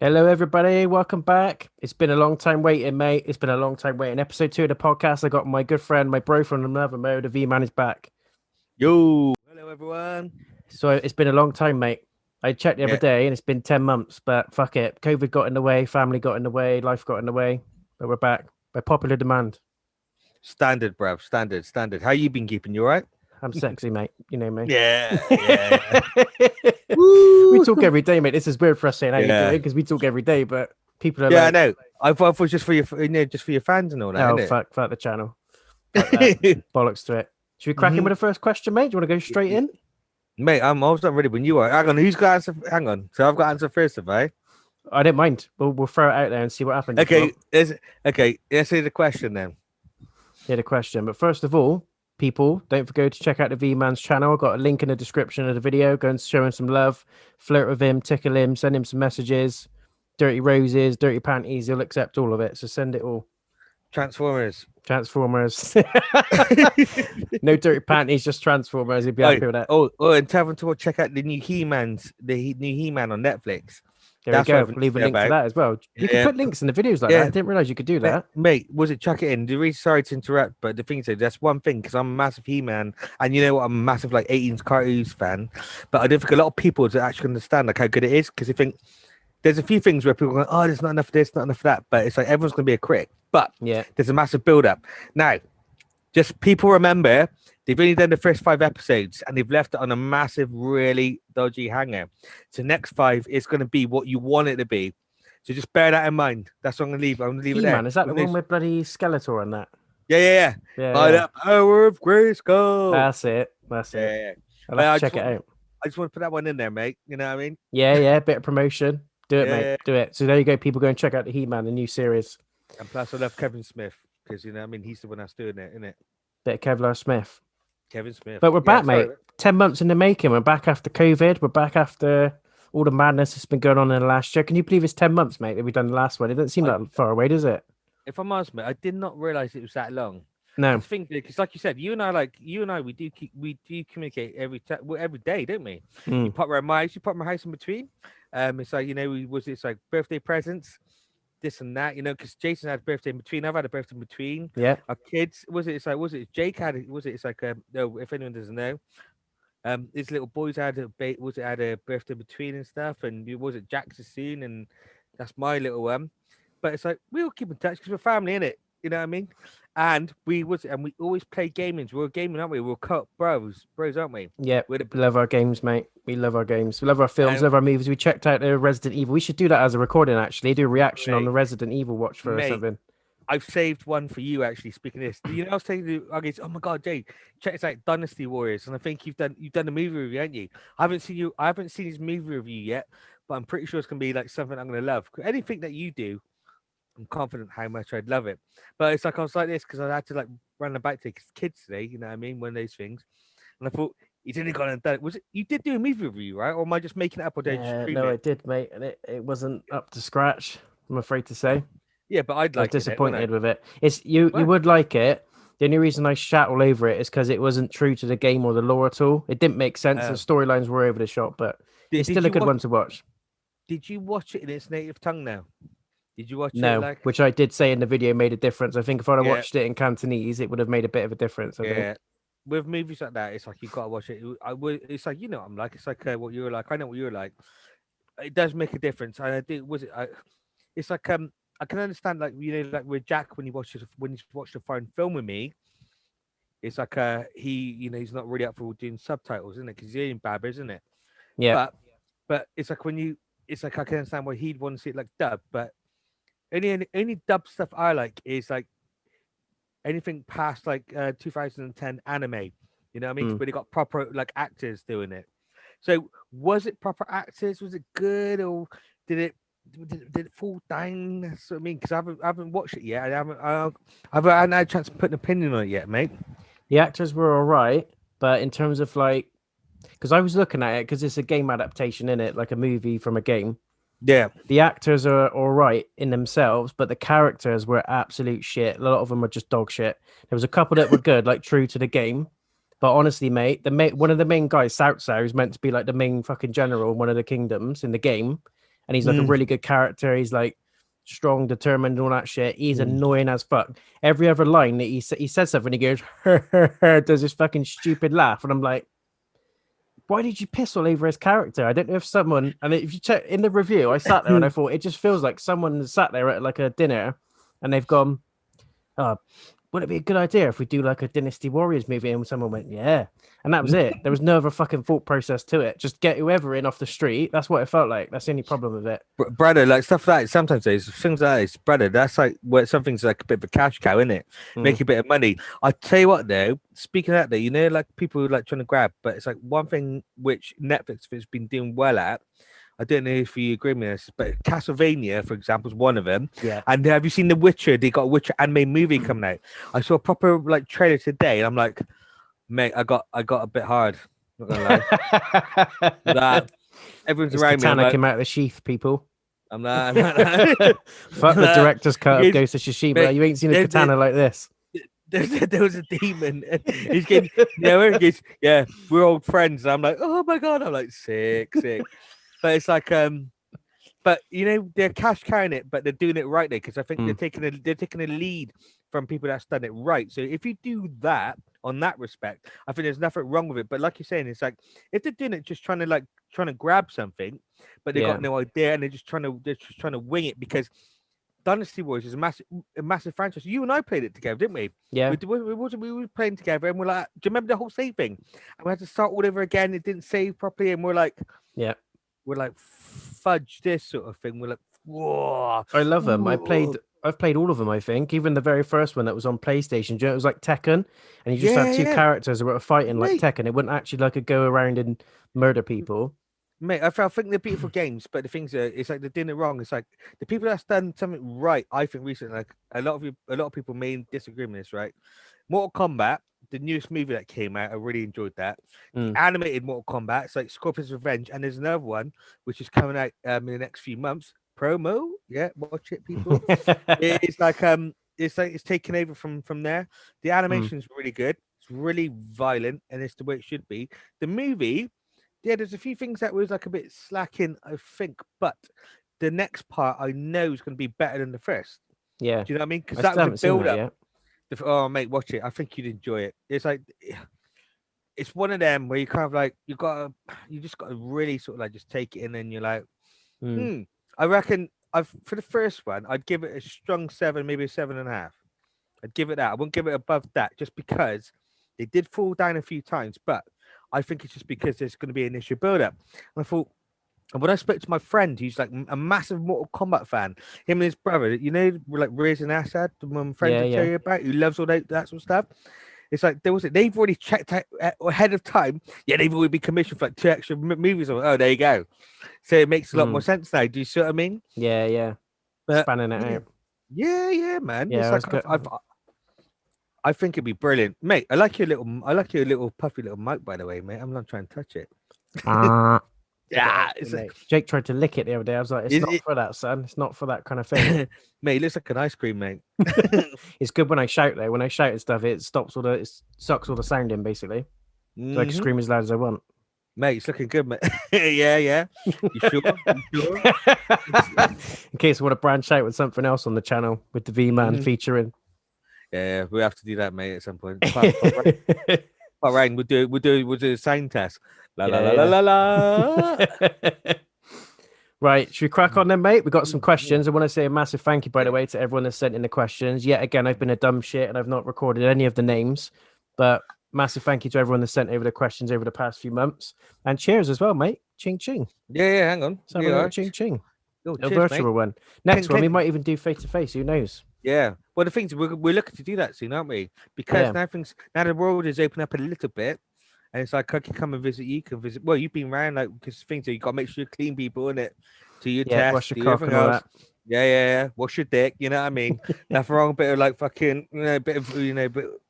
Hello, everybody. Welcome back. It's been a long time waiting, mate. It's been a long time waiting. Episode 2 of the podcast. I got my good friend, my bro from another mode. The Vman is back. Yo, hello everyone. So it's been a long time, mate. I checked the other Yeah, day and it's been 10 months, but fuck it. COVID got in the way, family got in the way, life got in the way. But we're back by popular demand. standard, bruv. Standard. How you been keeping? You alright? I'm sexy, mate. You know me. Yeah. We Woo! talk every day, mate. This is weird for us saying how you doing Yeah, because we talk every day, but people are yeah. I like, know. I thought it was just for your, just for your fans and all that, oh, isn't fuck the channel. Fuck that. it? Bollocks to it. Should we crack in hmm with the first question, mate? Do you want to go straight in? Mate, I was not ready when you are. Hang on, who's got answer? Hang on. So I've got answer first, have I? I don't mind. We'll throw it out there and see what happens if you Okay. want. Okay. Let's see the question then. Hear the question. But first of all, people, don't forget to check out the V Man's channel. I've got a link in the description of the video. Go and show him some love, flirt with him, tickle him, send him some messages, dirty roses, dirty panties. He'll accept all of it. So send it all. Transformers. Transformers. No dirty panties, just Transformers. He'd be Oh, happy with that. and tell them to check out the new new He-Man on Netflix. There we That's what go. everything Leave a to say link to about. that as well. You can Yeah, put links in the videos like that. yeah. I didn't realize you could do Mate, that. mate, was it chuck it in? Really sorry to interrupt, but the thing is, that's one thing because I'm a massive He-Man, and you know what? I'm a massive like 18s cartoons fan. But I don't think a lot of people to actually understand like how good it is because they think there's a few things where people go, "Oh, there's not enough of this, not enough of that," but it's like everyone's gonna be a critic. But Yeah. there's a massive build-up. Now, just people remember they've only done the first 5 episodes and they've left it on a massive, really dodgy hanger. So next 5 is going to be what you want it to be. So just bear that in mind. That's what I'm gonna leave. I'm gonna leave it there. He-Man, is that the one with bloody Skeletor and that? Yeah. Yeah, By yeah. the power of Grayskull. That's it. That's it. Yeah. I'll But have to check it out. I just want to put that one in there, mate. You know what I mean? Yeah, yeah. Bit of promotion. Do it, mate. Yeah. Do it. So there you go. People go and check out the He-Man, the new series. And plus, I love Kevin Smith because you know, I mean, he's the one that's doing it, isn't it? Bit of Kevlar Smith. Kevin Smith. But we're Yeah. back, mate. 10 months in the making. We're back after COVID. We're back after all the madness that's been going on in the last year. Can you believe it's 10 months, mate, that we've done the last one? It doesn't seem I, that far away, does it? if I'm honest, mate, I did not realize it was that long. No. And think because, like you said, you and I, we do communicate every day, don't we? You Mm. pop around my house, you pop my house in between. It's like you know, it's like birthday presents, this and that, you know, because Jason had a birthday in between. I've had a birthday in between. Yeah. Our kids, was it Jake had it? Was it? It's like no, if anyone doesn't know, his little boys had had a birthday between and stuff, and was it Jack's soon, and that's my little one. But it's like we all keep in touch because we're family, innit? You know what I mean? And we always play gaming. We're gaming, aren't we? We're cut bros, aren't we? Yeah. We're the, We love our games, mate. We love our games. We love our films, and, love our movies. We checked out the Resident Evil. We should do that as a recording, actually. Do a reaction on the mate, Resident Evil watch for or mate, something. I've saved one for you actually. Speaking of this, you know, I was saying to okay, oh my god, Jay, check this out, Dynasty Warriors, and I think you've done a movie review, haven't you? I haven't seen his movie review yet, but I'm pretty sure it's gonna be like something I'm gonna love. Anything that you do, I'm confident how much I'd love it. But it's like I was like this because I had to like run about to kids today, you know what I mean? One of those things, and I thought you didn't gone and done it. Was it you did do a movie review, right? Or am I just making it up or did I just stream No, I it? did, mate. And it wasn't up to scratch, I'm afraid to say. Yeah, but I'd I was like it, wouldn't disappointed with it. It's you I? would like it. The only reason I shat all over it is because it wasn't true to the game or the lore at all. It didn't make sense. The Uh, storylines were over the shop, but it's did still a you good watch? one to watch. Did you watch it in its native tongue now? Did you watch it No, like? which I did say in the video made a difference. I think if I'd have Yeah, watched it in Cantonese, it would have made a bit of a difference. I think. yeah. With movies like that, it's like you gotta watch it. I would. It's like you know what I'm like. It's like what you were like. I know what you were like. It does make a difference. And I do. Was it? It's like I can understand like you know like with Jack when he's watched a foreign film with me. It's like he you know he's not really up for doing subtitles, isn't it? Because he's in Bab, isn't it? Yeah, But it's like when you it's like I can understand why he'd want to see it like dub. But any dub stuff I like is like anything past like 2010 anime. You know what I mean? mm. Where they got proper like actors doing it. So was it proper actors? Was it good or did it did it fall down? That's what I mean. Because I haven't watched it yet. I haven't had a chance to put an opinion on it yet, mate. The actors were all right, but in terms of like, because I was looking at it because it's a game adaptation in it, like a movie from a game. Yeah. The actors are all right in themselves, but the characters were absolute shit. A lot of them were just dog shit. There was a couple that were good, like true to the game. But honestly, mate, one of the main guys, South South, is meant to be like the main fucking general in one of the kingdoms in the game. and he's like a really good character. He's like strong, determined, and all that shit. He's annoying as fuck. Every other line that he says something, he goes, does this fucking stupid laugh, and I'm like, why did you piss all over his character? I don't know if someone, and if you check in the review, I sat there and I thought it just feels like someone sat there at like a dinner, and they've gone, oh, would it be a good idea if we do like a Dynasty Warriors movie? And someone went, yeah. And that was it. There was no other fucking thought process to it. Just get whoever in off the street. That's what it felt like. That's the only problem with it. Brother, like stuff like that, sometimes there's things like this, brother, that's like where something's like a bit of a cash cow, isn't it? Make a bit of money. I tell you what though, speaking of that though, you know, like people who like trying to grab, but it's like one thing which Netflix has been doing well at. I don't know if you agree with this, but Castlevania, for example, is one of them. Yeah. And have you seen The Witcher? They got a Witcher anime movie coming out. I saw a proper like trailer today, and I'm like, mate, I got a bit hard. Not gonna lie. That everyone's It's around me. Katana Like, came out of the sheath, people. I'm not. Fuck the director's cut of Ghost of Tsushima. Mate, You ain't seen a katana like this. There was a demon. And he's getting, he goes, yeah, we're old friends. And I'm like, oh my god. I'm like, sick. But it's like, but you know, they're cash carrying it, but they're doing it right there because I think they're taking a lead from people that's done it right. So if you do that on that respect, I think there's nothing wrong with it. But like you're saying, it's like if they're doing it just trying to grab something, but they got no idea and they're just trying to wing it because Dynasty Warriors is a massive franchise. You and I played it together, didn't we? Yeah. We were playing together and we're like, do you remember the whole save thing? And we had to start all over again. It didn't save properly, and we're like, fudge this sort of thing. We're like, whoa. I love them. I've played all of them, I think. Even the very first one that was on PlayStation. Do you know, it was like Tekken, and you just had two characters that were fighting like Tekken. It wouldn't actually like go around and murder people. Mate, I think they're beautiful games, but the things are, it's like they're doing it wrong. It's like the people that's done something right, I think recently, like a lot of people may disagree with this, right? Mortal Kombat, the newest movie that came out, I really enjoyed that. The animated Mortal Kombat, it's like Scorpion's Revenge, and there's another one which is coming out in the next few months. Promo, yeah, watch it, people. It's like it's taken over from there. The animation's really good. It's really violent, and it's the way it should be. The movie, yeah, there's a few things that was like a bit slacking, I think, but the next part I know is going to be better than the first. Yeah, do you know what I mean? Because that was a build up. Oh, mate, watch it. I think you'd enjoy it. It's like it's one of them where you kind of like you just got to really sort of like just take it in, and you're like, I reckon for the first one, I'd give it a strong 7, maybe a 7.5. I'd give it that. I wouldn't give it above that, just because they did fall down a few times, but I think it's just because there's going to be an initial build-up. And I thought, and when I spoke to my friend, who's like a massive Mortal Kombat fan, him and his brother, you know, like Riz and Assad, the one friend I tell you about, who loves all that sort of stuff. It's like they've already checked out ahead of time. Yeah, they've already been commissioned for like 2 extra movies. Oh, there you go. So it makes a lot more sense now. Do you see what I mean? Yeah. But, spanning it out. Yeah, man. Yeah, it's like I think it'd be brilliant, mate. I like your little puffy little mic, by the way, mate. I'm not trying to touch it. Yeah, Jake tried to lick it the other day. I was like, it's not for that, son. It's not for that kind of thing. Mate, it looks like an ice cream, mate. It's good when I shout though. When I shout and stuff, it sucks all the sound in basically. So I can scream as loud as I want. Mate, it's looking good, mate. yeah. You sure? In case I want to branch out with something else on the channel with the Vman featuring. Yeah, we have to do that, mate, at some point. All right, we'll do a sound test. La. Right, should we crack on then, mate? We got some questions. I want to say a massive thank you, by the way, to everyone that sent in the questions. Yet again, I've been a dumb shit and I've not recorded any of the names, but massive thank you to everyone that sent over the questions over the past few months. And cheers as well, mate. Ching ching. Yeah, hang on. Ching ching. Oh, a virtual one. Next one, we might even do face to face. Who knows? Yeah. Well, the things we're looking to do that soon, aren't we? Because now the world is open up a little bit, and it's like I can come and visit you. Can visit. Well, you've been around like because things you got to make sure you clean people in it. Do your test. Wash your cock and all that. Yeah. Wash your dick. You know what I mean? Nothing wrong. Bit of like fucking, bit of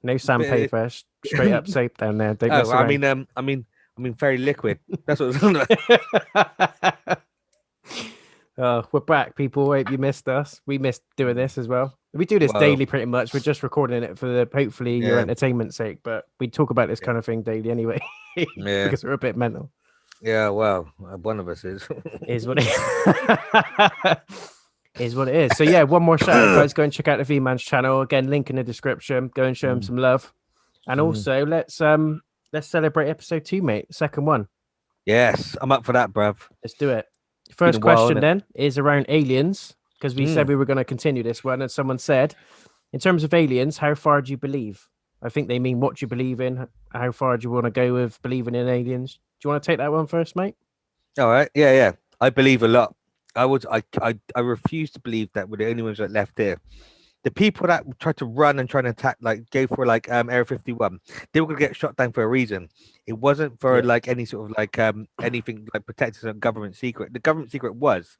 no sandpaper. Straight up soap down there. I mean, very liquid. That's what it's on about. We're back, people. Hope you missed us. We missed doing this as well. We do this daily pretty much. We're just recording it for hopefully your entertainment sake, but we talk about this kind of thing daily anyway because we're a bit mental. Yeah, well, one of us is. Is what it is what it is. So yeah, one more shout out, guys. Go and check out the Vman's channel. Again, link in the description. Go and show him some love. And also let's celebrate episode 2, mate. Second one. Yes, I'm up for that, bruv. Let's do it. Been a First while, question innit? then is around aliens, because we said we were going to continue this one, and someone said, in terms of aliens, how far do you believe? I think they mean what do you believe in. How far do you want to go with believing in aliens? Do you want to take that one first, mate? All right. Yeah, yeah. I believe a lot. I refuse to believe that we're the only ones that left here. The people that tried to run and try to attack, like go for like Area 51, they were gonna get shot down for a reason. It wasn't for Yeah. like any sort of like anything like protecting a government secret. The government secret was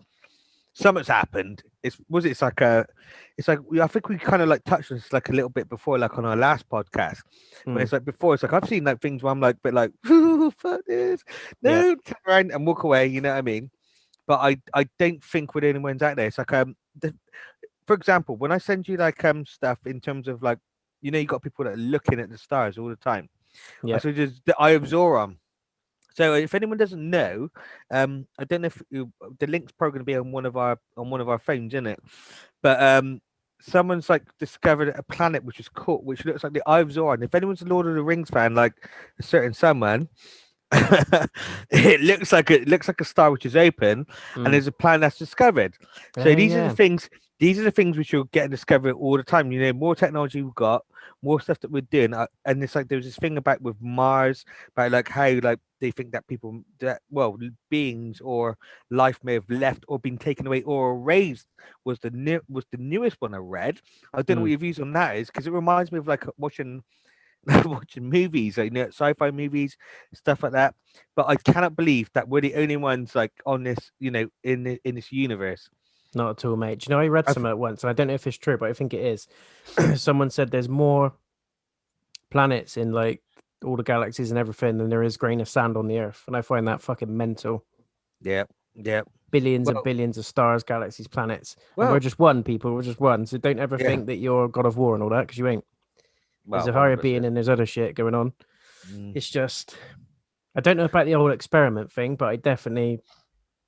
something's happened. It's like I think we kind of like touched on this like a little bit before, like on our last podcast. But it's like before, it's like I've seen like things where I'm like, bit like, fuck this, no, turn around and walk away. You know what I mean? But I don't think we're the only ones out there. It's like for example, when I send you like stuff in terms of like, you know, you got people that are looking at the stars all the time. Yeah. So just the Eye of Zoron. So if anyone doesn't know, I don't know if the link's probably going to be on one of our phones, isn't it? But someone's like discovered a planet which is called, which looks like the Eye of Zoron. If anyone's a Lord of the Rings fan, like a certain someone, it looks like a star which is open, and there's a planet that's discovered. So these are the things. These are the things which you're getting discovered all the time. You know, more technology we've got, more stuff that we're doing, and it's like there was this thing about with Mars, about like how like they think that people that beings or life may have left or been taken away or erased was the newest one I read. I don't know what your views on that is, because it reminds me of like watching watching movies, like, you know, sci-fi movies, stuff like that. But I cannot believe that we're the only ones like on this, you know, in this universe. Not at all, mate. Do you know, I read some at once, and I don't know if it's true, but I think it is. Someone said there's more planets in like all the galaxies and everything than there is grain of sand on the Earth, and I find that fucking mental. Yeah, yeah. Billions and billions of stars, galaxies, planets, and we're Well, just one, people. We're just one. So don't ever think that you're God of War and all that, because you ain't. There's a higher being, and there's other shit going on. It's just, I don't know about the whole experiment thing, but I definitely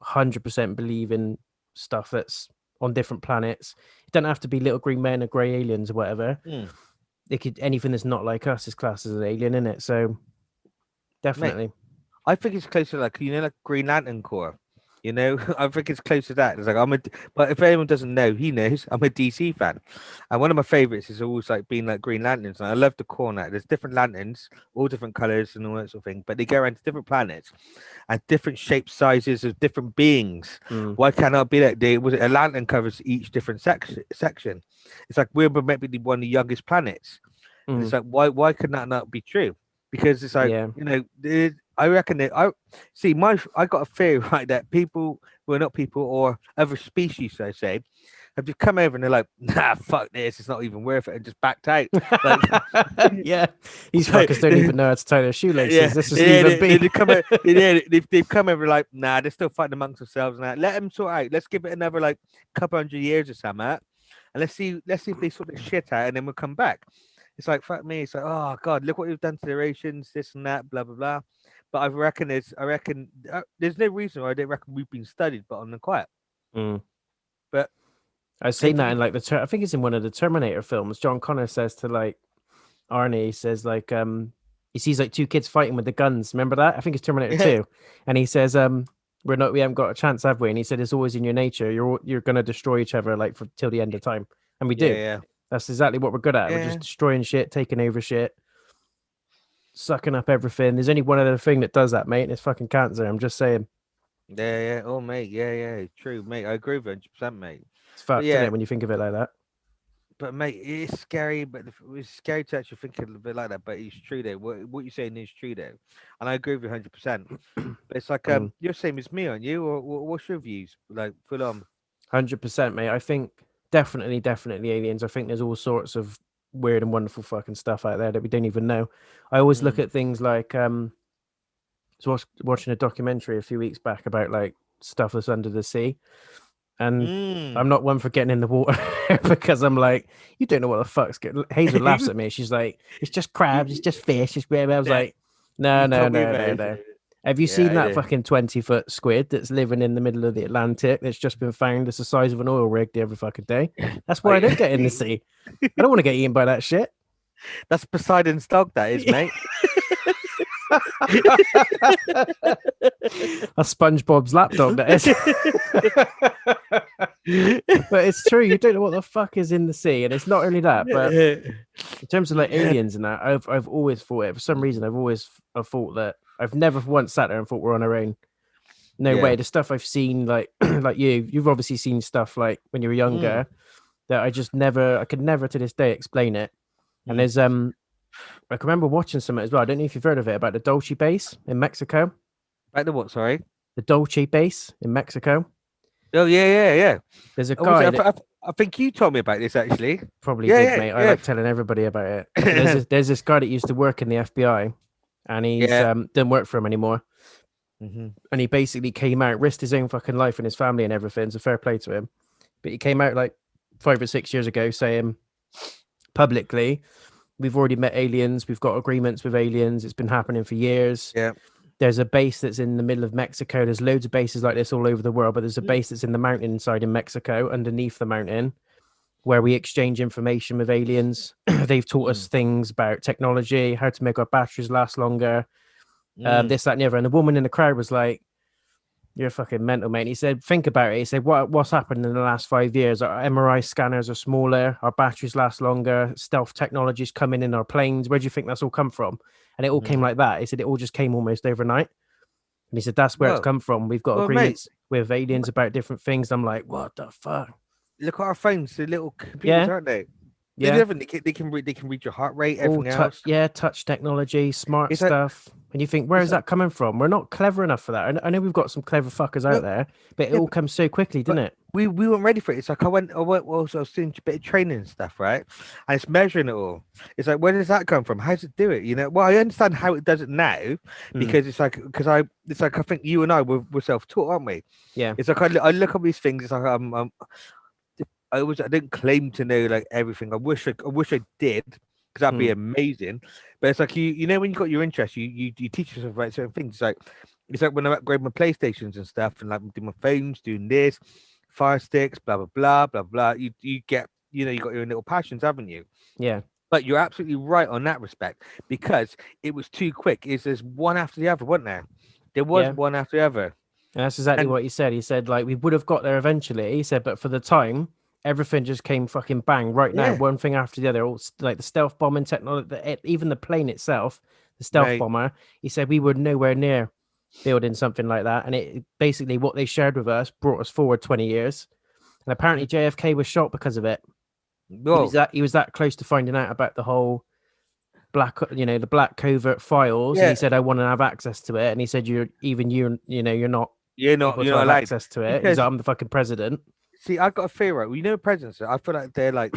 100% believe in stuff that's on different planets. It doesn't have to be little green men or grey aliens or whatever. It could, anything that's not like us is classed as an alien, isn't it? So definitely. Mate, I think it's close to like, you know, like Green Lantern Corps. You know, I think it's close to that. It's like but if anyone doesn't know, he knows I'm a DC fan, and one of my favorites is always like being like Green Lanterns. And I love the core now. There's different lanterns, all different colors and all that sort of thing, but they go around to different planets and different shapes, sizes of different beings. Why can't I be that? A lantern covers each different section. It's like we're maybe one of the youngest planets. And it's like why could that not be true? Because it's like, you know, I reckon that I got a theory, right, that people who are not people or other species, I say, have just come over and they're like, nah, fuck this, it's not even worth it, and just backed out. Like, yeah, these fuckers don't even know how to tie their shoelaces. This is even they've come over like, nah, they're still fighting amongst themselves now. Let them sort out. Let's give it another like couple hundred years or something, and let's see if they sort of shit out, and then we'll come back. It's like, fuck me. It's like, oh God, look what we've done to the oceans, this and that, blah blah blah. But I reckon there's no reason why I don't reckon we've been studied, but on the quiet. But I've seen that in like I think it's in one of the Terminator films. John Connor says to like Arnie, he says like he sees like two kids fighting with the guns. Remember that? I think it's Terminator 2. And he says we haven't got a chance, have we? And he said it's always in your nature. You're gonna destroy each other like till the end of time. And we do. Yeah. That's exactly what we're good at. We're just destroying shit, taking over shit, sucking up everything. There's only one other thing that does that, mate, and it's fucking cancer. I'm just saying. Yeah. Oh, mate. Yeah. True, mate. I agree with 100%, mate. It's fucked, isn't it, when you think of it like that? But mate, it's scary. But it's scary to actually think a little bit like that. But it's true, though. What you're saying is true, though, and I agree with you 100%. But it's like you're same as me, aren't you? Or what's your views? Like full on. 100%, mate. I think definitely aliens. I think there's all sorts of weird and wonderful fucking stuff out there that we don't even know. I always look at things like so I was watching a documentary a few weeks back about like stuff that's under the sea, and I'm not one for getting in the water because I'm like, you don't know what the fuck's going. Hazel laughs at me. She's like, it's just crabs, it's just fish, it's weird. I was like, no. Have you Yeah, seen I that do. fucking 20-foot squid that's living in the middle of the Atlantic that's just been found that's the size of an oil rig the every fucking day? That's why I don't get in the sea. I don't want to get eaten by that shit. That's Poseidon's dog, that is, mate. That's SpongeBob's lapdog, that is. But it's true. You don't know what the fuck is in the sea, and it's not only that. But in terms of like aliens and that, I've always thought it. For some reason, I've thought that I've never once sat there and thought we're on our own. No Yeah. way. The stuff I've seen, like like you've obviously seen stuff like when you were younger that I could never to this day explain it. And there's I can remember watching something as well. I don't know if you've heard of it about the Dolce base in Mexico. Back to what? Sorry. The Dolce base in Mexico. Oh yeah. There's a Oh, was guy it? that I think you told me about this actually. probably Yeah, did, yeah, mate. I yeah. like telling everybody about it. There's this guy that used to work in the FBI, and he's Yeah. doesn't work for him anymore. Mm-hmm. And he basically came out, risked his own fucking life and his family and everything. So fair play to him. But he came out like 5 or 6 years ago saying publicly, we've already met aliens. We've got agreements with aliens. It's been happening for years. Yeah. There's a base that's in the middle of Mexico. There's loads of bases like this all over the world, but there's a base that's in the mountain inside in Mexico, underneath the mountain, where we exchange information with aliens. They've taught us things about technology, how to make our batteries last longer, this, that, and the other. And the woman in the crowd was like, "You're fucking mental, mate." And he said, "Think about it." He said, "What's happened in the last 5 years? Our MRI scanners are smaller, our batteries last longer, stealth technologies coming in our planes. Where do you think that's all come from?" And it all came like that. He said it all just came almost overnight. And he said that's where it's Well, come from. We've got mate, agreements with aliens about different things. I'm like, what the fuck? look at our phones. They're little computers, Yeah. aren't they? Yeah. They can read your heart rate, All everything touch, else. yeah, touch technology, smart It's like- stuff. And you think, where it's is that coming from? We're not clever enough for that. I know we've got some clever fuckers out Look, there, but it yeah, all comes so quickly, didn't it? We weren't ready for it. It's like I went well, so I was doing a bit of training and stuff, right? And it's measuring it all. It's like, where does that come from? How does it do it? You know, well, I understand how it does it now because it's like I think you and I were self-taught, aren't we? Yeah. It's like I look at these things. It's like I didn't claim to know like everything. I wish I did because that'd be amazing. But it's like you know when you got your interest, you teach yourself about certain things. It's like when I upgrade my PlayStations and stuff, and like do my phones, doing this, Fire Sticks, blah blah blah blah blah. You get you got your own little passions, haven't you? Yeah. But you're absolutely right on that respect because it was too quick. There's one after the other, wasn't there? There was one after the other. And that's exactly what he said. He said, like, we would have got there eventually. He said, but for the time, everything just came fucking bang right now, one thing after the other. All like the stealth bombing technology, even the plane itself, the stealth bomber. He said we were nowhere near building something like that, and it basically what they shared with us brought us forward 20 years. And apparently JFK was shot because of it. He was that close to finding out about the whole the black covert files. And he said, I want to have access to it. And he said, you're not allowed access to it. He's like, I'm the fucking president. See, I got a fear, right? You know, presidents. I feel like they're like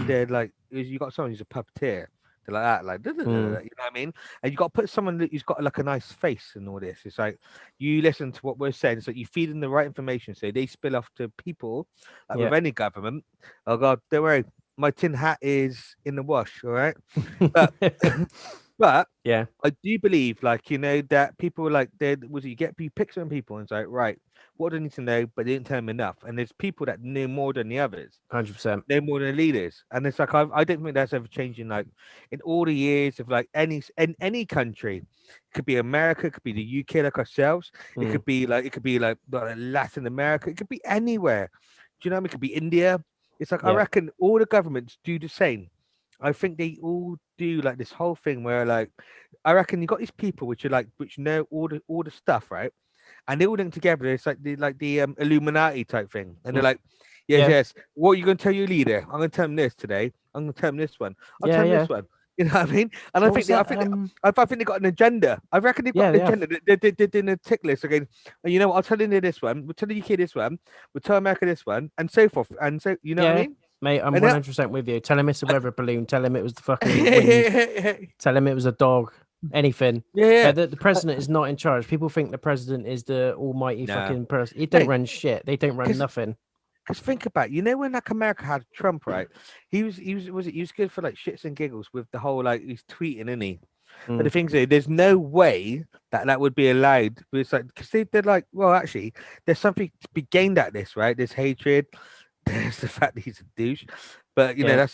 you got someone who's a puppeteer. They're like that, like you know what I mean. And you got to put someone who's got like a nice face and all this. It's like you listen to what we're saying, so you feed them the right information, so they spill off to people. Like with any government. Oh God, don't worry, my tin hat is in the wash. All right, but. But yeah, I do believe, like that people like you pick certain people and it's like, right, what do I need to know? But they didn't tell them enough. And there's people that know more than the others. 100%. Know more than the leaders. And it's like I don't think that's ever changing. Like in all the years of like any country, it could be America, it could be the UK, like ourselves. It could be like Latin America. It could be anywhere. Do you know what I mean? It could be India. It's like I reckon all the governments do the same. I think they all do like this whole thing where like I reckon you got these people which know all the stuff, right? And they all link together. It's like the Illuminati type thing, and they're like, yes. What are you going to tell your leader? I'm going to tell him this today. I'm going to tell him this one. I'll tell him this one. You know what I mean? And I think they got an agenda. I reckon they've got an agenda. They're doing a tick list again. You know what? I'll tell India this one. We'll tell the UK this one. We'll tell America this one, and so forth. And so you know what I mean? Mate, I'm 100% with you. Tell him it's a weather balloon. Tell him it was the fucking wind. Tell him it was a dog. Anything. The president is not in charge. People think the president is the almighty fucking person. He don't run shit. They don't run nothing. Because think about when like America had Trump, right? He was good for like shits and giggles with the whole like he's tweeting, isn't he? But the Mm. thing is, there's no way that would be allowed. But it's like because they're like, well, actually, there's something to be gained at this, right? There's hatred. There's the fact that he's a douche, but Yeah. that's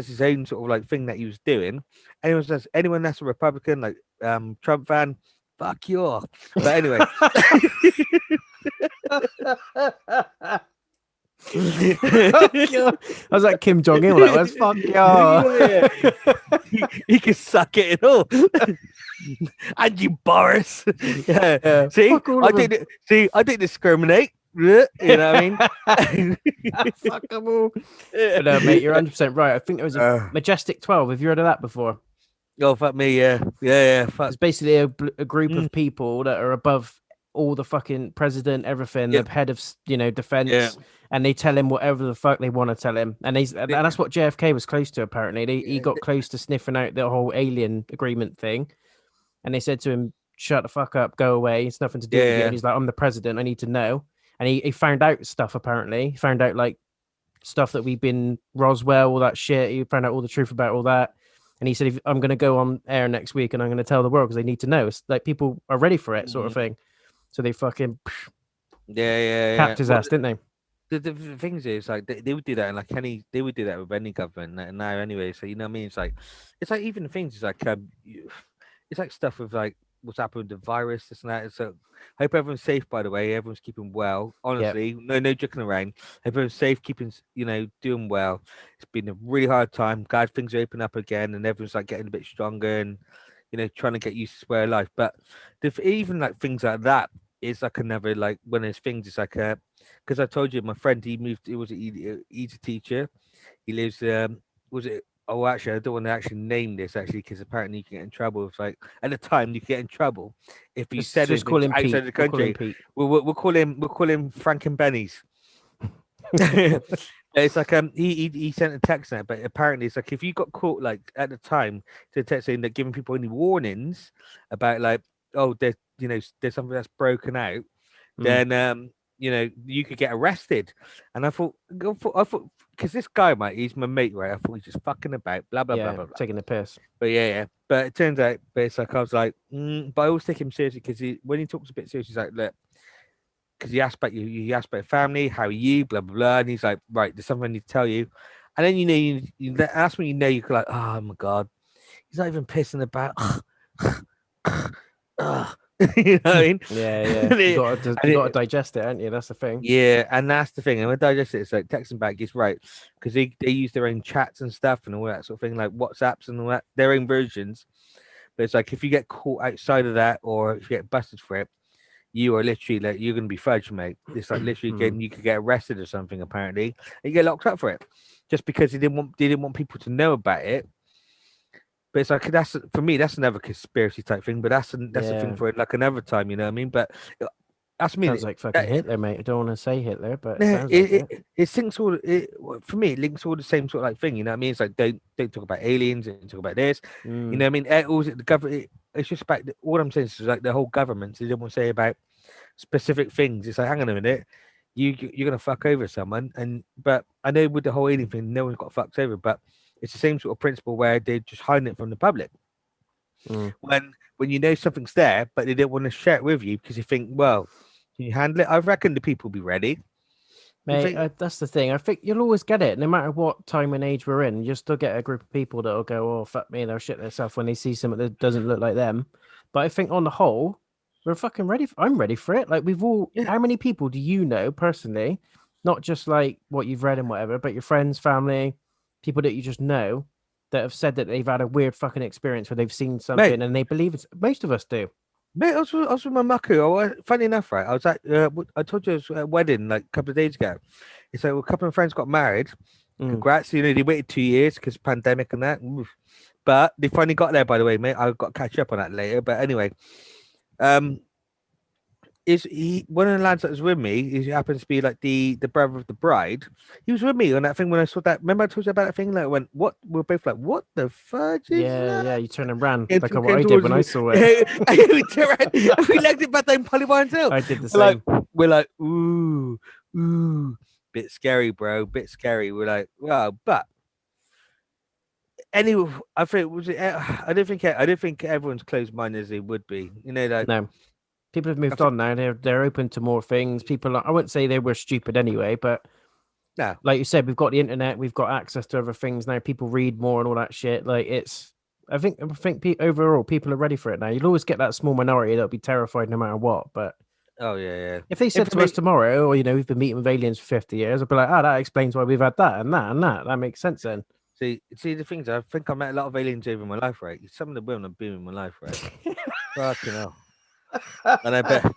his own sort of like thing that he was doing. Anyone that's a Republican, like Trump fan, fuck you off. But anyway, Fuck you. I was like Kim Jong Il. Like, let's fuck Yeah, you. he can suck it in all. And you, Boris. Yeah. Yeah, See, fuck all of them. I didn't discriminate. You know what I mean? Fuck them all. But no, mate, you're 100% right. I think there was a Majestic 12. Have you heard of that before? Oh, fuck me, yeah. Fuck. It's basically a group of people that are above all the fucking president, everything, Yep. the head of defense, Yeah. and they tell him whatever the fuck they want to tell him. And and that's what JFK was close to. Apparently, he got close to sniffing out the whole alien agreement thing, and they said to him, "Shut the fuck up, go away. It's nothing to do with you." Yeah. And he's like, "I'm the president. I need to know." And he found out stuff. Apparently, he found out like stuff that we've been Roswell, all that shit. He found out all the truth about all that. And he said, I'm going to go on air next week and I'm going to tell the world because they need to know. It's like people are ready for it, sort of thing. So they fucking capped his ass, didn't they? The things is like they would do that, and like they would do that with any government now anyway. So you know what I mean? It's like even the things is like it's like stuff with like what's happened with the virus, this and that. So hope everyone's safe. By the way, everyone's keeping well. Honestly, no joking around. Hope everyone's safe, keeping doing well. It's been a really hard time. Glad things are opening up again, and everyone's like getting a bit stronger and trying to get used to square life. But even like things like that is like another like one of those things. It's like because I told you my friend he's a teacher. He lives was it oh actually I don't want to actually name this actually because apparently you can get in trouble if like at the time you can get in trouble if you said Just it call him outside Pete. of the country. We'll call him Frank and Benny's. It's like he sent a text now, but apparently it's like if you got caught like at the time to text saying that giving people any warnings about like there's something that's broken out, then you could get arrested. And I thought because this guy, mate, he's my mate, right? I thought he's just fucking about, blah blah blah blah blah, taking the piss. But yeah. But it turns out, but it's like I was like, but I always take him seriously because when he talks a bit seriously, he's like, look, because he asked about you, he asked about family, how are you, blah blah blah, and he's like, right, there's something I need to tell you, and then that's when you're like, oh my god, he's not even pissing about. You know what I mean? Yeah. You got to digest it, haven't you? That's the thing. Yeah, and that's the thing. And when digest it, it's like texting back is right because they use their own chats and stuff and all that sort of thing, like WhatsApps and all that, their own versions. But it's like if you get caught outside of that or if you get busted for it, you are literally like you're gonna be fudged, mate. It's like literally getting you could get arrested or something apparently, and you get locked up for it just because they didn't want people to know about it. But it's like that's for me, that's another conspiracy type thing. But that's the thing for it, like another time, you know what I mean? But that's me. Sounds like fucking Hitler, mate. I don't want to say Hitler, but it syncs all. For me, it links all the same sort of like thing. You know what I mean? It's like don't talk about aliens, don't talk about this. You know what I mean? The government. It's just about all I'm saying is like the whole government. So they don't want to say about specific things. It's like hang on a minute. You're gonna fuck over someone, but I know with the whole alien thing, no one's got fucked over, but it's the same sort of principle where they're just hiding it from the public. When you know something's there, but they don't want to share it with you because you think, well, can you handle it? I reckon the people will be ready. Mate, that's the thing. I think you'll always get it, no matter what time and age we're in. You'll still get a group of people that'll go, "Oh fuck me," they'll shit themselves when they see something that doesn't look like them. But I think on the whole, we're fucking ready. I'm ready for it. Like we've all. Yeah. How many people do you know personally? Not just like what you've read and whatever, but your friends, family, people that you just know that have said that they've had a weird fucking experience where they've seen something and they believe it's. Most of us do. Mate, I was with my Maku. Funny enough, right? I was at I told you I was at a wedding like a couple of days ago. It's like a couple of friends got married. Congrats! You know they waited 2 years because pandemic and that. But they finally got there. By the way, mate, I've got to catch up on that later. But anyway, is he one of the lads that was with me? He happens to be like the brother of the bride. He was with me on that thing when I saw that. Remember I told you about that thing? Like when we're both like, what the fudge is that? Yeah. You turned and ran like what I did when I saw it. We turned around, we legged it back down Polybine's Hill. I did the same. We're like, ooh, bit scary, bro. Bit scary. We're like, well, but anyway, I think was it. I don't think everyone's closed minded as they would be. You know, like No, people have I moved think, on now. They're open to more things. I wouldn't say they were stupid anyway, but nah, like you said, we've got the internet, we've got access to other things now. People read more and all that shit. Like it's, overall people are ready for it now. You'll always get that small minority that'll be terrified no matter what. But oh yeah, if they said to us information. tomorrow, or we've been meeting with aliens for 50 years, I'd be like, that explains why we've had that and that and that. That makes sense then. See the things. I think I met a lot of aliens over my life, right? Some of the women have been in my life, right? Fucking hell. And I bet,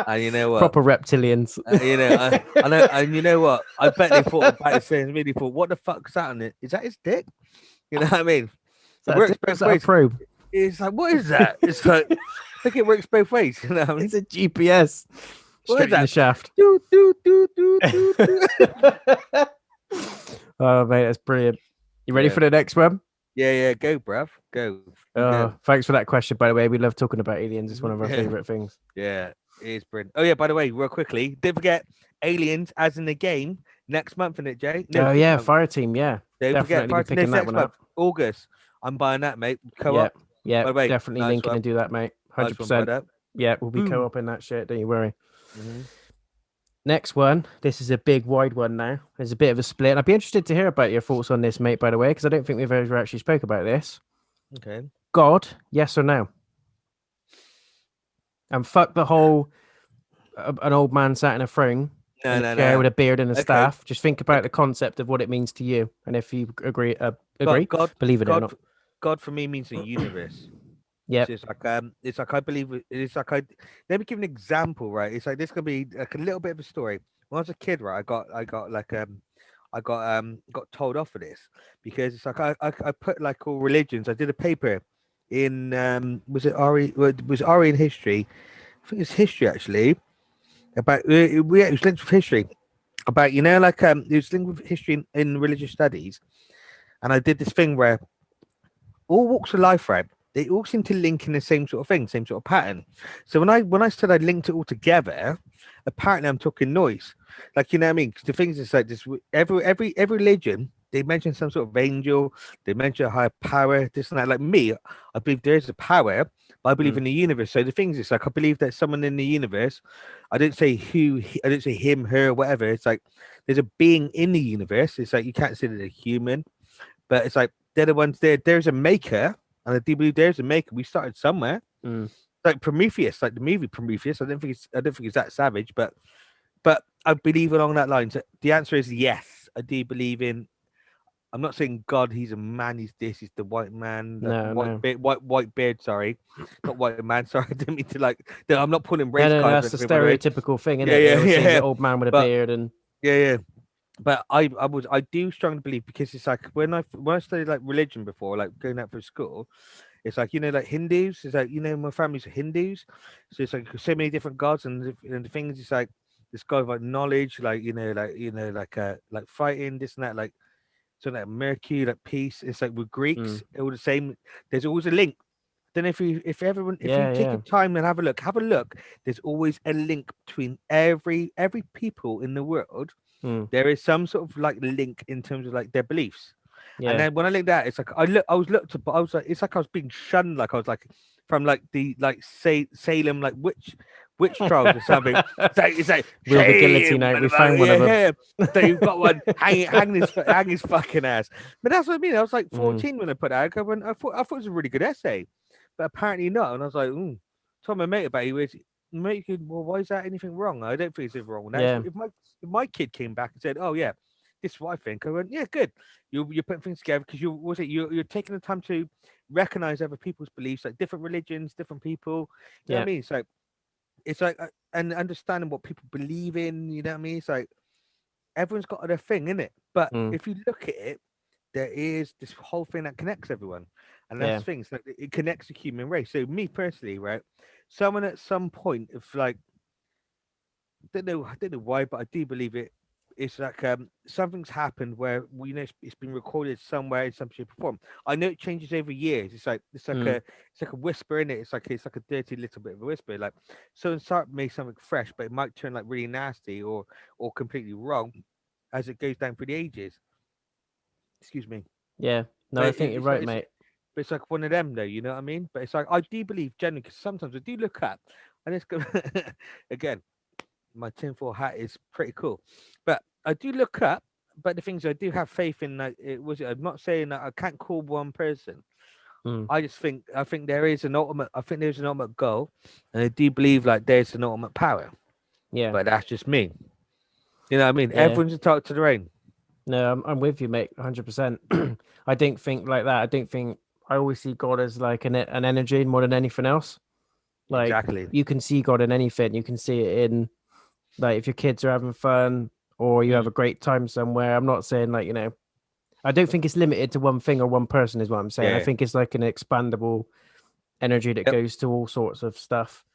and you know what? Proper reptilians. I know, and you know what? I bet they thought about the same. Really thought, what the fuck's that on it? Is that his dick? You know what I mean? It works Is both that a ways. probe? It's like, what is that? It's like, I think it works both ways. You know what I mean? It's a GPS. What is Straight in the that? shaft. Do do do do do do. Oh mate, that's brilliant. You ready Yeah, for the next one? yeah. Go, bruv. Go. You go. Thanks for that question, by the way. We love talking about aliens. It's one of our Yeah, favorite things. yeah. It is brilliant. Oh yeah. By the way, real quickly, don't forget aliens as in the game next month, isn't it, Jay? No, Oh this yeah, month. Fire Team. Yeah, Don't forget, definitely be picking that next one month, up. August. I'm buying that, mate. Yeah, Co-op. yeah, By the way, definitely nice linking one. and do that, mate. Nice one, 100%. brother. Yeah, we'll be Boom. co-oping that shit. Don't you worry. Hmm. Next one. This is a big, wide one now. There's a bit of a split. And I'd be interested to hear about your thoughts on this, mate. By the way, because I don't think we've ever actually spoke about this. Okay. God, yes or no? And fuck the whole an old man sat in a throne No, in a no, chair no. with a beard and a Okay. staff. Just think about the concept of what it means to you, and if you God, God, believe in it or God, not. God for me means the universe. Yep. So it's like I believe it's like I. Let me give an example, right? It's like this could be like a little bit of a story. When I was a kid, right, got told off for this because it's like I put like all religions. I did a paper in was it RE was RE in history? I think it's history actually about it was linked with history about like it was linked with history in religious studies, and I did this thing where all walks of life, right? They all seem to link in the same sort of thing, same sort of pattern. So when I said I linked it all together, apparently I'm talking noise. Like you know what I mean? 'Cause the things is like this every religion, they mention some sort of angel, they mention a higher power, this and that. Like me, I believe there is a power, but I believe Mm. in the universe. So the things is like I believe that someone in the universe, I didn't say I didn't say him, her, whatever. It's like there's a being in the universe. It's like you can't say that they're human, but it's like they're the ones there. There's a maker, and I do believe there's a maker. We started somewhere, Mm. like Prometheus, like the movie Prometheus. I don't think it's that savage, but I believe along that line. So the answer is yes. I do believe in. I'm not saying God. He's a man. He's this. He's the white man. Like No, no, white beard. Sorry, not white man. Sorry, I didn't mean to like. No, I'm not pulling no, race no. cards or That's the anything. By the way. stereotypical thing, isn't Yeah, it? They yeah, always say he's yeah. an old man with a But beard, and yeah. But I do strongly believe because it's like when I studied like religion before, like going out for school, it's like like Hindus. It's like my family's Hindus, so it's like so many different gods and the things. It's like this god of like knowledge, like like fighting this and that, like so like Mercury, like peace. It's like with Greeks, mm. all the same. There's always a link. Then if you Yeah, take a yeah, time and have a look. There's always a link between every people in the world. mm. There is some sort of like link in terms of like their beliefs. And Yeah. then when I looked at it, it's like I was looked up, I was like, it's like I was being shunned, like I was like from like the like Salem like witch trials or something. It's like Wheel the shame, guillotine out. We motherfucker. found one of them. Yeah. So you've got one hang his fucking ass. But that's what I mean. I was like Mm. 14 when I put it out. I thought it was a really good essay, but apparently not. And I was like, told my mate about it. He was, mate, well, why is that anything wrong? I don't think it's anything wrong with that. Yeah, If my kid came back and said, oh yeah, this is what I think, I went, yeah, good. You're putting things together because you're taking the time to recognize other people's beliefs, like different religions, different people. You know what yeah, I mean? It's like and understanding what people believe in. You know what I mean? It's like everyone's got their thing in it, but mm. if you look at it, there is this whole thing that connects everyone, and that's Yeah, things like it connects the human race. So me personally, right? Someone at some point, if like I don't know why, but I do believe it. It's like something's happened where it's been recorded somewhere in some shape or form. I know it changes over years. mm. It's like a whisper in it. It's like a dirty little bit of a whisper. Like someone start made something fresh, but it might turn like really nasty or completely wrong as it goes down through the ages. Excuse me. Yeah. No, I But think you're right, mate. but it's like one of them, though. You know what I mean? But it's like I do believe genuinely because sometimes I do look up, and it's again, my tinfoil hat is pretty cool, but I do look up. But the things I do have faith in, like it was. I'm not saying that I can't call one person. Mm. I think there is an ultimate. I think there's an ultimate goal, and I do believe like there's an ultimate power. Yeah. But that's just me. You know what I mean? Yeah. Everyone's entitled to their own. No, I'm with you, mate. 100%. I don't think like that. I don't think I always see God as like an energy more than anything else. Like Exactly. you can see God in anything. You can see it in like if your kids are having fun or you have Mm. a great time somewhere. I'm not saying like, I don't think it's limited to one thing or one person is what I'm saying. I Yeah. think it's like an expandable energy that Yep. goes to all sorts of stuff.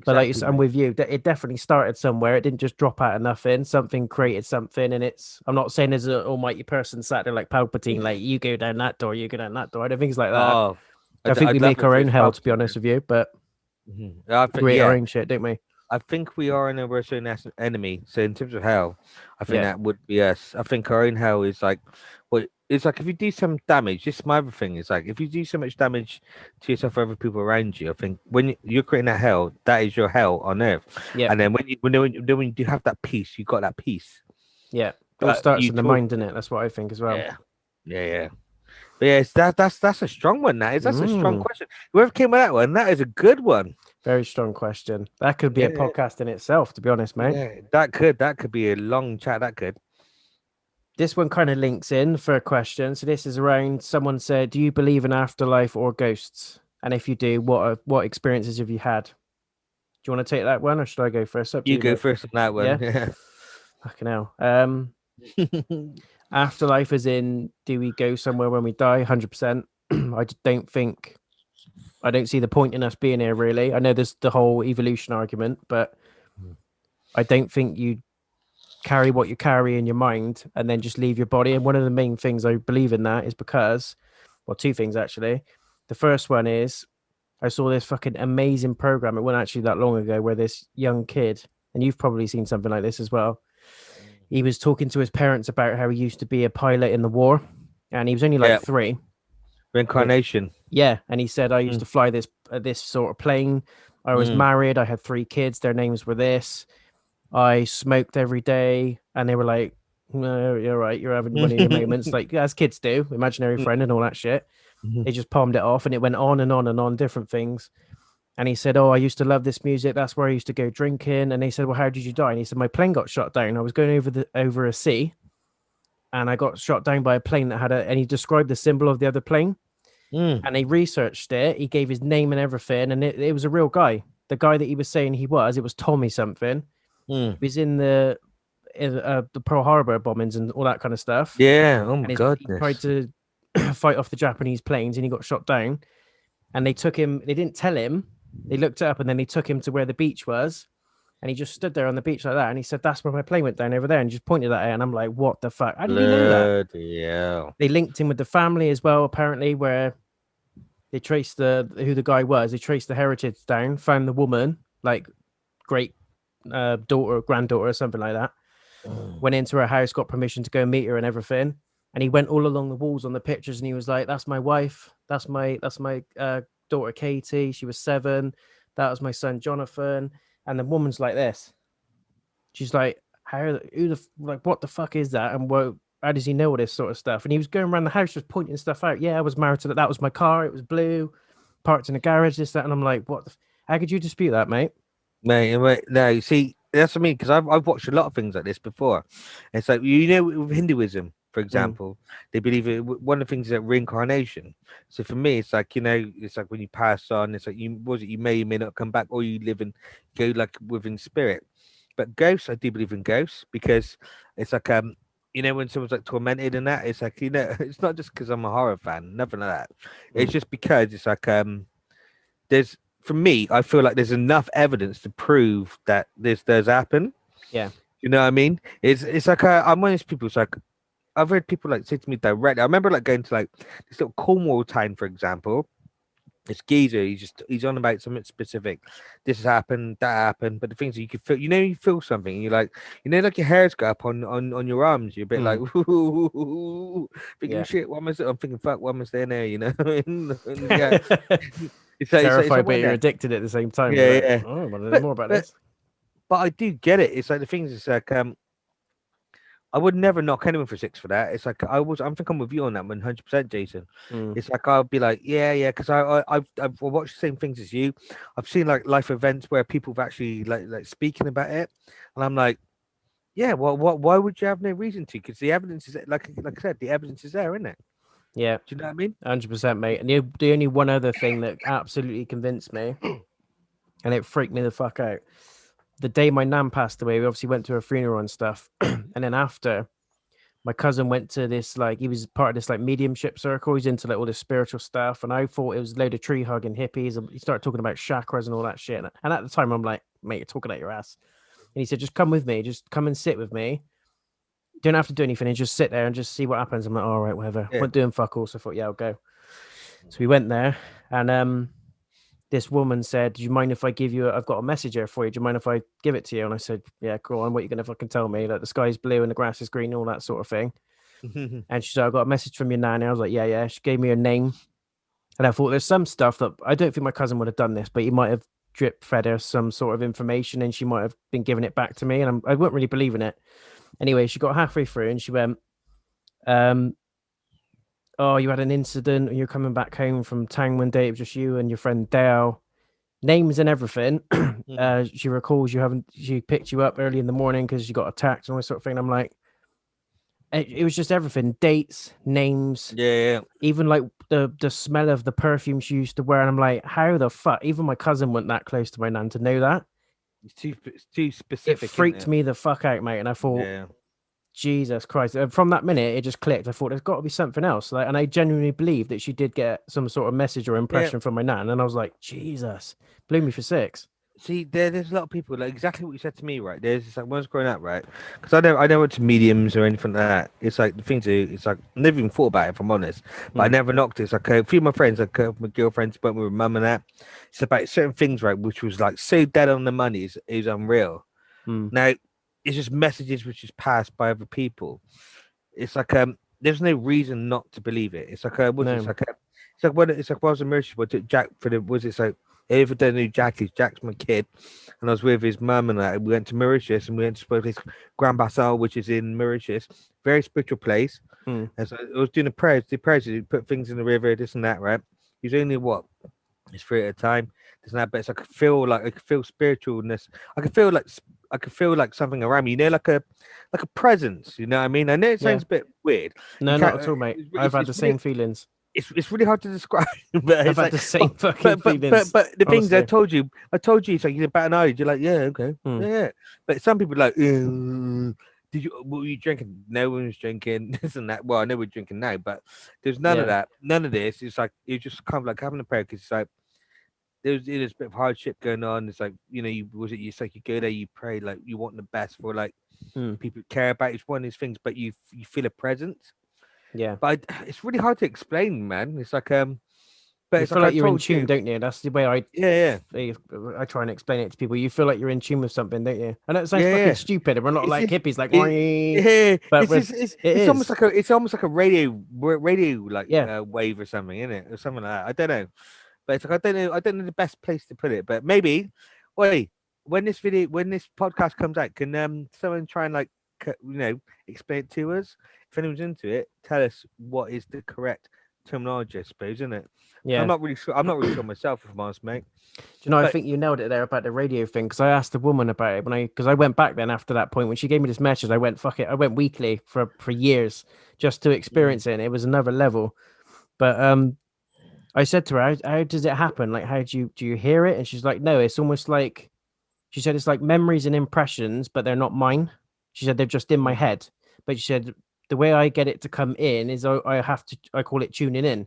But like you Exactly, said, I'm mate. with you. That it definitely started somewhere. It didn't just drop out of nothing. Something created something, and it's. I'm not saying there's an almighty person sat there like Palpatine, like you go down that door, you go down that door. I don't think it's like that. Oh, I think we I'd love make it if our it own was hell, to be Palpatine, honest man. with you. But I we think, create our yeah, own shit, don't we? I think we are in a worse own enemy. So in terms of hell, I think Yeah, that would be us. I think our own hell is like, well, it's like if you do some damage. This is my other thing. It's like if you do so much damage to yourself or other people around you. I think when you're creating that hell, that is your hell on earth. yeah, And then when you do have that peace, you got that peace. yeah. It all But starts you in the talk, mind, innit? That's what I think as well. yeah, yeah. But yeah, that's a strong one. That's a strong Mm, question. Whoever came with that one, that is a good one. very strong question. That could be a Yeah, podcast in itself, to be honest, mate. yeah. That could be a long chat. That could. This one kind of links in for a question. So this is around someone said, "Do you believe in afterlife or ghosts? And if you do, what experiences have you had?" Do you want to take that one, or should I go first? Up to You you, go mate. first on that one. Yeah, Yeah. fucking hell. Afterlife is in. Do we go somewhere when we die? 100%. I just don't think. I don't see the point in us being here. Really, I know there's the whole evolution argument, but I don't think you carry what you carry in your mind and then just leave your body. And one of the main things I believe in that is because, well, two things actually. The first one is I saw this fucking amazing program. It wasn't actually that long ago where this young kid, and you've probably seen something like this as well. He was talking to his parents about how he used to be a pilot in the war, and he was only like Yeah. 3. And it, Reincarnation. yeah, and he said I used Mm, to fly this sort of plane. I was mm, married. I had 3 kids. Their names were this. I smoked every day, and they were like, "No, you're right. You're having one of your moments, like as kids do, imaginary mm, friend and all that shit." mhm, They just palmed it off, and it went on and on and on, different things. And he said, "Oh, I used to love this music. That's where I used to go drinking." And they said, "Well, how did you die?" And he said, "My plane got shot down. I was going over a sea, and I got shot down by a plane that had a." And he described the symbol of the other plane, mm, and they researched it. He gave his name and everything, and it was a real guy. The guy that he was saying he was, it was Tommy something. mm. He was in the Pearl Harbor bombings and all that kind of stuff. Yeah. Oh my And he tried goodness. to fight off the Japanese planes, and he got shot down. And they took him. They didn't tell him. They looked it up, and then they took him to where the beach was, and he just stood there on the beach like that. And he said, "That's where my plane went down over there," and just pointed at it. And I'm like, "What the fuck? How did he know that?" Bloody hell. They linked him with the family as well, apparently, where they traced who the guy was. They traced the heritage down, found the woman, like great daughter, granddaughter, or something like that. Mm. Went into her house, got permission to go meet her and everything. And he went all along the walls on the pictures, and he was like, "That's my wife. That's my daughter Katie. She was 7. That was my son Jonathan." And the woman's like this. She's like, what the fuck is that? And how does he know all this sort of stuff? And he was going around the house just pointing stuff out. Yeah, I was married to that. That was my car. It was blue, parked in a garage. This, that, and I'm like, what? How could you dispute that, mate? Mate, no, see, that's what I mean, because I've watched a lot of things like this before. It's like, with Hinduism, for Mm, example, they believe one of the things is that reincarnation. So for me, it's like, it's like when you pass on, it's like you may or may not come back, or you live and go like within spirit. But ghosts, I do believe in ghosts because it's like, when someone's like tormented and that, it's like, it's not just because I'm a horror fan, nothing like that. It's mm, just because it's like, there's for me, I feel like there's enough evidence to prove that this does happen. yeah. You know what I mean? It's like I'm one of those people. It's like I've heard people like say to me directly. I remember like going to like this little Cornwall town, for example, It's geezer. He's on about something specific. This has happened, that happened. But the things that you can feel, you feel something. And you're like, like your hair's got up on your arms. You're a bit like, thinking Yeah. shit. What am I? I'm thinking, fuck. What am I staying there? And yeah, it's Terrified, like but one you're there. addicted at the same time. You're Yeah, like, yeah. oh, I want to know But more about but this. but I do get it. It's like the things. It's like I would never knock anyone for six for that. It's like I'm think I'm with you on that 100%, Jason. Mm. It's like I'll be like, yeah, because I've watched the same things as you. I've seen like life events where people have actually like speaking about it, and I'm like, yeah, well, why would you have no reason to? Because the evidence is like I said, the evidence is there, isn't it? Yeah, Do you know what I mean? 100%, mate. And the only one other thing that absolutely convinced me, and it freaked me the fuck out, the day my nan passed away, we obviously went to her funeral and stuff. And then after, my cousin went to this, like, he was part of this, like, mediumship circle. He's into, like, all this spiritual stuff. And I thought it was a load of tree hugging hippies. And he started talking about chakras and all that shit. And at the time, I'm like, mate, you're talking out your ass. And he said, just come with me. Just come and sit with me. Don't have to do anything. And just sit there and just see what happens. I'm like, all right, whatever. Yeah. Wasn't doing fuck all. So I thought, yeah, I'll go. So we went there. And this woman said, do you mind if I give you, I've got a message here for you. Do you mind if I give it to you? And I said, yeah, go on. What are you going to fucking tell me? Like the sky's blue and the grass is green, all that sort of thing. And she said, I got a message from your nan. I was like, yeah. She gave me her name. And I thought there's some stuff that I don't think my cousin would have done this, but he might have drip fed her some sort of information and she might have been giving it back to me. And I wasn't really believing it. Anyway, she got halfway through and she went, oh, you had an incident and you're coming back home from town one day. It was just you and your friend Dale. Names and everything. She recalls she picked you up early in the morning because you got attacked and all this sort of thing. I'm like, it was just everything, dates, names, yeah. even like the smell of the perfume she used to wear. And I'm like, how the fuck? Even my cousin went that close to my nan to know that. It's too specific. It freaked me the fuck out, mate. And I thought, Yeah. Jesus Christ. From that minute, it just clicked. I thought there's got to be something else. Like, and I genuinely believe that she did get some sort of message or impression from my nan. And I was like, Jesus, blew me for six. See, there's a lot of people like exactly what you said to me, right? There's like when I was growing up, right? Because I never went to mediums or anything like that. It's like the thing to, it's like I never even thought about it, if I'm honest. But I never knocked it. It's like a few of my friends, like my girlfriends, went with my mum and that. It's about certain things, right? Which was like so dead on the money, is unreal. Now, it's just messages which is passed by other people. It's like there's no reason not to believe it. It's like it's like when I was in Mauritius, what took Jack for the was it so if I don't know who Jack is, Jack's my kid, and I was with his mum and that. We went to Mauritius and we went to this Grand Bassal, which is in Mauritius, very spiritual place. And so I was doing the prayers, you put things in the river, this and that, right? He was only what? It's three at a time. There's that, but it's like I could feel spiritualness. I could feel like something around me, like a presence. You know what I mean? I know it sounds a bit weird. No, not at all, mate. I've had the same feelings. It's really hard to describe, but I've had the same fucking feelings. But the things honestly. I told you, it's like you're about an eye. You're like, yeah, okay, yeah. But some people are like, did you? What were you drinking? No one was drinking this and that. Well, I know we're drinking now, but there's none of that. None of this. It's like it's just kind of like having a prayer because it's like there's a bit of hardship going on. It's like it's like you go there, you pray, like you want the best for like people who care about. It's one of these things, but you feel a presence. Yeah, but it's really hard to explain, man. It's like but you it's feel like you're in tune, you. don't you? That's the way I try and explain it to people. You feel like you're in tune with something, don't you? I know it sounds fucking stupid, and we're not like hippies, like but it's almost like a radio like wave or something, isn't it, or something like that. I don't know, but it's like I don't know the best place to put it, but maybe wait when this podcast comes out, can someone try and like explain it to us? If anyone's into it, tell us what is the correct terminology, I suppose, isn't it? Yeah, I'm not really sure myself, if I'm honest, mate. Do you know, I think you nailed it there about the radio thing, because I asked the woman about it because I went back then after that point when she gave me this message. I went fuck it. I went weekly for years just to experience it, and it was another level. But I said to her, how does it happen? Like, how do you hear it? And she's like, no, it's almost like, she said, it's like memories and impressions, but they're not mine. She said they're just in my head. But she said the way I get it to come in is I call it tuning in.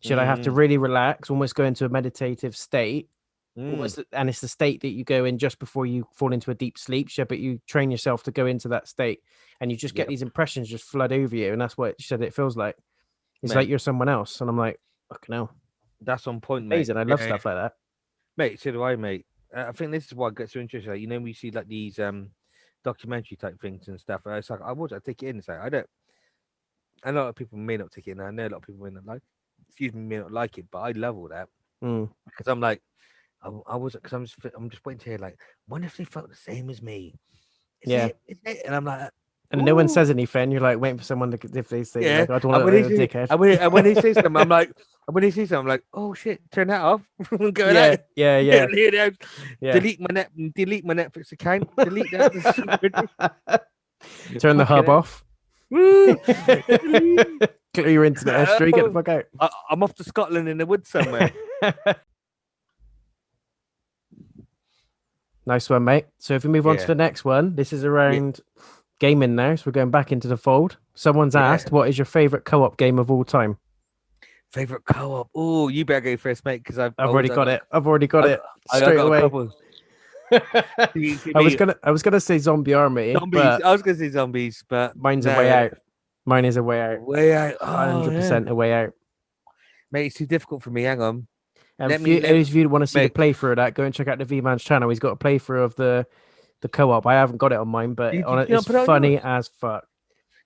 Should I have to really relax, almost go into a meditative state, and it's the state that you go in just before you fall into a deep sleep. But you train yourself to go into that state, and you just get these impressions just flood over you, and that's what she said it feels like. It's like you're someone else, and I'm like, fucking hell. That's on point, mate. Amazing. I love stuff like that. Mate, so do I, mate. I think this is why it gets so interesting. Like, we see like these documentary type things and stuff. And it's like I take it in. It's like I don't. A lot of people may not take it in. I know a lot of people may not like. Excuse me, may not like it, but I love all that because I'm like, I was because I'm just waiting to hear like, wonder if they felt the same as me. Is it? And I'm like. And no one says anything. You're like waiting for someone to if they say like, I don't want to be a dickhead. And when he says something, I'm like, I'm like, oh shit, turn that off. Yeah. Delete my Netflix account. Delete that. Turn the hub off. Clear your internet history. Get the fuck out. I'm off to Scotland in the woods somewhere. Nice one, mate. So if we move on to the next one, this is around gaming now, so we're going back into the fold. Someone's asked, what is your favorite co-op game of all time? Favorite co-op? Oh, you better go first, mate, because I've already got it. I've already got it straight away. I was gonna say Zombie Army. I was gonna say zombies, but mine's a way out. Mine is a way out. Way out. 100% a way out. Mate, it's too difficult for me. Hang on. If you want to see the playthrough of that, go and check out the Vman's channel. He's got a playthrough of the co-op. I haven't got it on mine, but it's funny as fuck.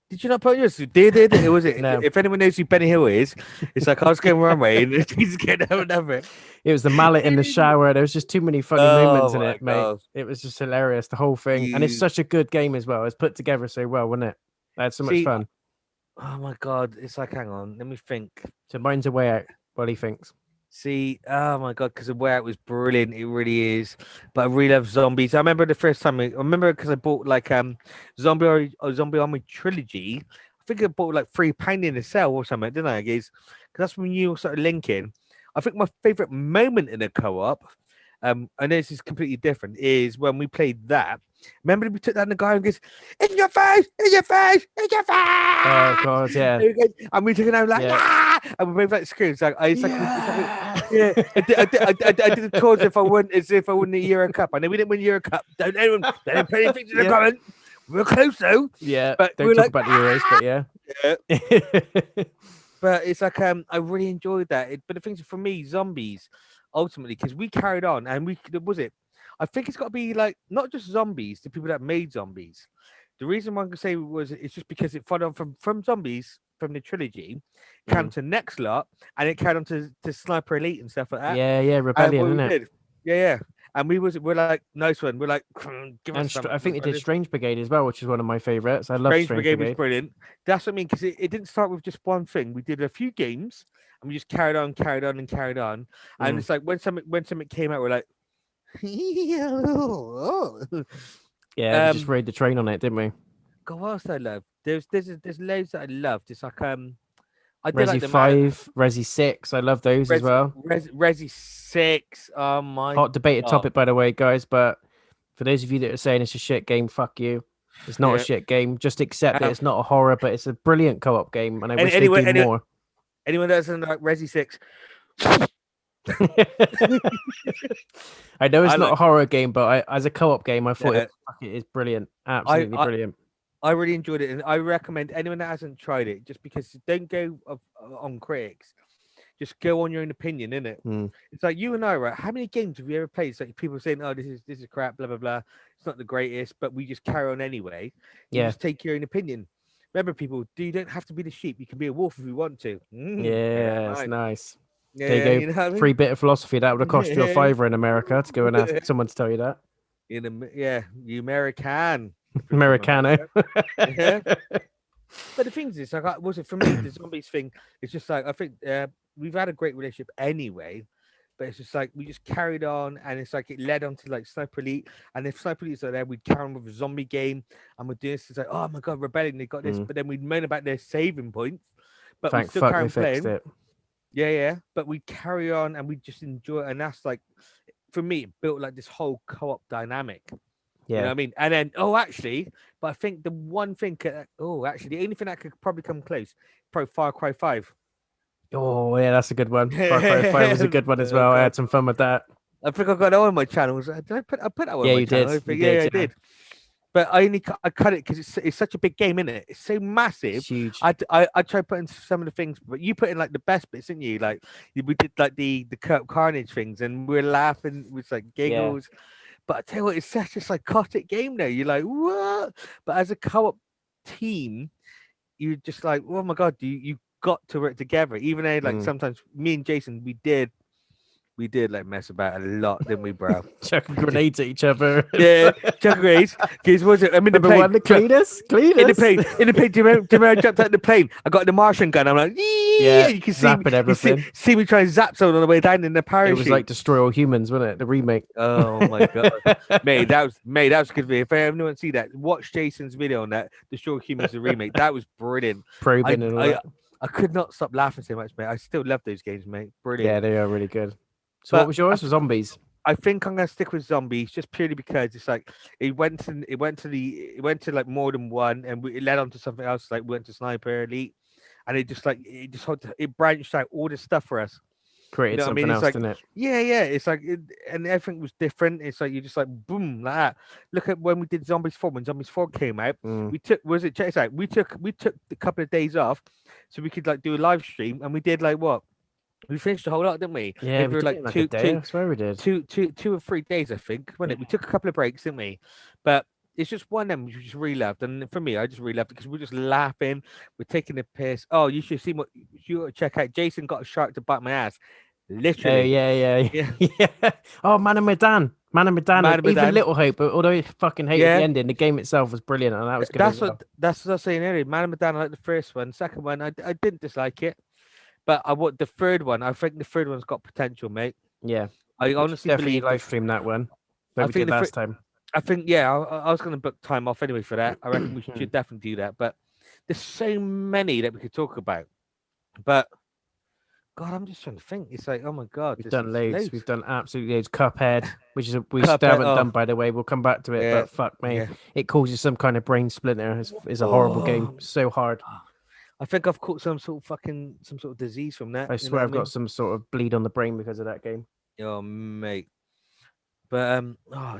Did you not put on yours? Did it? Was it? No. If anyone knows who Benny Hill is, it's like I was going one way and he's getting another. It was the mallet in the shower. There was just too many funny moments in it, mate. It was just hilarious, the whole thing. And it's such a good game as well. It's put together so well, wasn't it? I had so much fun. Oh my god. It's like, hang on, let me think. So mine's a way out. What he thinks. See, oh my god, because the way out was brilliant. It really is. But I really love zombies. I remember the first time. I remember because I bought like Zombie Army Trilogy. I think I bought like £3 in a sale or something, didn't I? Because that's when you started linking. I think my favorite moment in a co-op, I know this is completely different, is when we played that. Remember we took down the guy and goes, in your face, in your face, in your face. Oh god, yeah. And we took it out like, and we both like screams. Like, I did the chords as if I won the Euro Cup. I know we didn't win the Euro Cup. Don't put anything in the comment. We're close though. Yeah, but don't talk about the Euros, but yeah. But it's like I really enjoyed that. But the things for me, zombies, ultimately, because we carried on and I think it's got to be like not just zombies, the people that made zombies. The reason why I can say it's just because it followed on from zombies from the trilogy, came to Next Lot, and it carried on to Sniper Elite and stuff like that. Yeah, Rebellion, isn't it? Yeah. And we're like, nice one. We're like, give us I think they did Strange Brigade as well, which is one of my favorites. I love Strange Brigade. Was brilliant. That's what I mean, because it didn't start with just one thing. We did a few games, and we just carried on. And it's like when something came out, we're like, yeah, we just rode the train on it, didn't we? God, what else I love? There's loads that I loved. It's like I did Resi like 5, Resi 6. I love those as well. Resi 6. Oh my! Hot debated topic, by the way, guys. But for those of you that are saying it's a shit game, fuck you. It's not a shit game. Just accept that it's not a horror, but it's a brilliant co-op game, and I wish they do more. Anyone that doesn't like Resi 6. I know it's not a horror game, but as a co-op game, I thought it is brilliant. Absolutely brilliant. I really enjoyed it, and I recommend anyone that hasn't tried it, just because don't go on critics, just go on your own opinion, innit? It's like you and I, right? How many games have we ever played? It's like people saying, "Oh, this is crap," blah blah blah. It's not the greatest, but we just carry on anyway. You just take your own opinion. Remember, people, you don't have to be the sheep. You can be a wolf if you want to. Yeah, it's nice. Yeah, there you go. You know what I mean? Free bit of philosophy. That would have cost you a £5 in America to go and ask someone to tell you that. You American. Americano. Yeah. But the thing is, like, was it for me? The zombies thing. It's just like I think we've had a great relationship anyway, but it's just like we just carried on, and it's like it led on to like Sniper Elite, and if Sniper Elite's are there, we'd carry on with a zombie game, and we're doing this. It's like, oh my god, Rebellion, they got this, but then we'd moan about their saving points, but we still carry on playing. It. Yeah. But we carry on, and we just enjoy it, and that's like, for me, it built like this whole co-op dynamic. Yeah, you know what I mean? And then, but I think the one thing, the only thing that could probably come close, probably Far Cry 5. Oh, yeah, that's a good one. Far Cry 5 was a good one as well. I had some fun with that. I think I got that on my channel. I put that on my channel. You did. I did. but I cut it because it's such a big game, isn't it? It's so massive. It's huge. I tried putting some of the things, but you put in like the best bits, didn't you? Like we did like the Kurt Carnage things, and we are laughing with like Yeah. giggles. But I tell you what, it's such a psychotic game now. You're like, what? But as a co-op team, you're just like, oh my god, you got to work together. Even though like Mm. sometimes me and Jason, we did like mess about a lot, didn't we, bro? Chucking grenades at each other. Yeah, Chuck Grace. Because was it? I'm in the Number plane. one, the cleaners. In the plane. In the plane. Do you remember I jumped out of the plane? I got the Martian gun. I'm like, Yeah, you can zapping everything. see me try and zap someone on the way down in the It parachute. was like Destroy All Humans, wasn't it? The remake. Oh my god, mate, that was a good video. If anyone see that, watch Jason's video on that. Destroy Humans the remake. That was brilliant. Probing and all that. I could not stop laughing so much, mate. I still love those games, mate. Brilliant. Yeah, they are really good. So But what was yours? For zombies. I think I'm gonna stick with zombies just purely because it's like it went to like more than one, and it led on to something else. Like we went to Sniper Elite, and it branched out all this stuff for us. Created know what I something mean? It's else, like- didn't it? Yeah. It's like and everything was different. It's like you just like boom like that. Look at when we did Zombies 4. When Zombies 4 came out, Mm. we took check this out. We took a couple of days off so we could like do a live stream, and we did like what? We finished the whole lot, didn't we? Yeah, Maybe we did like it in like a day. I swear we did. two or 3 days, I think. Wasn't it? We took a couple of breaks, didn't we? But it's just one of them which we just really loved. And for me, I just really loved it because we're just laughing. We're taking the piss. Oh, you should see what you gotta check out. Jason got a shark to bite my ass. Oh, Literally. yeah. Yeah. Oh, Man and Medan. Man and Even Medan. Little Hope, but although I fucking hated Yeah. the ending, the game itself was brilliant, and that was good. That's as well. that's what I was saying earlier. Man and Medan, I like the first one. Second one, I didn't dislike it. But I want the third one. I think the third one's got potential, mate. Yeah. I We should honestly definitely believe live stream that one. I Like we think did the last time. I think, yeah, I was going to book time off anyway for that. I reckon we should definitely do that. But there's so many that we could talk about. But God, I'm just trying to think. It's like, oh my God, We've there's done loads. loads. We've done absolutely loads. Cuphead, which is we Cuphead, still haven't oh. done, by the way. We'll come back to it, Yeah, but fuck me, yeah. it causes some kind of brain splinter. It's a horrible game. Oh. So hard. I think I've caught some sort of disease from that. I you know swear what I've got some sort of bleed on the brain because of that game. Oh mate. But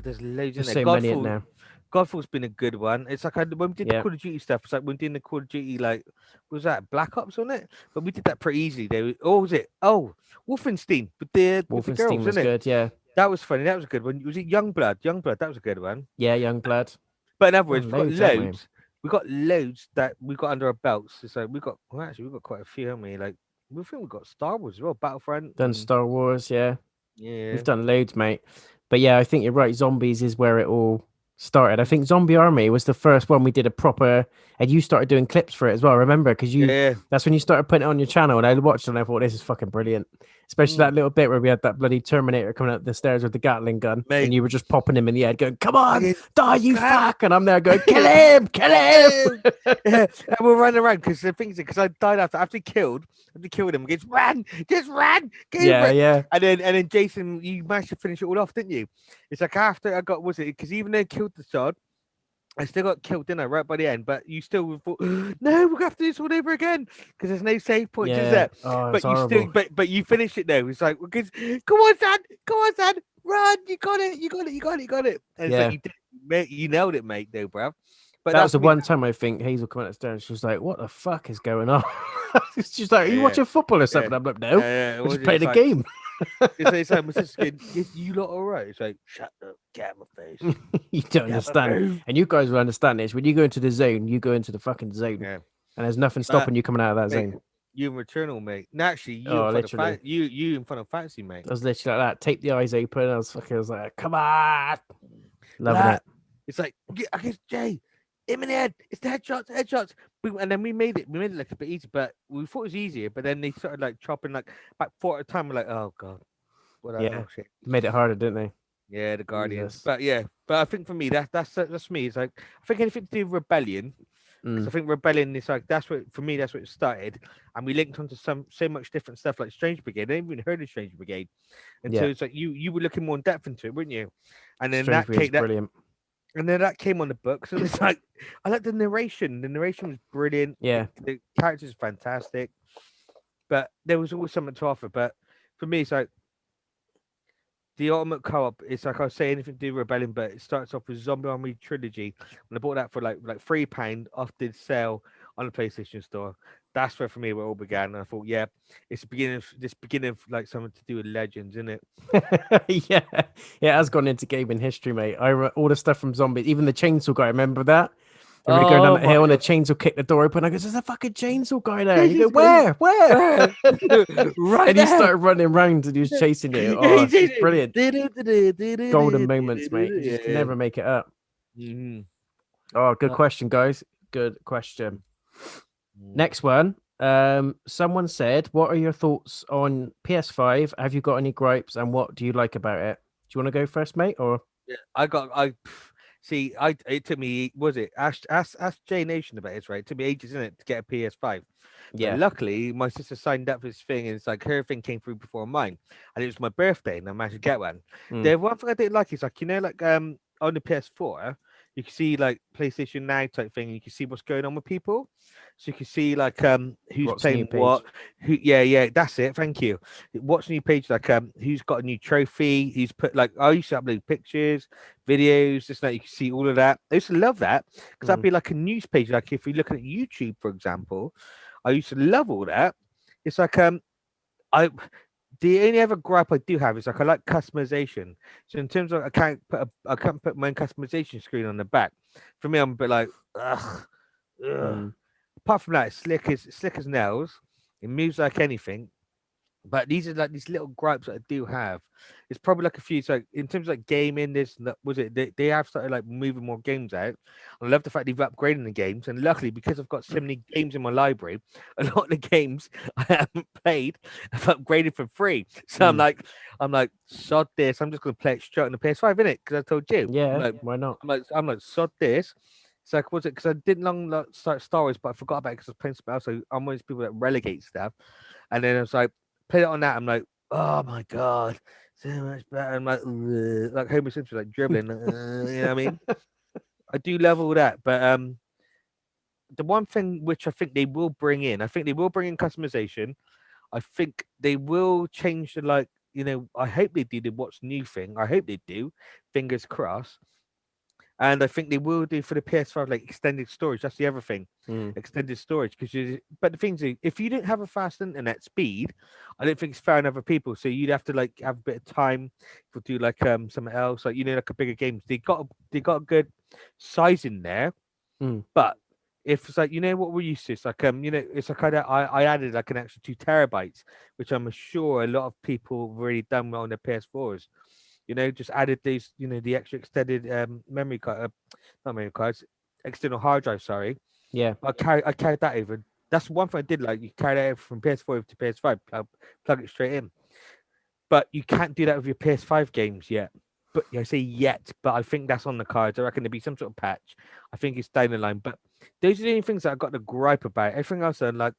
there's loads There's in so there. many in there. Godfall's been a good one. It's like when we did Yeah. the Call of Duty stuff. It's like when we did the Call of Duty, like what was that Black Ops on it? But we did that pretty easily. Though. What was it? Oh, Wolfenstein with the girls, Wolfenstein was isn't it? good. Yeah. That was funny. That was a good one. Was it Youngblood? Youngblood. That was a good one. Yeah, Youngblood. But in other Oh, words, we've got loads, haven't we? loads. We got loads that we got under our belts. It's like we got quite a few, haven't we? Like we think we got Star Wars as well, Battlefront. Done and- Star Wars. Yeah. yeah. We've done loads, mate. But yeah, I think you're right. Zombies is where it all started. I think Zombie Army was the first one we did a proper, and you started doing clips for it as well. Remember? Because Yeah. that's when you started putting it on your channel, and I watched it and I thought this is fucking brilliant. Especially that little bit where we had that bloody Terminator coming up the stairs with the Gatling gun, Mate. and you were just popping him in the head, going, "Come on, Yeah. die, you Ah. fuck!" And I'm there going, "Kill him, kill him!" Yeah, and we're running around because the thing is, because I died after he killed him. Just ran, Yeah. And then Jason, you managed to finish it all off, didn't you? It's like after I got because even though I killed the sod, I still got killed, didn't I? Right by the end, but you still thought, no, we're gonna have to do this all over again because there's no save points, is there? Oh, But it's you horrible. still, but you finish it though. It's like, because come on, Sam, run, you got it. And it's like you did, mate, you nailed it, mate, though, bro. But that was the me. one time I think Hazel came out the stairs. She was like, "What the fuck is going on?" She's like, "Are you Yeah. watching football or something?" I'm like, "No, Yeah, we're just playing a game." It's like my sister going, you lot all right? It's like, shut up, get out my face. You don't understand. And you guys will understand this. When you go into the zone, you go into the fucking zone. Yeah. And there's nothing stopping you coming out of that Mate, zone. you and Returnal, mate. No, actually, Oh, literally. you in front of Fancy, mate. I was literally like that. Tape the eyes open. I was like, "Come on." Loving it. It's like, I guess Jay, him in the head. It's the headshots. And then we made it like a bit easy, but we thought it was easier. But then they started like chopping like back 4 at a time. We're like, oh god, Yeah. oh, shit. Made it harder, didn't they? Yeah, the Guardians. Jesus. But yeah, but I think for me that's me. It's like I think anything to do with Rebellion. 'Cause I think Rebellion is like that's what it started, and we linked onto so much different stuff like Strange Brigade. I didn't even heard of Strange Brigade, and so it's like you were looking more in depth into it, weren't you? And then Strange Breed's brilliant. and then that came on the books, and it's like I like the narration. The narration was brilliant. Yeah. The characters fantastic, but there was always something to offer. But for me, it's like the ultimate co-op. It's like I was saying, anything to do with Rebellion, but it starts off with Zombie Army Trilogy. And I bought that for like £3 off the sale on the PlayStation Store. That's where for me it all began. And I thought, yeah, it's the beginning of like something to do with Legends, isn't it? Yeah, it has gone into gaming history, mate. All the stuff from Zombies, even the chainsaw guy. Remember that? And we were going down Oh that my hill, and the god! chainsaw kicked the door open. I go, "There's a fucking chainsaw guy there!" And you go, "Where? Where?" Right And he there. started running around, and he was chasing you. Yeah, he Oh, it's did brilliant. Golden it. moments, mate. You just can Yeah. never make it up. Mhm. Oh, good Uh, question, guys. Good question. mm. Next one. Someone said, "What are your thoughts on PS5? Have you got any gripes, and what do you like about it?" Do you want to go first, mate? Or Yeah, see. It took me, was it ask J Nation about it, right? It took me ages, isn't it, to get a PS5. But yeah, luckily, my sister signed up for this thing, and it's like her thing came through before mine, and it was my birthday, and I managed to get one. mm, The one thing I didn't like is like like on the PS4, you can see like PlayStation Now type thing. You can see what's going on with people, so you can see like who's what's new playing page? what, yeah, that's it. Thank you. What's new page like who's got a new trophy? Who's put like I used to upload pictures, videos, just like you can see all of that. I used to love that because that'd Mm, be like a news page. Like if you're looking at YouTube, for example, I used to love all that. It's like I the only other gripe I do have is like I like customization. So in terms of I can't put my own customization screen on the back. For me, I'm a bit like ugh. mm, Apart from that, it's slick as nails. It moves like anything. But these are like these little gripes that I do have. It's probably like a few. So in terms of like gaming, was it they have started like moving more games out. I love the fact they've upgraded the games, and luckily because I've got so many games in my library, a lot of the games I haven't played have upgraded for free. So mm. I'm like, sod this. I'm just gonna play it straight on the PS5, innit? Because I told you, Yeah, why not? I'm like, sod this. It's like, was it because I didn't long like, start Star Wars, but I forgot about it because I was playing something else. So I'm one of those people that relegate stuff. And then I was like, put it on that. I'm like, oh my god, so much better. I'm like Homer Simpson, like dribbling. You know what I mean? I do love all that, but the one thing which I think they will bring in, I think they will bring in customization. I think they will change the like. I hope they do the what's new thing. I hope they do. Fingers crossed. And I think they will do for the PS5 like extended storage. That's the other thing, Mm, extended storage. But the thing is, if you didn't have a fast internet speed, I don't think it's fair on other people. So you'd have to like have a bit of time to do like something else, like like a bigger game. They got a good size in there, mm. but if it's like what we're used to, it's like it's like I added like an extra 2 terabytes, which I'm sure a lot of people have already done on their PS4s. Just added these, the extra extended memory card, not memory cards, external hard drive. Sorry, Yeah, I carried that over. That's one thing I did like. You carry that over from PS4 to PS5, plug it straight in. But you can't do that with your PS5 games yet. But I say yet, but I think that's on the cards. I reckon there'll be some sort of patch. I think it's down the line. But those are the only things that I got to gripe about. Everything else, I'm not.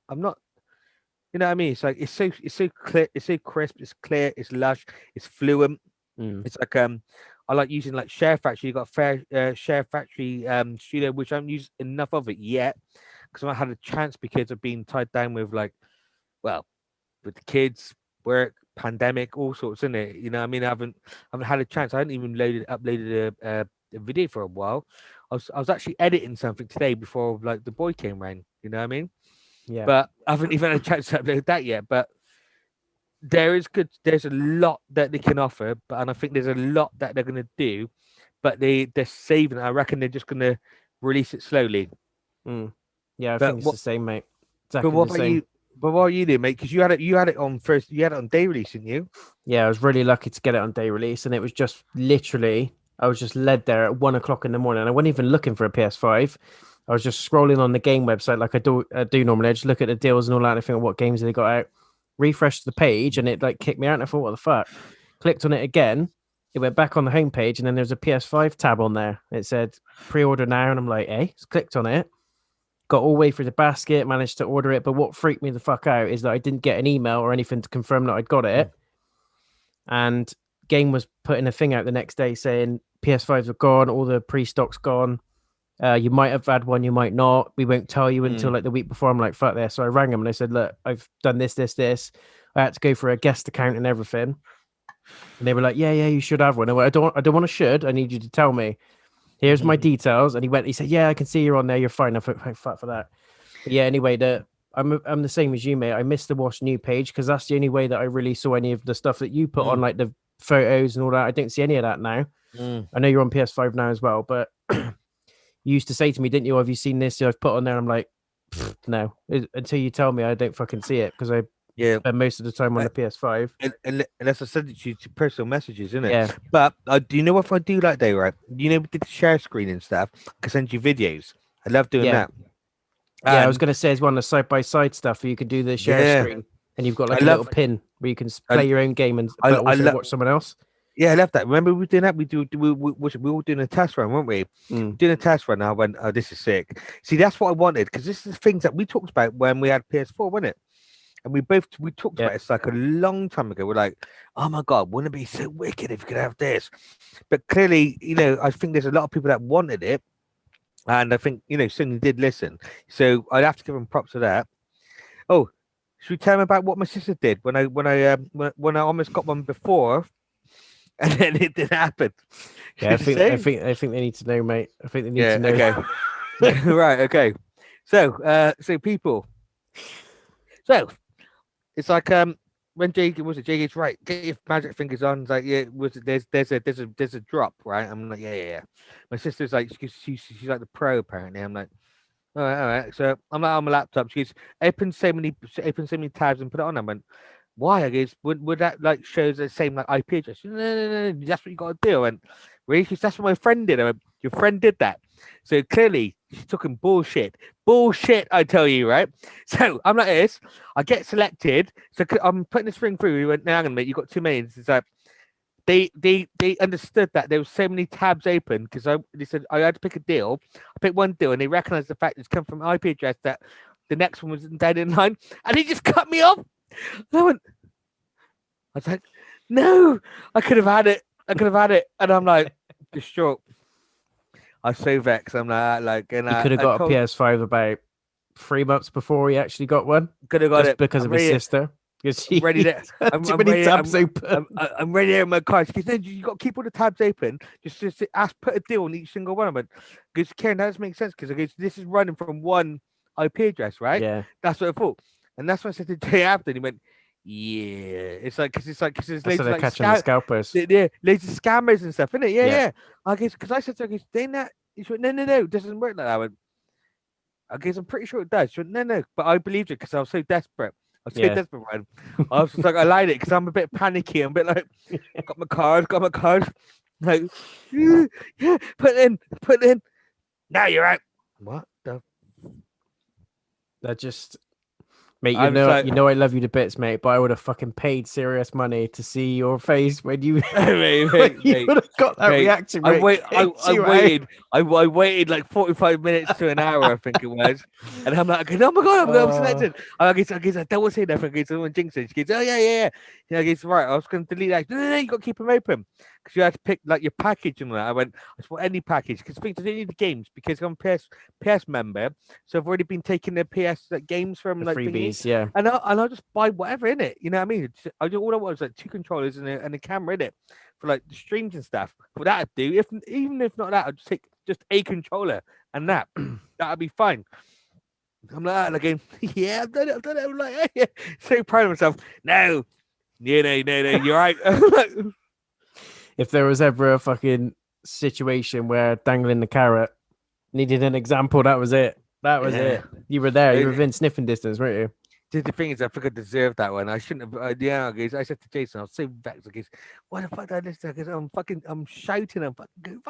You know what I mean? It's like it's so clear, it's so crisp, it's clear, it's lush, it's fluent. mm, It's like I like using like Share Factory. You got fair Share Factory studio, which I haven't used enough of it yet because I've not had a chance because I've been tied down with well, with the kids, work, pandemic, all sorts, isn't it? You know, what I mean, I haven't had a chance. I hadn't even uploaded a video for a while. I was actually editing something today before like the boy came round. You know what I mean? yeah. But I haven't even had a chance to upload that yet. But there's a lot that they can offer, and I think there's a lot that they're gonna do, but they're saving it. I reckon they're just gonna release it slowly. Mm. Yeah, I think But it's what the same, mate. but Exactly what the about same. you? But what are you doing, mate? Because you had it on first, you had it on day release, didn't you? Yeah, I was really lucky to get it on day release, and it was just literally, I was just led there at 1 o'clock in the morning. I wasn't even looking for a PS5. I was just scrolling on the game website like I do normally. I just look at the deals and all that, and I think what games they got out. Refreshed the page, and it like kicked me out, and I thought, what the fuck? Clicked on it again. It went back on the homepage, and then there's a PS5 tab on there. It said pre-order now, and I'm like, eh? Just clicked on it, got all the way through the basket, managed to order it. But what freaked me the fuck out is that I didn't get an email or anything to confirm that I'd got Mm. it. And game was putting a thing out the next day saying PS5s are gone, all the pre-stock's gone. You might have had one, you might not. We won't tell you until Mm. like the week before. I'm like, fuck this. So I rang him and I said, look, I've done this. I had to go for a guest account and everything. And they were like, yeah, you should have one. I went, I don't want to should. I need you to tell me. Here's my details. And he said, yeah, I can see you're on there. You're fine. I thought, thank fuck for that. But yeah, anyway, I'm the same as you, mate. I missed the Watch New page because that's the only way that I really saw any of the stuff that you put on, like the photos and all that. I don't see any of that now. I know you're on PS5 now as well, but you used to say to me, didn't you, have you seen this I've put on there? I'm like, no. Until you tell me, I don't fucking see it because I spend most of the time on the PS5. Unless I send it to you to personal messages, isn't it? Yeah. But do you know what I do like though, right? You know, with the share screen and stuff, I can send you videos. I love doing that. Yeah, I was going to say, it's one of the side-by-side stuff where you could do the share screen and you've got like a little pin where you can play your own game and but also watch someone else. Yeah, I love that. Remember we were doing that? We were doing a test run, weren't we? Doing a test run. I went, oh, this is sick. See, that's what I wanted because this is the things that we talked about when we had PS4, wasn't it? And we talked about it like a long time ago. We're like, oh my god, wouldn't it be so wicked if you could have this? But clearly, you know, I think there's a lot of people that wanted it, and I think Sony did listen. So I'd have to give them props for that. Oh, should we tell them about what my sister did when I almost got one before? And then it didn't happen. Yeah, I think they need to know, mate. I think they need to know. Okay. Right. Okay. So people. So it's like when Jay gets right, get your magic fingers on. It's like there's a drop, right? I'm like yeah. My sister's like she's like the pro apparently. I'm like all right. So I'm like on my laptop. She goes open so many tabs and put it on. I went. Why? I guess would that like shows the same like IP address? No, that's what you got to do. And really, that's what my friend did. I went, your friend did that. So clearly she's talking bullshit. I tell you, right? So I'm like this. I get selected. So I'm putting this thing through. We went, no, hang on, mate. You got too many. It's like they understood that there were so many tabs open because they said I had to pick a deal. I picked one deal, and they recognized the fact it's come from IP address that the next one was dead in line, and he just cut me off. I was like, no, I could have had it. And I'm like, distraught. I was so vexed. I'm like, and he could have got a PS5 about 3 months before he actually got one. Could have got it because of his sister. Because I'm ready to. Too many tabs open. I'm ready to my car. She said, you got to keep all the tabs open. Just put a deal on each single one of them. Because Karen, that doesn't make sense because this is running from one IP address, right? Yeah. That's what I thought. And that's what I said to Jay after. And he went, yeah. It's like, because there's loads of like catching the scalpers. Yeah, loads of scammers and stuff, isn't it? Yeah. I guess, because I said to her, "Ain't that?" She went, no, it doesn't work like that. I went, I guess I'm pretty sure it does. She went, no. But I believed it because I was so desperate. I was so desperate, man. I was just like, I lied it because I'm a bit panicky. I'm a bit like, got my card. Like, yeah, put it in. Now you're out. What the? That just, mate, you know I love you to bits, mate, but I would have fucking paid serious money to see your face when you, mate, you would have got that reaction. I waited like 45 minutes to an hour, I think it was, and I'm like, oh my god, I'm selected. I guess I don't want to say that. I guess someone jinxed it. She goes, oh yeah. I guess right. I was going to delete that. No, you got to keep them open because you had to pick like your package and that. I went, I just want any package because I think I don't need the games because I'm a PS member, so I've already been taking the PS games from like freebies, yeah. And I'll just buy whatever in it. You know what I mean? All I want was like 2 controllers and a camera in it for like the streams and stuff. For that I'd do. Even if not that, I'd just take just a controller and that'd be fine. I'm like, again, yeah, I've done it. I'm like, yeah. So proud of myself. No, you're right. If there was ever a fucking situation where dangling the carrot needed an example, that was it. It. You were there. You were within sniffing distance, weren't you? The thing is, I think I deserved that one. I shouldn't have. I said to Jason, I was so vexed. I guess, why the fuck did I listen? Because I'm shouting. I'm fucking going,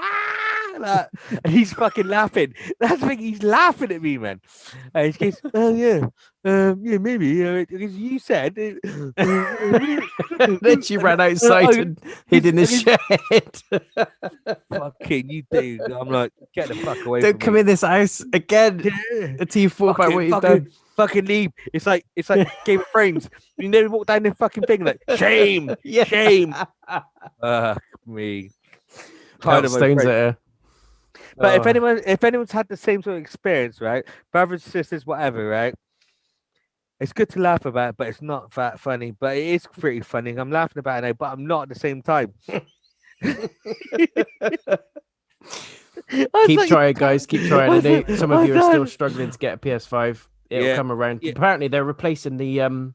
like, and he's fucking laughing. That's the thing. He's laughing at me, man. And he goes, oh yeah, maybe. Because you said. Then she ran outside and hid in the shed. Fucking you, dude. I'm like, get the fuck away. Don't come in this house again until you thought about what you've done. Fucking leave. It's like Game of Thrones. You never walk down the fucking thing like shame, shame. Me. Stones at her. But if anyone's had the same sort of experience, right? Brothers, sisters, whatever, right? It's good to laugh about, but it's not that funny. But it is pretty funny. I'm laughing about it now, but I'm not at the same time. Keep trying, guys. Keep trying. I know some of you are still struggling to get a PS5. It'll come around. Yeah. Apparently, they're replacing the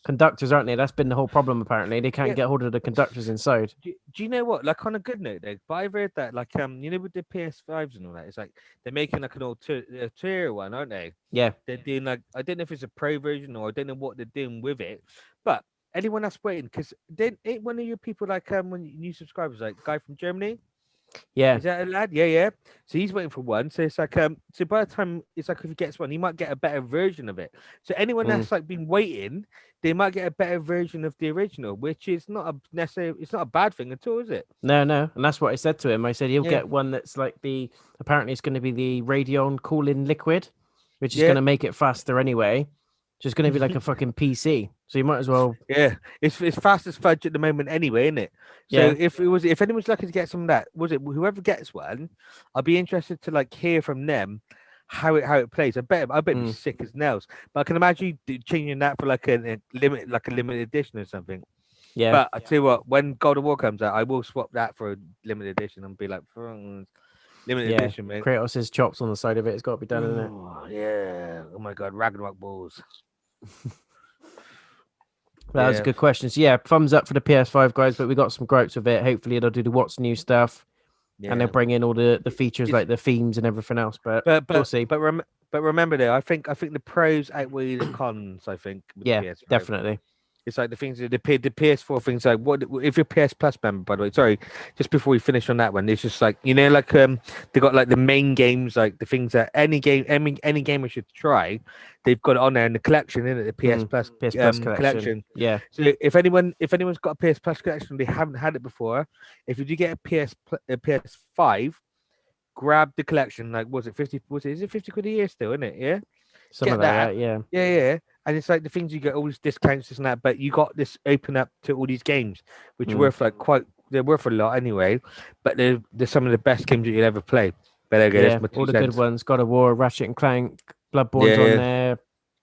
conductors, aren't they? That's been the whole problem. Apparently, they can't get hold of the conductors inside. Do you know what? Like on a good note, though, but I've read that, like, with the PS5s and all that, it's like they're making like an ulterior one, aren't they? Yeah. They're doing like, I don't know if it's a pro version or I don't know what they're doing with it, but anyone that's waiting, because then ain't one of your people like when new subscribers, like guy from Germany. Yeah. Is that a lad? Yeah, yeah. So he's waiting for one. So it's like so by the time it's like if he gets one, he might get a better version of it. So anyone that's like been waiting, they might get a better version of the original, which is not a necessarily, it's not a bad thing at all, is it? No, and that's what I said to him. I said he'll get one that's like apparently it's going to be the Radeon cooling liquid, which is going to make it faster anyway. Just going to be like a fucking PC. So you might as well. Yeah, it's fast as fudge at the moment anyway, isn't it? So if anyone's lucky to get some of that, whoever gets one, I'll be interested to like hear from them how it plays. I bet it'd be sick as nails. But I can imagine you changing that for like a limited edition or something. Yeah. But I tell you what, when God of War comes out, I will swap that for a limited edition and be like, limited edition, man. Kratos' chops on the side of it. It's got to be done, isn't it? Yeah. Oh my God, Ragnarok balls. That was a good question. So yeah, thumbs up for the PS5, guys. But we got some gripes with it. Hopefully they'll do the what's new stuff, and they'll bring in all the features like the themes and everything else. But we'll see. But remember though, I think the pros outweigh the cons. I think. With the PS5. Definitely. It's like the things the PS4 things, like what if you're PS Plus member, by the way. Sorry, just before we finish on that one, it's just like like they got like the main games, like the things that any gamer should try. They've got it on there in the collection, isn't it? The PS Plus collection. Yeah. So if anyone's got a PS Plus collection, they haven't had it before. If you do get a PS5, grab the collection. Like, was it 50? Is it 50 quid a year still? Isn't it? Yeah. Something like that. Yeah. Yeah. And it's like the things you get, all these discounts, this and that, but you got this open up to all these games, which are worth they're worth a lot anyway, but they're some of the best games that you'll ever play. But there you go, all the good ones. God of War, Ratchet and Clank, Bloodborne's on there,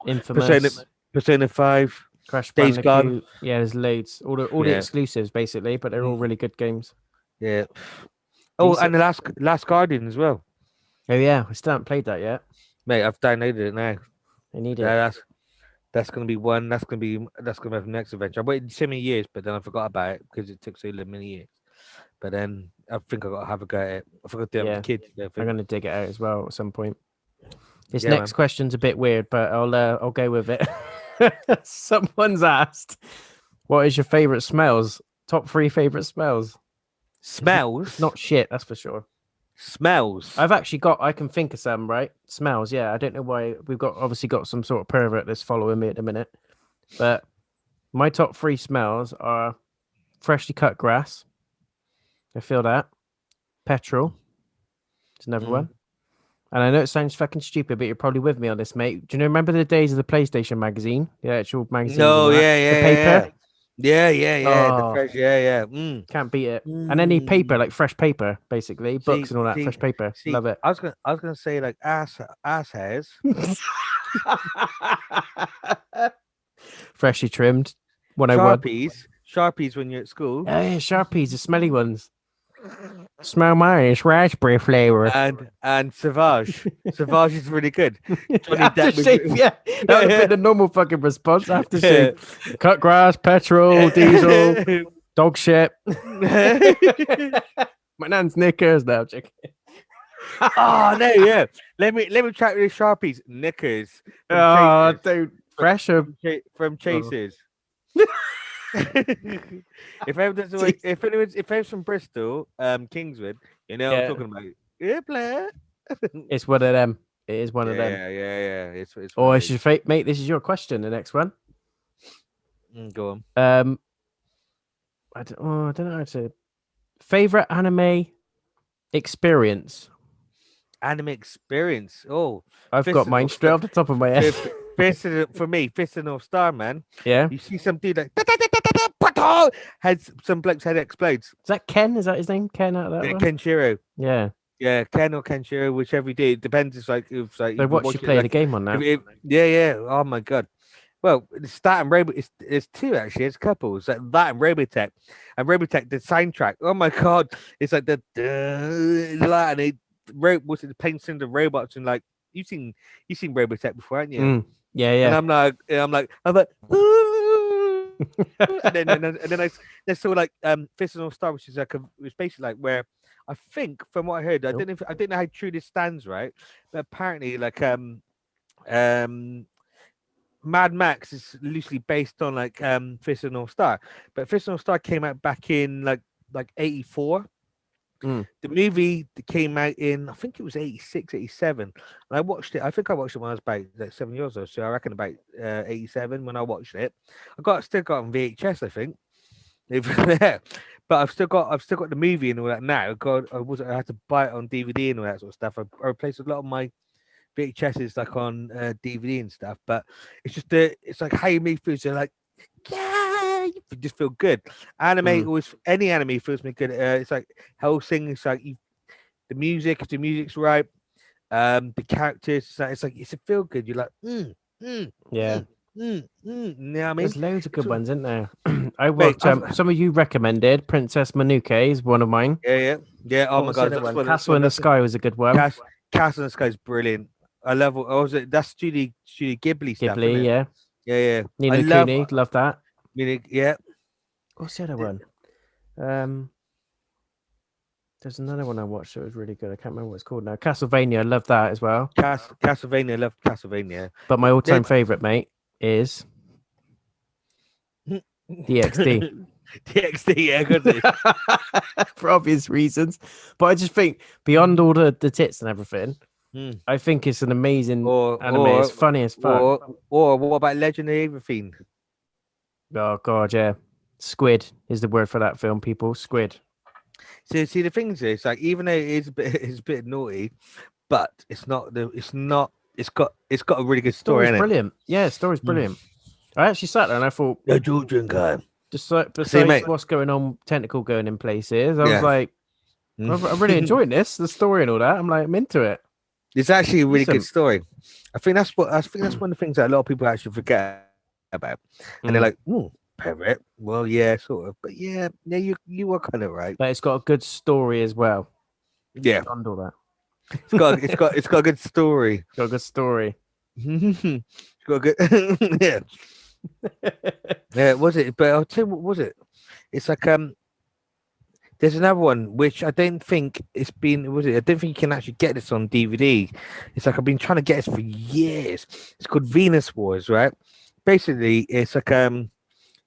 Infamous, Persona 5, Crash Days Bandicoot. Gone. Yeah, there's loads. All the exclusives basically, but they're all really good games. Yeah. Oh, and the Last Guardian as well. Oh yeah, I still haven't played that yet. Mate, I've downloaded it now. I need it. Yeah, that's gonna be one. That's gonna be the next adventure. I waited so many years, but then I forgot about it because it took so many years. But then I think I got to have a go at it. I forgot to do it with the kids. I'm gonna dig it out as well at some point. This next question's a bit weird, but I'll go with it. Someone's asked, "What is your favorite smells? Top 3 favorite smells?" Smells? Not shit, that's for sure. Smells. I can think of some, right? Smells, yeah. I don't know why we've obviously got some sort of pervert that's following me at the minute. But my top 3 smells are freshly cut grass. I feel that. Petrol. It's another one. And I know it sounds fucking stupid, but you're probably with me on this, mate. Do you remember the days of the PlayStation magazine? The actual magazine? No, yeah. The paper? Yeah. Oh, the fresh, yeah. Can't beat it. And any paper, like fresh paper, basically, books and all that, fresh paper. Love it. I was gonna say like ass hairs. Freshly trimmed. 101. Sharpies when you're at school. Oh yeah, Sharpies, the smelly ones. Smell mine, it's raspberry flavor. And Sauvage. Sauvage is really good. That would have been the normal fucking response. I have to say, cut grass, petrol, diesel, dog shit. My nan's knickers now, chicken. Oh no, yeah. Let me try with the Sharpies. Knickers. Oh, dude, fresh from Chasers. if anyone's from Bristol, Kingswood, you know what I'm talking about. Yeah, player. It's one of them. It is one of them. Yeah. It's your fate, mate. This is your question. The next one. Go on. I don't know how to. Favorite anime experience. Anime experience. Oh, I've got mine straight off the top of my head. For me, Fist of North Star, man. Yeah. You see some dude like heads, some bloke's head explodes. Is that Ken? Is that his name? Ken out of that one? Kenshiro. Yeah. Yeah, Ken or Kenshiro, whichever you do. It depends. It's like So watch you play the game on that. Yeah. Oh my god. Well, it's that and Robo. It's two actually. It's couples. That and Robotech, and Robotech the soundtrack. Oh my god! It's like like and it what's it? The paints into robots and like you've seen Robotech before, haven't you? Mm. Yeah, And yeah. I'm like, and then I saw like Fist of North Star, which is like it's basically like where I think from what I heard, Nope. I don't know how true this stands, right? But apparently, like um Mad Max is loosely based on like Fist of North Star, but Fist of North Star came out back in like 84. Mm. The movie that came out in I think it was 86, 87. And I watched it. I think I watched it when I was about like 7 years old. So I reckon about 87 when I watched it. Still got it on VHS, I think. Yeah. But I've still got the movie and all that now. God, I had to buy it on DVD and all that sort of stuff. I replaced a lot of my VHSs like on DVD and stuff. But it's just it's like how you make foods. They're like, yeah, you just feel good. Anime Mm. always any anime feels me good. It's like Hellsing. It's like the music. If the music's right, the characters. It's a feel good. You're like, Yeah. You know what I mean? There's loads of good So, ones, isn't there? I mate, watched some of you recommended. Princess Manuke is one of mine. yeah. Oh What my was the god, other that's one? one. That's Castle one. in the That's Sky was a good one. Castle in the Sky is brilliant. I love. Oh, was it? That's Studio Ghibli stuff, isn't Ghibli, it? yeah. Yeah. I Nino love. Kuni, love that. Yeah. What's the other one? Um, there's another one I watched that was really good. I can't remember what it's called now. Castlevania, love that as well. Castlevania, love Castlevania. But my all-time favorite, mate, is DXD. DXD, yeah, good. For obvious reasons. But I just think beyond all the tits and everything, I think it's an amazing anime. It's funny as fuck. Or what about Legend of Everything? Oh god, yeah. Squid is the word for that film, people. Squid. So see the thing is like even though it is it's a bit naughty, but it's not it's got a really good story Story's in it. brilliant. Yeah, story's brilliant. I actually sat there and I thought The children guy. just like besides what's going on, tentacle going in places, I was like, I'm really enjoying this, the story and all that. I'm like, I'm into it. It's actually a really good story. I think that's one of the things that a lot of people actually forget about. And they're like, parrot. Well, yeah, sort of. But yeah, you were kind of right. But it's got a good story as well. Yeah. Beyond all that. It's got a good story. Got a good story. It's got a good yeah. Yeah, was it? But I'll tell you what was it? It's like there's another one which I don't think it's been. Was it? I don't think you can actually get this on DVD. It's like I've been trying to get this for years. It's called Venus Wars, right? Basically, it's like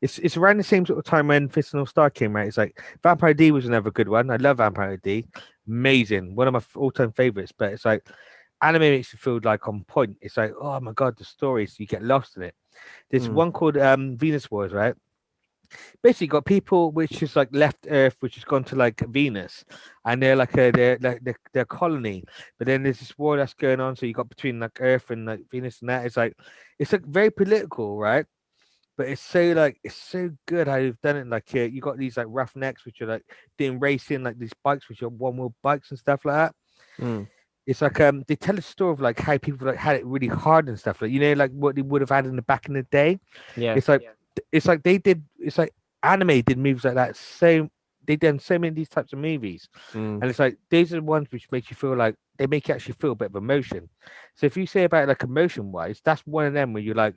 it's around the same sort of time when Fist of North Star came out. It's like Vampire D was another good one. I love Vampire D. Amazing, one of my all-time favorites. But it's like anime makes you feel like on point. It's like, oh my god, the stories, you get lost in it. There's one called Venus Wars, right? Basically got people which is like left Earth, which has gone to like Venus, and they're like they're colony. But then there's this war that's going on, so you got between like Earth and like Venus, and that it's like very political, right? But it's so good how you've done it. Like you got these like roughnecks which are like doing racing, like these bikes which are one-wheel bikes and stuff like that. It's like they tell a story of like how people like had it really hard and stuff, like like what they would have had in the back in the day. Yeah, it's like they did. It's like anime did movies like that. So they done so many of these types of movies, and it's like these are the ones which make you feel like they make you actually feel a bit of emotion. So if you say about like emotion wise, that's one of them where you're like,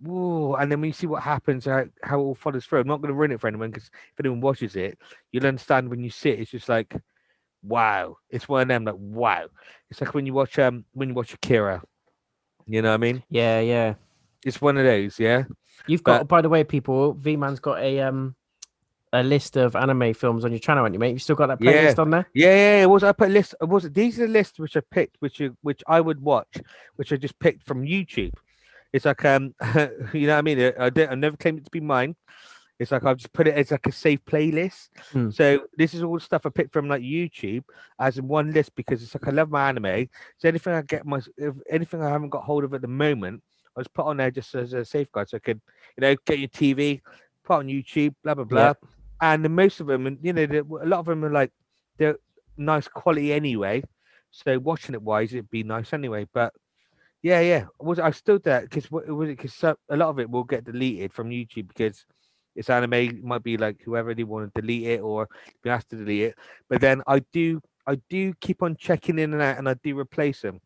whoa, and then when you see what happens, how it all follows through. I'm not going to ruin it for anyone because if anyone watches it, you'll understand when you see it. It's just like, wow, it's one of them like wow. It's like when you watch Akira, you know what I mean? Yeah. It's one of those, yeah. You've got, by the way, people, Vman's got a list of anime films on your channel, haven't you, mate? You still got that playlist on there? Yeah. It was I put a list. Was it? These are the lists which I picked, which I would watch, which I just picked from YouTube. It's like you know what I mean. I never claimed it to be mine. It's like I've just put it as like a safe playlist. So this is all the stuff I picked from like YouTube as in one list because it's like I love my anime. So anything I haven't got hold of at the moment, I just put on there just as a safeguard, so I could get your TV, put on YouTube, blah blah blah. Yep. And most of them, and a lot of them are like they're nice quality anyway. So watching it wise, it'd be nice anyway. But Yeah. Was I still that because was it because a lot of it will get deleted from YouTube because it's anime. It might be like whoever they want to delete it or be asked to delete it. But then I do keep on checking in and out, and I do replace them.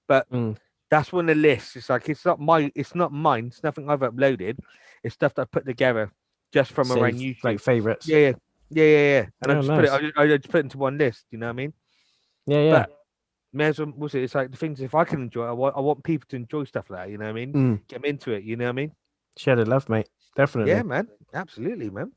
But Mm. that's when the list. It's like it's not mine. It's nothing I've uploaded. It's stuff that I put together just from around Save like YouTube. favorites. Yeah, yeah, yeah. And I Oh, just put it. nice. I just put it into one list. You know what I mean? Yeah, yeah. But may as well, was it? It's like the things. If I can enjoy, it, I want people to enjoy stuff like that. You know what I mean? Mm. Get them into it. You know what I mean? Share the love, mate. Yeah, Definitely. man. Absolutely, man.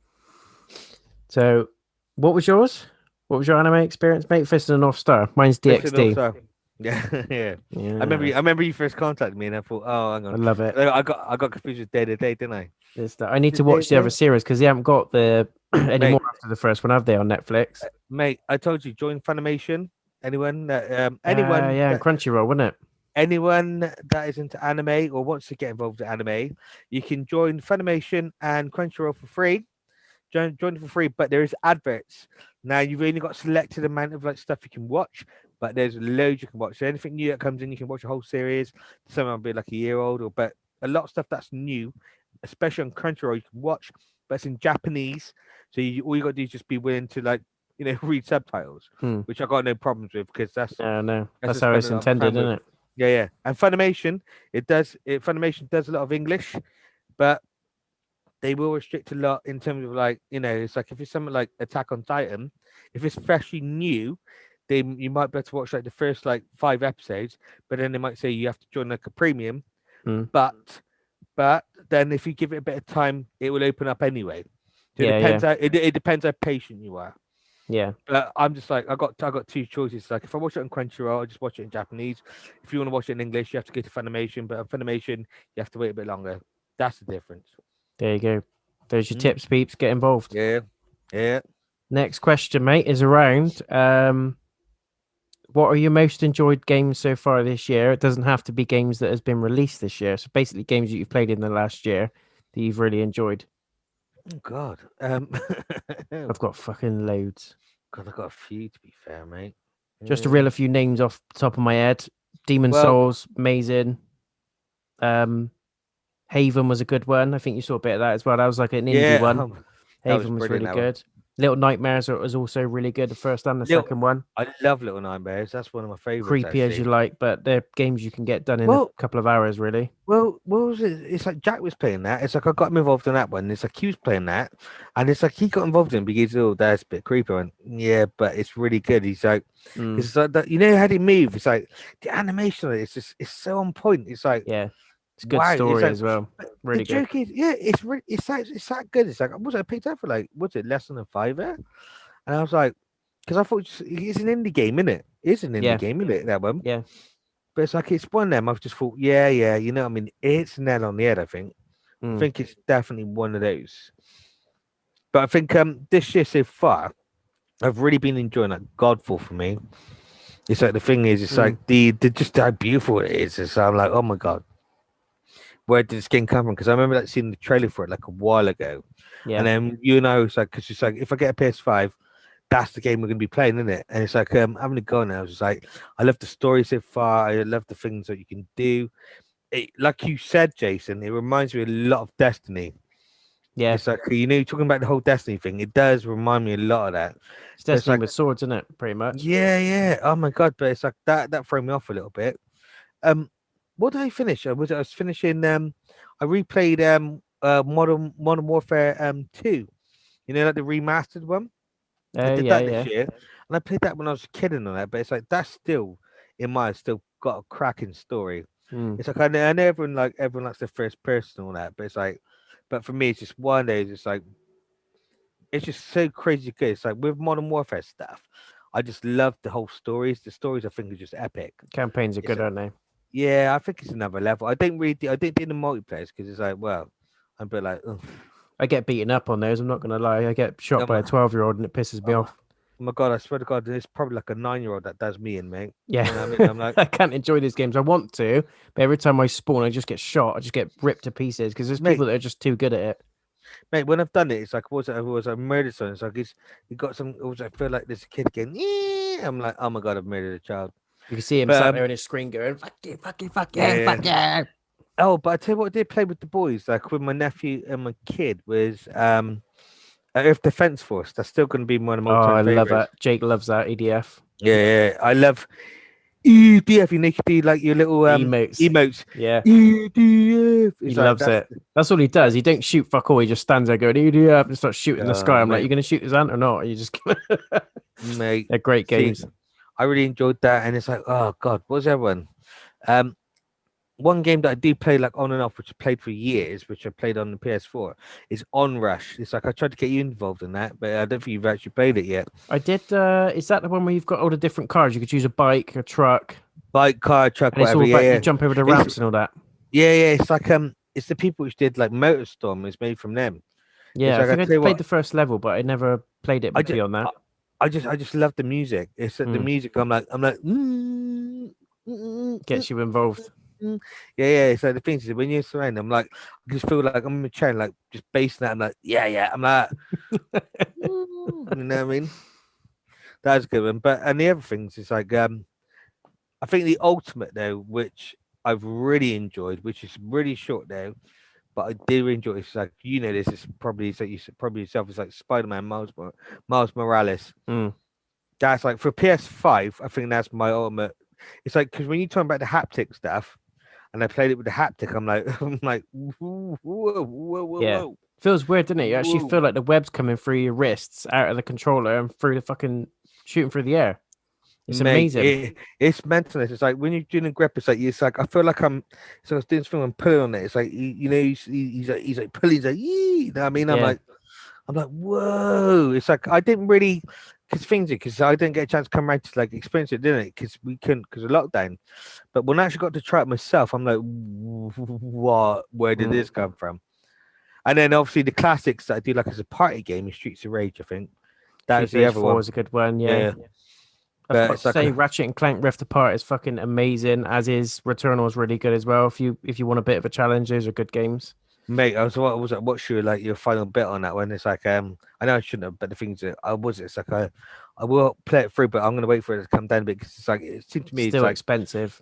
So, what was yours? What was your anime experience, mate? Fist of the North Star. Mine's Fist of the North DxD. Star. Yeah, yeah. I remember. Yeah, I remember you first contacted me, and I thought, oh, hang I on. love it. I got confused with Day to Day, didn't I? I need to watch the other Day, series because they haven't got the any more mate. after the first one, have they, on Netflix? Mate, I told you, join Funimation. Anyone Yeah, and that Crunchyroll, wasn't it? anyone that is into anime or wants to get involved in anime, you can join Funimation and Crunchyroll for free. Join it for free, but there is adverts. Now you've only got selected amount of like stuff you can watch, but there's loads you can watch. So anything new that comes in, you can watch a whole series. Some will be like a year old, but a lot of stuff that's new, especially on Crunchyroll, you can watch, but it's in Japanese. So all you got to do is just be willing to like read subtitles, Hmm. which I got no problems with because that's Yeah, no, that's that's just how spending it's a lot of my intended, time isn't with. it? Yeah, yeah. And Funimation, Funimation does a lot of English, but they will restrict a lot in terms of like it's like if it's something like Attack on Titan, if it's freshly new, then you might be able to watch like the first like 5 episodes, but then they might say you have to join like a premium. Hmm. But then if you give it a bit of time, it will open up anyway. So Yeah, yeah, it depends how patient you are. yeah. But I'm just like I got two choices. Like if I watch it on Crunchyroll, I just watch it in Japanese. If you want to watch it in English, you have to go to Funimation. But on Funimation, you have to wait a bit longer. That's the difference. There you go. There's your Mm. tips, peeps. Get involved. Yeah, yeah. Next question, mate, is around what are your most enjoyed games so far this year? It doesn't have to be games that has been released this year. So basically games that you've played in the last year that you've really enjoyed. Oh God. I've got fucking loads. God, I got a few to be fair, mate. Just to reel a few names off the top of my head. Demon Well, Souls, amazing. Um Haven was a good one. I think you saw a bit of that as well. That was like an indie yeah, one. that was Haven was brilliant. really That one. good. Little Nightmares was also really good. The first and the Little, second one. I love Little Nightmares. That's one of my favorites, Creepy as you actually. like, but they're games you can get done in a Well, couple of hours, really. what was it? It's like Jack was playing that. It's like I got him involved in that one. It's like he was playing that, and it's like he got involved in it because that's a bit creepy. And yeah, but it's really good. He's like, Mm, because it's like that. You know how they move? It's like the animation. Of it, it's so on point. It's like yeah, it's a good wow. It's story like as well. but the Really good. joke is, yeah, it's that good. It's like was I picked up for like what's it less than a fiver? And I was like, because I thought it's an indie game, isn't it? It's an indie Yeah, game, isn't it? That one. yeah. But it's like it's one of them. I've just thought, yeah. You know, what I mean, it's nail on the head. I think. I Mm, think it's definitely one of those. But I think this year so far, I've really been enjoying like Godfall for me. It's like the thing is, it's mm, like the just how beautiful it is. It's I'm like, oh my god, where did this game come from? Because I remember like seeing the trailer for it like a while ago, and yeah, then it's like because it's like if I get a PS5, that's the game we're gonna be playing, isn't it? And it's like having a go now. It's like I love the story so far. I love the things that you can do. Like you said, Jason, it reminds me a lot of Destiny. yeah. It's like talking about the whole Destiny thing. It does remind me a lot of that. It's But it's Destiny like, with swords, isn't it? Pretty much. yeah. Oh my god! But it's like that threw me off a little bit. Um, what did I finish? I was finishing. I replayed Modern Warfare 2. You know, like the remastered one. I did Yeah, that this yeah. year, and I played that when I was a kid and all that. But it's like that's still in my still got a cracking story. Mm, It's like I know everyone likes the first person and all that, but it's like, but for me, it's just one day. It's just like it's just so crazy good. It's like with Modern Warfare stuff, I just love the whole stories. The stories I think are just epic. campaigns are It's good, aren't they? yeah, I think it's another level. I didn't do the multiplayer because it's like, well, I'm a bit like, ugh. I get beaten up on those. I'm not gonna lie. I get shot Oh by a my, 12-year-old and it pisses me oh my, off. oh my god, I swear to God, there's probably like a 9-year-old that does me in, mate. Yeah, You know what I mean? I'm like, I can't enjoy these games. I want to, but every time I spawn, I just get shot. I just get ripped to pieces because there's mate, people that are just too good at it. when I've done it, it's like, was I murdered someone? It's like, you got some, it was, I feel like there's a kid again. I'm like, oh my god, I've murdered a child. You can see him But, sat there on his screen going, "Fuck you, fuck you, fuck you, yeah. fuck you." Oh, but I tell you what, I did play with the boys, like with my nephew and my kid, was Earth Defense Force. That's still going to be one of my Oh, all-time I love favorites. that. Jake loves that EDF. Yeah, I love EDF. You know, you could do like your little Emotes. emotes. Yeah, EDF. he It's like loves it. That's all he does. He don't shoot fuck all. He just stands there going EDF and starts shooting the sky. I'm like, mate, you gonna shoot his ant or not? Are you just gonna... mate. They're great See, games. I really enjoyed that, and it's like, oh god, what was the other one? One game that I do play like on and off, which I played for years, which I played on the PS4, is Onrush. It's like I tried to get you involved in that, but I don't think you've actually played it yet. I did. Is that the one where you've got all the different cars? You could choose a bike, a truck, Bike, car, truck, and it's whatever. all about Yeah, you jump over the It's- ramps and all that. yeah. It's like it's the people which did like Motorstorm. It's made from them. Yeah, like, I think I I tell you played what, the first level, but I never played it I just, beyond that. I just love the music. It's the Mm. music. I'm like, Gets you involved. yeah. So the thing is, when you're surrounded, I'm like, I just feel like I'm in a chair, like just basing that. I'm like, yeah. I'm like, you know what I mean? That's a good one. But and the other things is like, I think the ultimate though, which I've really enjoyed, which is really short though, but I do enjoy it. It's like this is probably so you said probably yourself. It's like Spider-Man, Miles Morales. Mm. That's like for PS5. I think that's my ultimate. It's like because when you talk about the haptic stuff, and I played it with the haptic, I'm like, whoa. Yeah. Feels weird, doesn't it? You actually Whoa. feel like the web's coming through your wrists, out of the controller, and through the fucking shooting through the air. It's Mate, amazing. It's mentalness. It's like when you're doing a grip, it's like I feel like so I was doing something, I'm pulling on it. It's like he's like pulling, he's like you know what I mean? Yeah. I'm like whoa. It's like I didn't really because I didn't get a chance to come around to like experience it, didn't it? Because we couldn't because of lockdown. But when I actually got to try it myself, I'm like, what? Where did this come from? And then obviously the classics that I do like as a party game is Streets of Rage. I think that was the other one. Was a good one. Yeah. But I've got it's to like say, Ratchet and Clank Rift Apart is fucking amazing. As is Returnal is really good as well. If you want a bit of a challenge, those are good games. Mate, what's your final bit on that one? It's like I know I shouldn't have, but the things that it's like I will play it through, but I'm gonna wait for it to come down a bit because it's like it seems to me Still it's like expensive.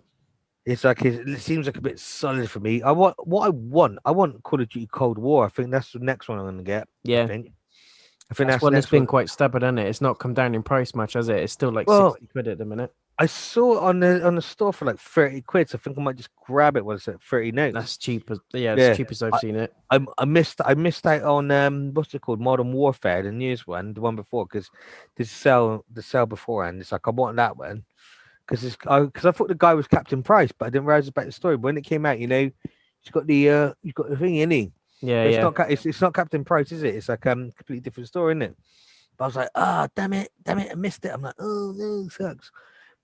it's like it seems like a bit solid for me. I want Call of Duty Cold War. I think that's the next one I'm gonna get. Yeah. I think that's one the that's next been one. quite stubborn, hasn't it? It's not come down in price much, has it? It's still like Well, 60 quid at the minute. I saw it on the store for like 30 quid. So I think I might just grab it when it's at 30 notes. That's cheap as it's cheap as I've seen it. I missed out on what's it called, Modern Warfare, the newest one, the one before, because the sale beforehand. It's like I want that one because I thought the guy was Captain Price, but I didn't realize about the story. But when it came out, he's got the thing in he. Yeah, But yeah. it's not Captain Price, is it? It's like completely different story, isn't it? But I was like, damn it, I missed it. I'm like, oh no, sucks.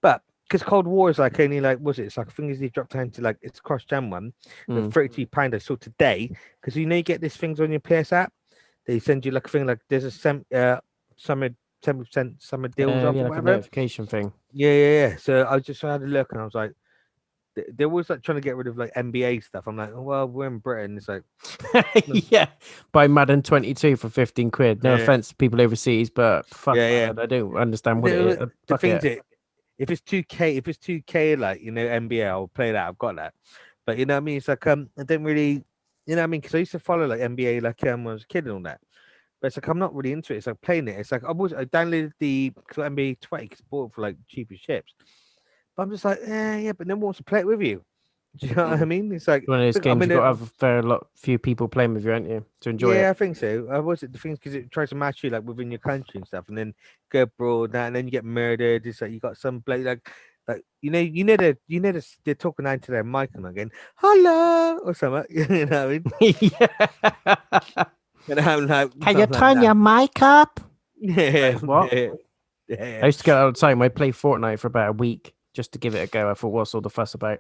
But because Cold War is like only like it's like I think they dropped down to like it's cross gen one, the £32 I saw today because you get these things on your PS app. They send you like a thing like there's a summer 10% summer deals off or like whatever. a notification thing. Yeah. So I just had a look and I was like, they're always like trying to get rid of like NBA stuff. I'm like, oh, well, we're in Britain. It's like, yeah, buy Madden 22 for 15 quid. No offense to people overseas, but fuck, yeah. I don't understand what it is. The thing's if it's 2K, like NBA, I'll play that. I've got that. But you know what I mean? It's like I don't really, you know what I mean? Because I used to follow like NBA like when I was a kid and all that. But it's like I'm not really into it. It's like playing it. It's like I downloaded the NBA 20 because I bought it for like cheaper ships. But I'm just like, yeah, but no one wants to play it with you. Do you know what I mean? It's like one of those games you've got to have few people playing with you, aren't you, to enjoy it? Yeah, I think so. Was it the things because it tries to match you like within your country and stuff, and then go abroad and then you get murdered. It's like you got some bloke like they're talking down to their mic and again, hello or something. You know what I mean? Yeah. And I'm like, can you turn your mic up? Yeah. Like, what? Yeah. I used to get all the time. I played Fortnite for about a week just to give it a go. I thought, what's all the fuss about?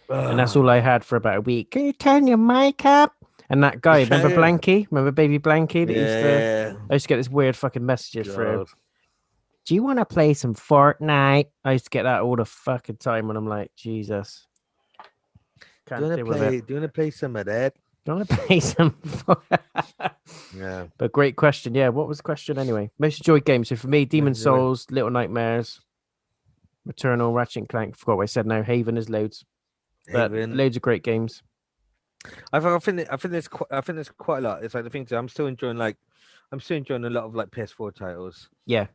And that's all I had for about a week. Can you turn your mic up? And that guy, remember Blanky? Remember Baby Blanky? I used to get this weird fucking messages through. Do you want to play some Fortnite? I used to get that all the fucking time when I'm like, Jesus. Do you want to play some of that? Do you want to play some? Yeah. But great question. Yeah. What was the question anyway? Most enjoyed games. So for me, Demon Souls, Little Nightmares. Returnal, Ratchet and Clank. Forgot what I said now. Haven is loads, but Haven. loads of great games. I think there's quite a lot. It's like the things that I'm still enjoying a lot of like PS4 titles. Yeah.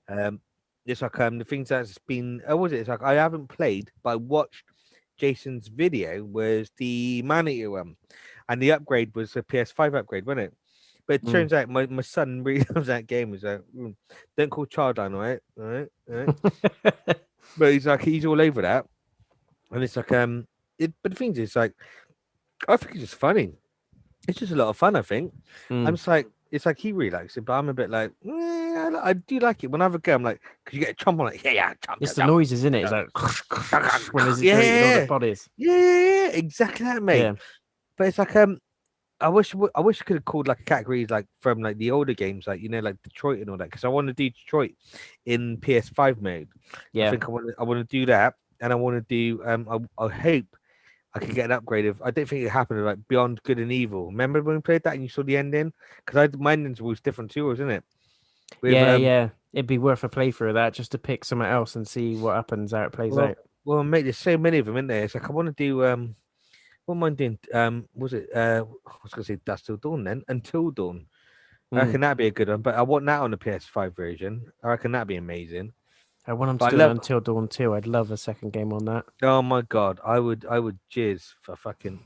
It's like the things that's been. Oh, was it? It's like I haven't played, but I watched Jason's video. Was the Man Eater one, and the upgrade was a PS5 upgrade, wasn't it? But it turns out my son really loves that game. He's like, don't call Childline, all right. But he's all over that, and it's like But the thing is, it's like I think it's just funny. It's just a lot of fun. I think. I'm just like it's like he really likes it, but I'm a bit like, I do like it. When I have a go, I'm like, because you get a chomp on, like, yeah, chomp, It's chomp, the chomp. noises, isn't it? It's like when it's Yeah, all the bodies. yeah, exactly that, mate. Yeah. But it's like I wish I could have called like a categories like from like the older games, like like Detroit and all that, because I want to do Detroit in PS5 mode. Yeah. I think I want to do that, and I want to do I hope I could get an upgrade of. I don't think it happened like Beyond Good and Evil. Remember when we played that and you saw the ending? Because my endings was different too, wasn't it? With, Yeah. It'd be worth a playthrough of that just to pick something else and see what happens, how it plays out. Well, mate, there's so many of them in there. It's like I want to do what am I doing? Was it I was gonna say Dust Till Dawn then? Until Dawn. I reckon that'd be a good one, but I want that on the PS5 version. I reckon that'd be amazing. I want them But to do it Until Dawn 2. I'd love a second game on that. Oh my god, I would jizz for fucking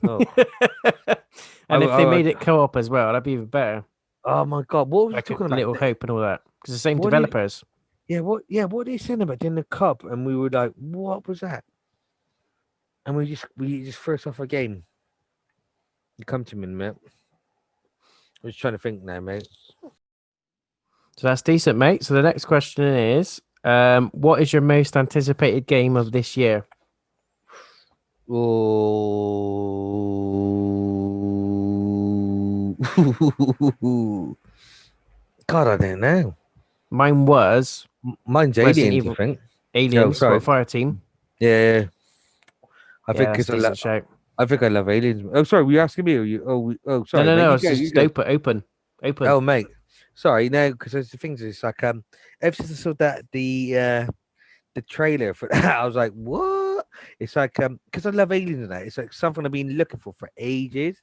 And if they made it co-op as well, that'd be even better. Oh my god, what was like I talking about? Little Hope and all that, because the same What developers. What are they saying about in the cup? And we were like, what was that? And we just first off a game. You come to me in a minute. I was trying to think now, mate. So that's decent, mate. So the next question is, what is your most anticipated game of this year? Oh, God, I don't know. Mine was Mine's Resident Aliens, Evil. I think. Aliens, what, Fireteam. Yeah. I think that's a decent shout. I think I love Aliens. Oh, sorry, were you asking me? Or you? Oh, sorry. No. It's just open. Oh, mate. Sorry, no, because there's the things. It's like ever since I saw that the trailer for that, I was like, what? It's like because I love Aliens and that. It's like something I've been looking for ages.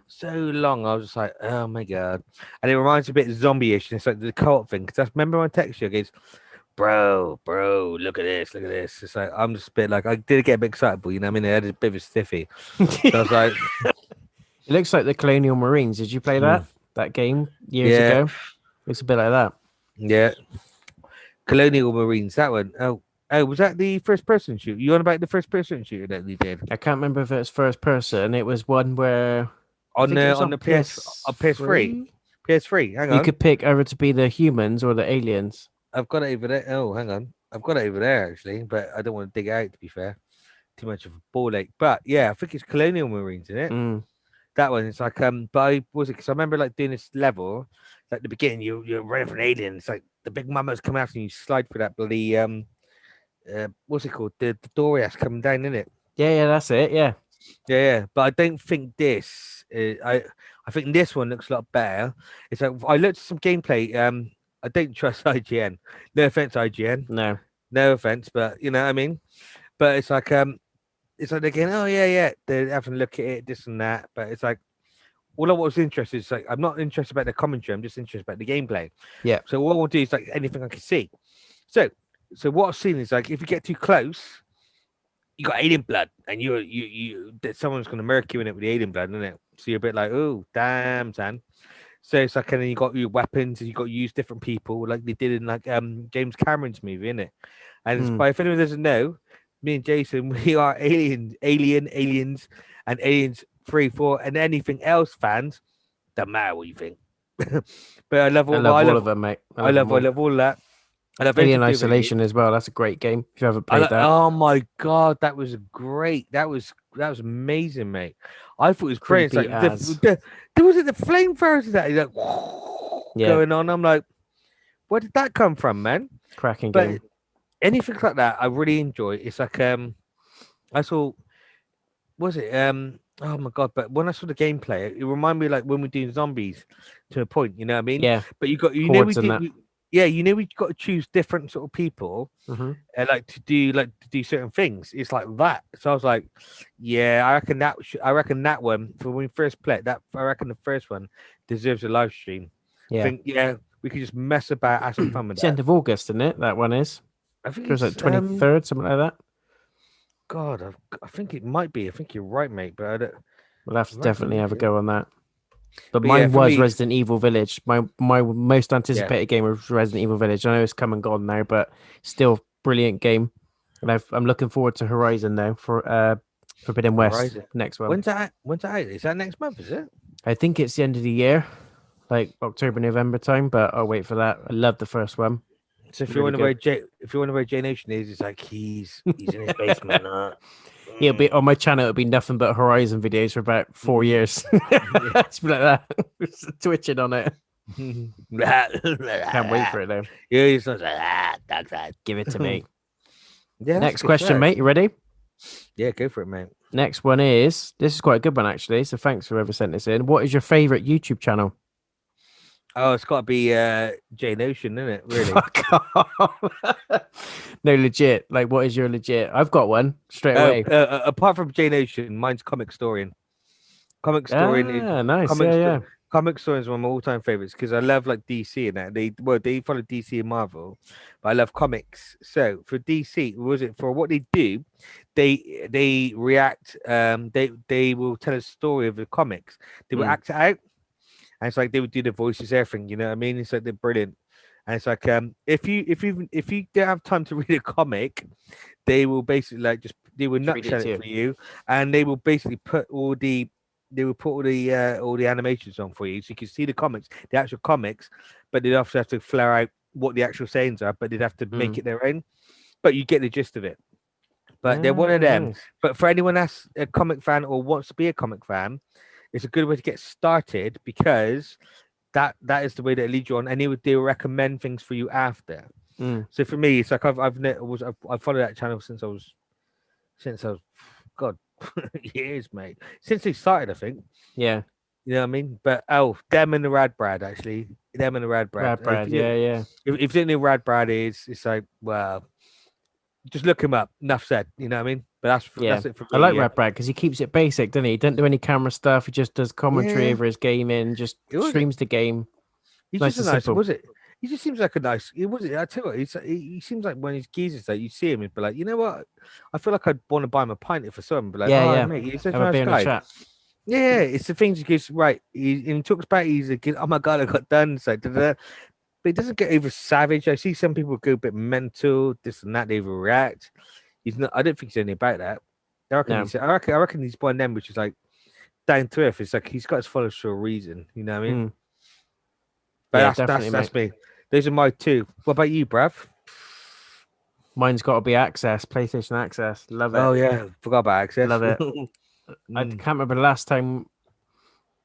So long. I was just like, oh my god. And it reminds me a bit of zombie-ish. And it's like the co-op thing. Because I remember my text you goes, bro, look at this. It's like I'm just a bit like I did get a bit excitable, you know what I mean? I had a bit of a stiffy. So I was like it looks like the Colonial Marines. Did you play that game years ago? It's a bit like that. Yeah. Colonial Marines, that one. Oh, was that the first person shoot? You on about the first person shooter that we did? I can't remember if it was first person. It was one where on the PS3. PS3. Hang on. You could pick either to be the humans or the aliens. I've got it over there. Oh, hang on. I've got it over there actually, but I don't want to dig out. To be fair, too much of a ball ache. But yeah, I think it's Colonial Marines, isn't it? That one. It's like but I was it because I remember like doing this level, like the beginning. You're running for an alien. It's like the big mama's come after you. You slide through that bloody what's it called? The dory has coming down, isn't it? Yeah, that's it. Yeah. But I don't think this. I think this one looks a lot better. It's like I looked at some gameplay. I don't trust IGN. No offense, IGN. No offense, but you know what I mean. But it's like they're going, oh yeah, they're having a look at it, this and that. But it's like all I was interested is like I'm not interested about the commentary. I'm just interested about the gameplay. Yeah. So what I will do is like anything I can see. So what I've seen is like if you get too close, you got alien blood, and you someone's going to murk you in it with the alien blood, isn't it? So you're a bit like, oh damn, son. So it's like, and then you got your weapons, and you got to use different people, like they did in like James Cameron's movie, innit? And but if anyone doesn't know, me and Jason, we are aliens, and Aliens 3, 4, and anything else fans. Doesn't matter what you think. But I love all of them, mate. I love all that. I love Alien Isolation as well. That's a great game. If you haven't played that. Oh my god, that was great. That was amazing, mate. I thought it was great. Like there was the flamethrowers that like going on. I'm like, where did that come from, man? Cracking game. Anything like that, I really enjoy. It's like I saw, was it oh my god! But when I saw the gameplay, it reminded me like when we're doing zombies to a point. You know what I mean? Yeah. But you know we yeah, you know, we've got to choose different sort of people, Hmm. like to do certain things. It's like that. So I was like, yeah, I reckon that one for when we first played that. I reckon the first one deserves a live stream. I Yeah. think yeah, we could just mess about, have some fun with It's the that. end of August, isn't it? That one is. I think It was like it's 23rd, something like that. God, I think it might be. I think you're right, mate. But I don't. We'll have to I reckon definitely it have a is. go on that. But But yeah, mine for was me, Resident Evil Village. My most yeah, anticipated game was Resident Evil Village. I know it's come and gone now, but still brilliant game. And I'm looking forward to Horizon though for Forbidden West Horizon. next one. When's that out? Is that next month? Is it? I think it's the end of the year, like October, November time, but I'll wait for that. I love the first one. So if you Really wonder where good. J Nation is, it's like he's in his basement. It'll be on my channel, it'll be nothing but Horizon videos for about 4 years. It's like that. Twitching on it. Can't wait for it though. Yeah, he's like dark side. Give it to me. Yeah, that's a Next good question, shout. mate. You ready? Yeah, go for it, mate. Next one is this is quite a good one actually. So thanks for whoever sent this in. What is your favorite YouTube channel? Oh, it's got to be J Nation, isn't it? Really? Fuck off. No, legit. Like, what is your legit? I've got one straight away. Apart from J Nation, mine's Comic Storian. Comic Storian is Nice. Comic Yeah, Sto- yeah. Comic Storian is one of my all-time favorites because I love like DC and that. They follow DC and Marvel, but I love comics. So for DC, was it for what they do? They react. They will tell a story of the comics. They will act it out, and it's like they would do the voices, everything. You know what I mean? It's like they're brilliant. And it's like if you don't have time to read a comic, they will basically like just they will Just read it nutshell to it you. for you, and they will basically put all the animations on for you, so you can see the comics, the actual comics, but they'd also have to flare out what the actual sayings are, but they'd have to make it their own. But you get the gist of it. But they're one of them. Nice. But for anyone that's a comic fan or wants to be a comic fan, it's a good way to get started because that is the way that it leads you on, and they will recommend things for you after. Mm. So for me, it's like I've followed that channel since I was God years, mate. Since they started, I think. Yeah. You know what I mean? But them and the Rad Brad actually, them and the Rad Brad. Brad. Yeah, yeah. If you don't know who Rad Brad is, it's like well, just look him up. Enough said. You know what I mean? But Yeah. that's it for me. I like yeah. Brad because he keeps it basic, doesn't he? He doesn't do any camera stuff. He just does commentary Yeah. over his gaming, just It was streams the game. He's Nice just a and nice. simple. Was it? He just seems like a nice. It was. I tell you what, he seems like when he's geezers that you see him and be like, you know what? I feel like I'd want to buy him a pint if I saw him. Be like, Yeah, oh yeah. mate, he's such a Have a beer nice and a guy. chat. Yeah, it's the things he goes right. He talks about he's a kid. Oh my god, I got done. So but he doesn't get over savage. I see some people go a bit mental, this and that. They overreact. He's not. I don't think he's anything about that. I reckon No. I reckon he's one of them, which is like down to earth. It's like he's got his followers for a reason. You know what I mean? Mm. But Yeah, that's definitely, that's me. Those are my two. What about you, Brav? Mine's got to be Access, PlayStation Access. Love it. Oh yeah, forgot about access. Love it. I can't remember the last time.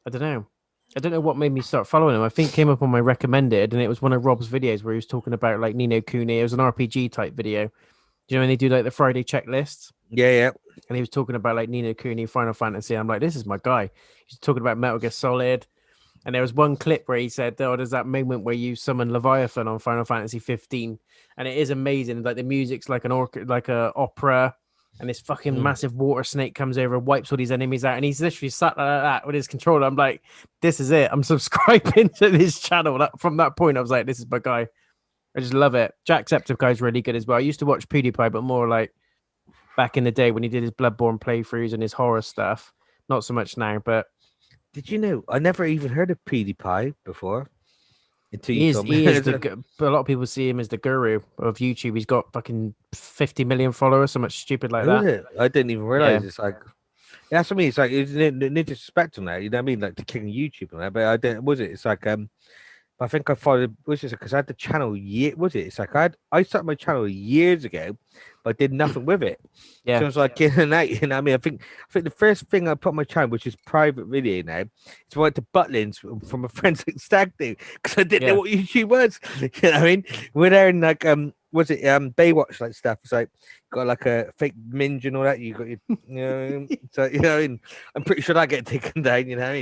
I don't know. I don't know what made me start following him. I think it came up on my recommended, and it was one of Rob's videos where he was talking about like Nino Kuni. It was an RPG type video. Do you know when they do like the Friday checklists? Yeah. And he was talking about like Nino Kuni, Final Fantasy. I'm like, this is my guy. He's talking about Metal Gear Solid. And there was one clip where he said, "Oh, there's that moment where you summon Leviathan on Final Fantasy 15, and it is amazing. Like the music's like like a opera, and this fucking massive water snake comes over, wipes all these enemies out, and he's literally sat like that with his controller. I'm like, this is it. I'm subscribing to this channel. From that point, I was like, this is my guy. I just love it. Jacksepticeye's really good as well. I used to watch PewDiePie, but more like back in the day when he did his Bloodborne playthroughs and his horror stuff. Not so much now, but. Did you know? I never even heard of PewDiePie before. Until He you is, told me. he is a lot of people see him as the guru of YouTube. He's got fucking 50 million followers, so much stupid like Who that. is it? I didn't even realize Yeah. it's like. That's what I mean. It's like it's no disrespect on that. You know what I mean? Like the king of YouTube and that. But I didn't. Was it? It's like I think I followed. Was it because I had the channel? Was it? It's like I started my channel years ago, but I did nothing with it. Yeah. So it's like in and out. You know what I mean? I think the first thing I put on my channel, which is private video now, is I went to Butlins from a friend's stag do because I didn't know what YouTube was. You know what I mean? We're there in like was it Baywatch like stuff? It's like got like a fake minge and all that. You got your, you know, so you know, I'm pretty sure that get taken down. You know what I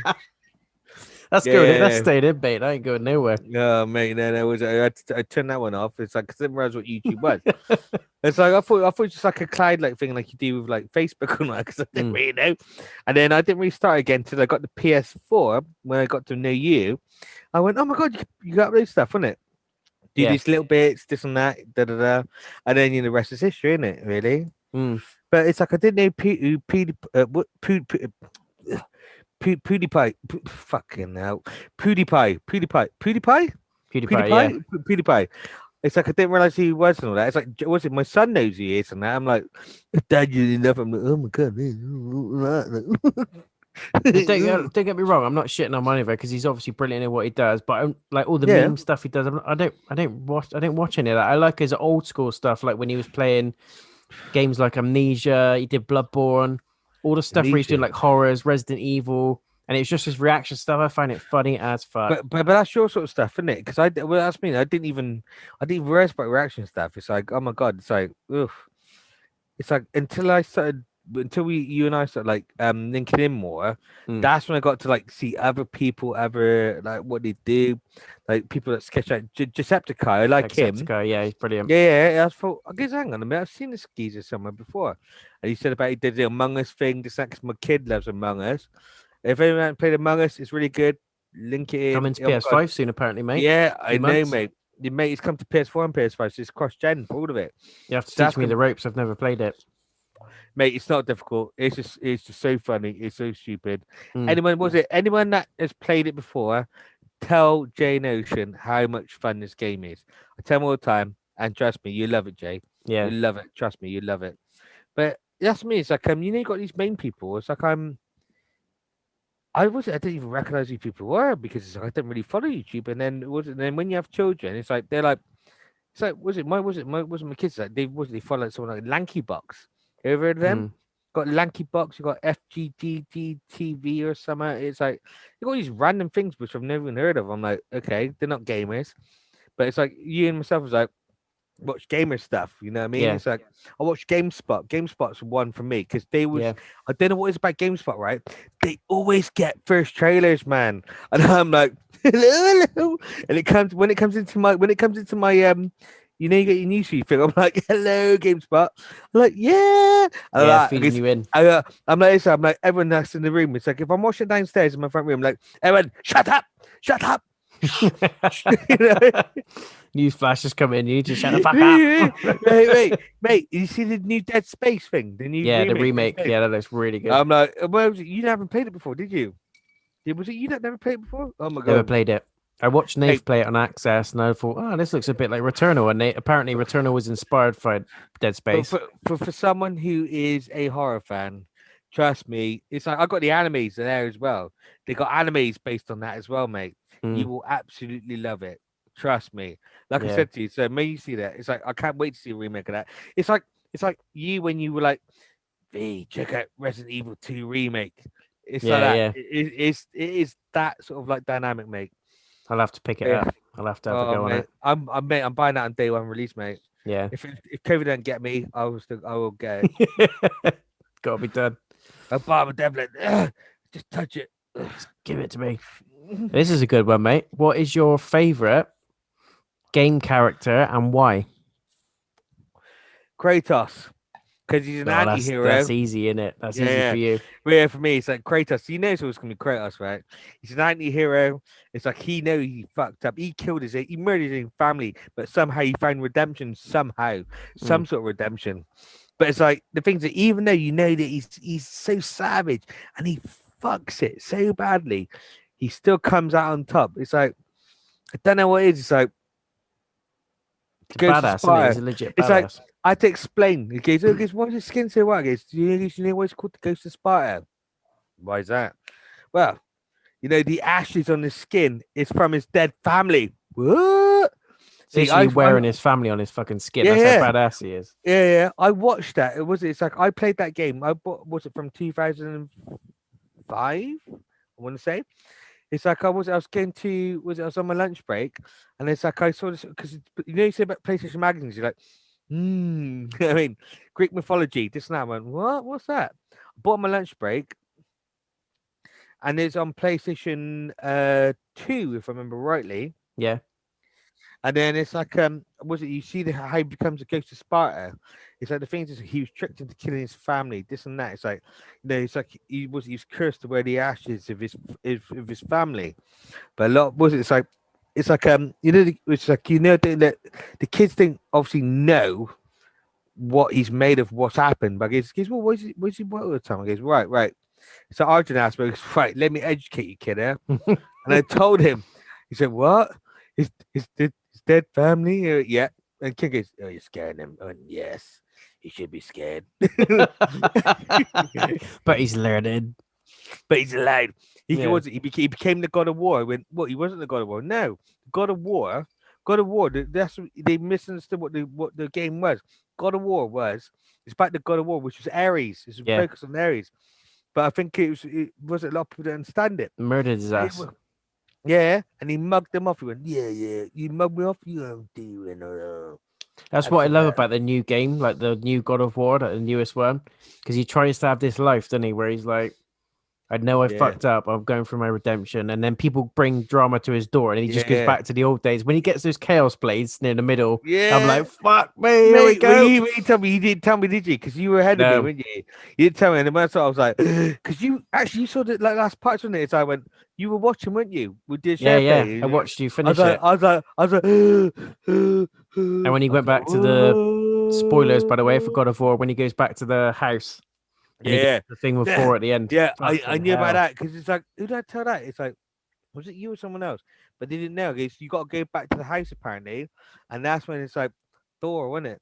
mean? That's good. That's staying in, mate. I ain't going nowhere. No, mate, no, I turned that one off. It's like, 'cause I didn't realize what YouTube was. It's like I thought it was just like a cloud-like thing, like you do with like Facebook and that, because I didn't really know. And then I didn't restart again until I got the PS4. When I got to know you, I went, "Oh my god, you got upload stuff, wasn't it? Do these little bits, this and that, da da da." And then the rest is history, isn't it? Really. But it's like I didn't know PewDiePie, fucking hell, PewDiePie. It's like I didn't realize who he was and all that. It's like, was it my son knows who he is and that? I'm like, Dad, you enough. I'm like, oh my god. Don't get me wrong. I'm not shitting on Oliver because he's obviously brilliant in what he does. But like all the meme stuff he does, I don't watch any of that. I like his old school stuff, like when he was playing games like Amnesia. He did Bloodborne, all the stuff where he's doing like horrors, Resident Evil. And it's just his reaction stuff. I find it funny as fuck. But that's your sort of stuff, isn't it? Because that's me. I didn't even realize about reaction stuff. It's like, oh my god, it's like, oof. It's like until you and I started like linking in more. That's when I got to like see other people, like what they do, like people that sketch out. Jacksepticeye, I like him. Yeah, he's brilliant. Yeah. I thought, I guess, hang on a minute, I've seen this geezer somewhere before. And he said about he did the Among Us thing. Just because my kid loves Among Us. If anyone hasn't played Among Us, it's really good. Link it in. Coming to PS5 soon, apparently, mate. Yeah, I know, mate. Your mate, it's come to PS4 and PS5, so it's cross-gen for all of it. You have to teach me the ropes. I've never played it. Mate, it's not difficult. It's just so funny. It's so stupid. Anyone that has played it before, tell Jane Ocean how much fun this game is. I tell him all the time, and trust me, you love it, Jay. Yeah. You love it. Trust me, you love it. But that's me. It's like you got these main people. It's like I didn't even recognize who people were because I didn't really follow YouTube. And then when you have children, it's like they're like, it's like wasn't my kids like they follow someone like Lanky Box. You ever heard of them? Got Lanky Box, you got FGDD TV or something. It's like you got these random things which I've never even heard of. I'm like, okay, they're not gamers, but it's like you and myself was like, watch gamer stuff, you know what I mean? It's like I watched GameSpot. GameSpot's one for me because they was I don't know what it's about GameSpot, right? They always get first trailers, man, and I'm like, hello. And when it comes into my you know, you get your newsfeed thing. I'm like, hello, GameSpot. I'm like, yeah. Feeding you in. I'm like, everyone that's in the room. It's like if I'm watching downstairs in my front room, I'm like, everyone, shut up. You know? News flashes come in. You need to shut the fuck up. Mate. You see the new Dead Space thing? The remake. Yeah, that looks really good. I'm like, well, you haven't played it before, did you? Was it you that never played it before? Oh my god, never played it. I watched Nate play it on Access, and I thought, oh, this looks a bit like Returnal. And apparently, Returnal was inspired by Dead Space. For someone who is a horror fan, trust me, it's like I got the animes there as well. They got animes based on that as well, mate. You will absolutely love it. Trust me. Like I said to you, so when you see that, it's like I can't wait to see a remake of that. It's like you when you were like, "V, check out Resident Evil 2 remake." It's like that. Yeah. It is that sort of like dynamic, mate. I'll have to pick it up. I'll have to have a go on it. I'm buying that on day one release, mate. Yeah. If COVID don't get me, I will get it. Gotta be done. I'll buy my devil. Just touch it. Just give it to me. This is a good one, mate. What is your favorite game character and why? Kratos. Because he's an anti-hero. That's easy, isn't it? That's easy for you. Yeah, for me, it's like Kratos. He knows it was going to be Kratos, right? He's an anti-hero. It's like he knows he fucked up. He murdered his own family, but somehow he found redemption some sort of redemption. But it's like the things that even though you know that he's so savage and he fucks it so badly, he still comes out on top. It's like, I don't know what it is. It's like, badass, isn't it? He's a legit badass. It's like, I had to explain. He goes, why is his skin so white? He goes, do you know why it's called the Ghost of Sparta? Why is that? Well, you know, the ashes on his skin is from his dead family. What? See, he's wearing his family on his fucking skin. That's how badass he is. Yeah. I watched that. It's like I played that game. Was it from 2005? I want to say. It's like I was on my lunch break, and it's like I saw this because you say about PlayStation magazines. You're like, I mean, Greek mythology. This and that. I went, what? What's that? I bought my lunch break, and it's on PlayStation 2, if I remember rightly. Yeah. And then it's like was it you see how he becomes a ghost of Sparta? It's like the things is he was tricked into killing his family, this and that. It's like it's like he was cursed to wear the ashes of his family. But a lot was it? It's like it's like the kids think obviously know what he's made of, what's happened. But he goes, well, what's he what all the time? I goes, right. So Arjun asked me, right, let me educate you, kiddo. And I told him, he said, what? His dead family? Yeah. And King goes, oh, you're scaring him. I went, yes, he should be scared. But he's learning. But he's allowed. Yeah. He became the god of war. I went, what? He wasn't the god of war. No, God of War. God of War. That's they misunderstood what the game was. God of War was. It's about the God of War, which was Ares. It's Yeah. focused on Ares. But I think it wasn't a lot of people that understand it. Murdered his ass. Yeah, and he mugged them off. He went, yeah, you mugged me off. You don't do it. That's what I love about the new game, like the new God of War, like the newest one, because he tries to have this life, doesn't he? Where he's like, I know I fucked up. I'm going through my redemption. And then people bring drama to his door and he just goes back to the old days. When he gets those chaos blades near the middle, I'm like, fuck me, here we go. You tell me, you didn't tell me, did you? Because you were ahead of me, weren't you? You didn't tell me. And then I was like, because you saw the last part on it. So I went, you were watching, weren't you? We did share play. I watched you finish it. I was like, and when he went back to the spoilers, by the way, for God of War, when he goes back to the house. The thing with 4 at the end. Yeah, I knew about that because it's like, who did I tell that? It's like, was it you or someone else? But they didn't know. You got to go back to the house apparently, and that's when it's like Thor, wasn't it?